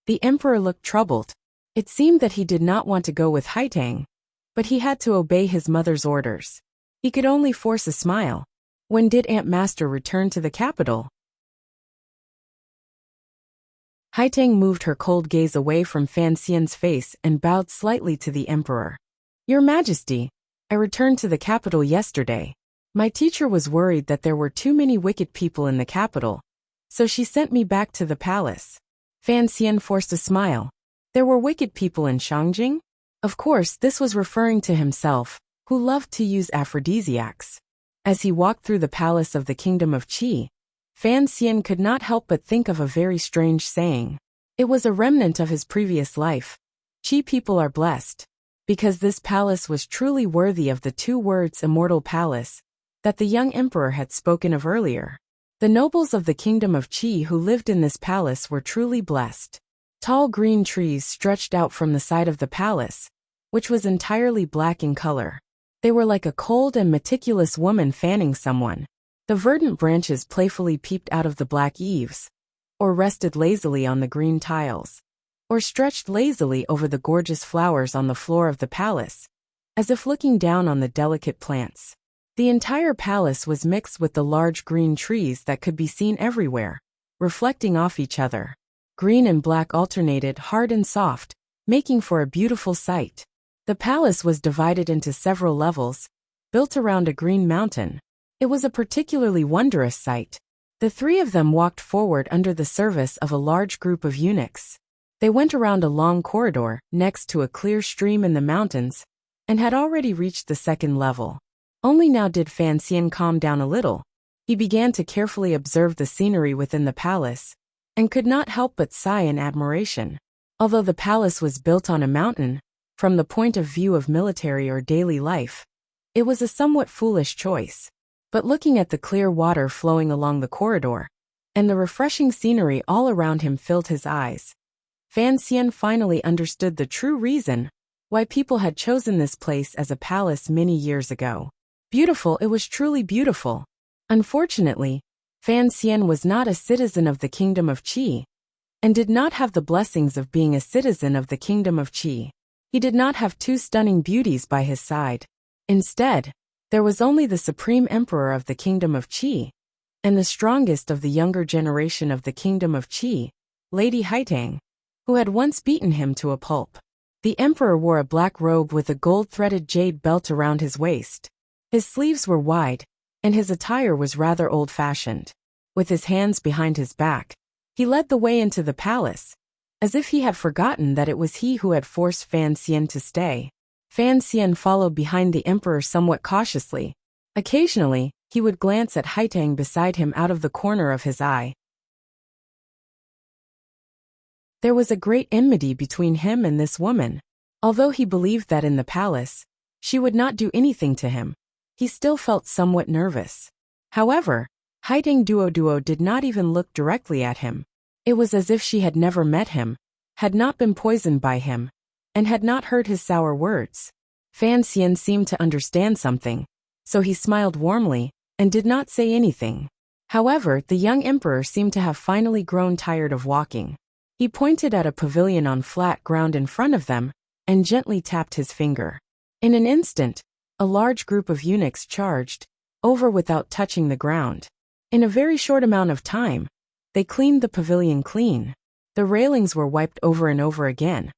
The emperor looked troubled. It seemed that he did not want to go with Haitang, but he had to obey his mother's orders. He could only force a smile. When did Aunt Master return to the capital? Haitang moved her cold gaze away from Fan Xian's face and bowed slightly to the emperor. "Your Majesty, I returned to the capital yesterday. My teacher was worried that there were too many wicked people in the capital, so she sent me back to the palace. Fan Xian forced a smile. There were wicked people in Shangjing? Of course, this was referring to himself, who loved to use aphrodisiacs. As he walked through the palace of the kingdom of Qi, Fan Xian could not help but think of a very strange saying. It was a remnant of his previous life. Qi people are blessed, because this palace was truly worthy of the 2 words immortal palace that the young emperor had spoken of earlier. The nobles of the kingdom of Qi who lived in this palace were truly blessed. Tall green trees stretched out from the side of the palace, which was entirely black in color. They were like a cold and meticulous woman fanning someone. The verdant branches playfully peeped out of the black eaves, or rested lazily on the green tiles, or stretched lazily over the gorgeous flowers on the floor of the palace, as if looking down on the delicate plants. The entire palace was mixed with the large green trees that could be seen everywhere, reflecting off each other. Green and black alternated, hard and soft, making for a beautiful sight. The palace was divided into several levels, built around a green mountain. It was a particularly wondrous sight. The 3 of them walked forward under the service of a large group of eunuchs. They went around a long corridor next to a clear stream in the mountains and had already reached the 2nd level. Only now did Fan Xian calm down a little. He began to carefully observe the scenery within the palace and could not help but sigh in admiration. Although the palace was built on a mountain, from the point of view of military or daily life, it was a somewhat foolish choice. But looking at the clear water flowing along the corridor, and the refreshing scenery all around him filled his eyes, Fan Xian finally understood the true reason why people had chosen this place as a palace many years ago. Beautiful, it was truly beautiful. Unfortunately, Fan Xian was not a citizen of the kingdom of Qi, and did not have the blessings of being a citizen of the kingdom of Qi. He did not have 2 stunning beauties by his side. Instead, there was only the supreme emperor of the kingdom of Qi, and the strongest of the younger generation of the kingdom of Qi, Lady Haitang, who had once beaten him to a pulp. The emperor wore a black robe with a gold-threaded jade belt around his waist. His sleeves were wide, and his attire was rather old-fashioned. With his hands behind his back, he led the way into the palace, as if he had forgotten that it was he who had forced Fan Xian to stay. Fan Xian followed behind the emperor somewhat cautiously. Occasionally, he would glance at Haitang beside him out of the corner of his eye. There was a great enmity between him and this woman. Although he believed that in the palace, she would not do anything to him, he still felt somewhat nervous. However, Haitang Duo did not even look directly at him. It was as if she had never met him, had not been poisoned by him, and had not heard his sour words. Fan Xian seemed to understand something, so he smiled warmly and did not say anything. However, the young emperor seemed to have finally grown tired of walking. He pointed at a pavilion on flat ground in front of them and gently tapped his finger. In an instant, a large group of eunuchs charged over without touching the ground. In a very short amount of time, they cleaned the pavilion clean. The railings were wiped over and over again.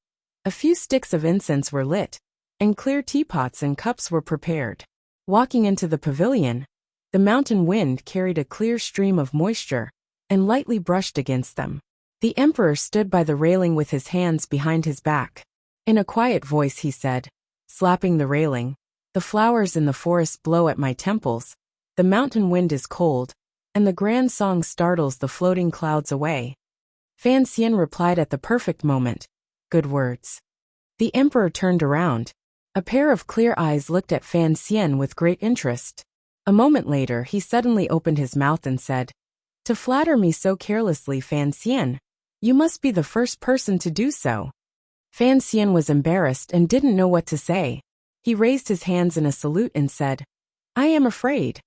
A few sticks of incense were lit, and clear teapots and cups were prepared. Walking into the pavilion, the mountain wind carried a clear stream of moisture and lightly brushed against them. The emperor stood by the railing with his hands behind his back. In a quiet voice he said, slapping the railing, "The flowers in the forest blow at my temples, the mountain wind is cold, and the grand song startles the floating clouds away." Fan Xian replied at the perfect moment, "Good words." The emperor turned around. A pair of clear eyes looked at Fan Xian with great interest. A moment later he suddenly opened his mouth and said, "To flatter me so carelessly, Fan Xian, you must be the first person to do so." Fan Xian was embarrassed and didn't know what to say. He raised his hands in a salute and said, "I am afraid."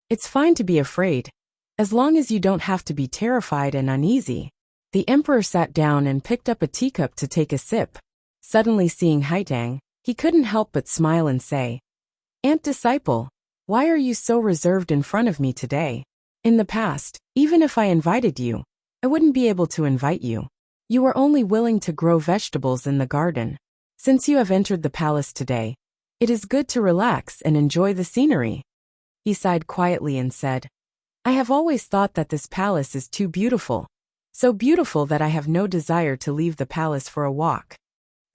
"It's fine to be afraid, as long as you don't have to be terrified and uneasy." The emperor sat down and picked up a teacup to take a sip. Suddenly seeing Haitang, he couldn't help but smile and say, "Aunt Disciple, why are you so reserved in front of me today? In the past, even if I invited you, I wouldn't be able to invite you. You were only willing to grow vegetables in the garden. Since you have entered the palace today, It is good to relax and enjoy the scenery. He sighed quietly and said, I have always thought that this palace is too beautiful. So beautiful that I have no desire to leave the palace for a walk.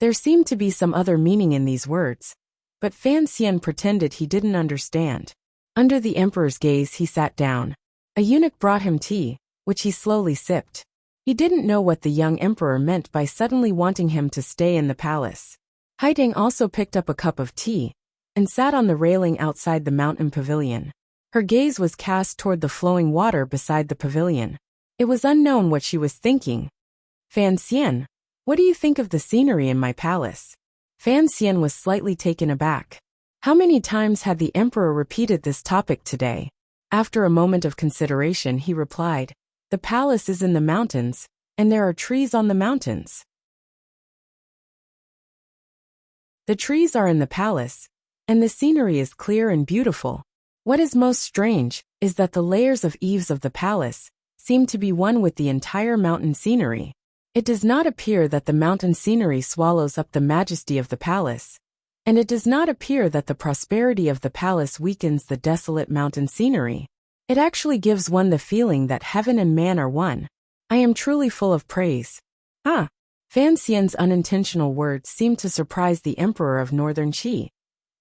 There seemed to be some other meaning in these words, but Fan Xian pretended he didn't understand. Under the emperor's gaze he sat down. A eunuch brought him tea, which he slowly sipped. He didn't know what the young emperor meant by suddenly wanting him to stay in the palace. Haideng also picked up a cup of tea and sat on the railing outside the mountain pavilion. Her gaze was cast toward the flowing water beside the pavilion. It was unknown what she was thinking. Fan Xian, what do you think of the scenery in my palace? Fan Xian was slightly taken aback. How many times had the emperor repeated this topic today? After a moment of consideration he replied, the palace is in the mountains, and there are trees on the mountains. The trees are in the palace, and the scenery is clear and beautiful. What is most strange is that the layers of eaves of the palace seem to be one with the entire mountain scenery. It does not appear that the mountain scenery swallows up the majesty of the palace, and it does not appear that the prosperity of the palace weakens the desolate mountain scenery. It actually gives one the feeling that heaven and man are one. I am truly full of praise. Ah! Fan Xian's unintentional words seemed to surprise the Emperor of Northern Qi.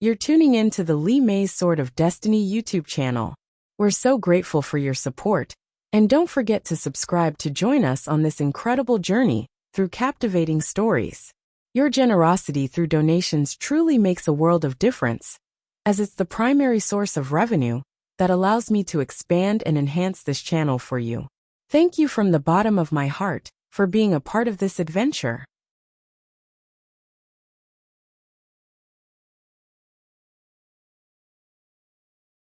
You're tuning in to the Li Mei's Sword of Destiny YouTube channel. We're so grateful for your support, and don't forget to subscribe to join us on this incredible journey through captivating stories. Your generosity through donations truly makes a world of difference, as it's the primary source of revenue that allows me to expand and enhance this channel for you. Thank you from the bottom of my heart for being a part of this adventure.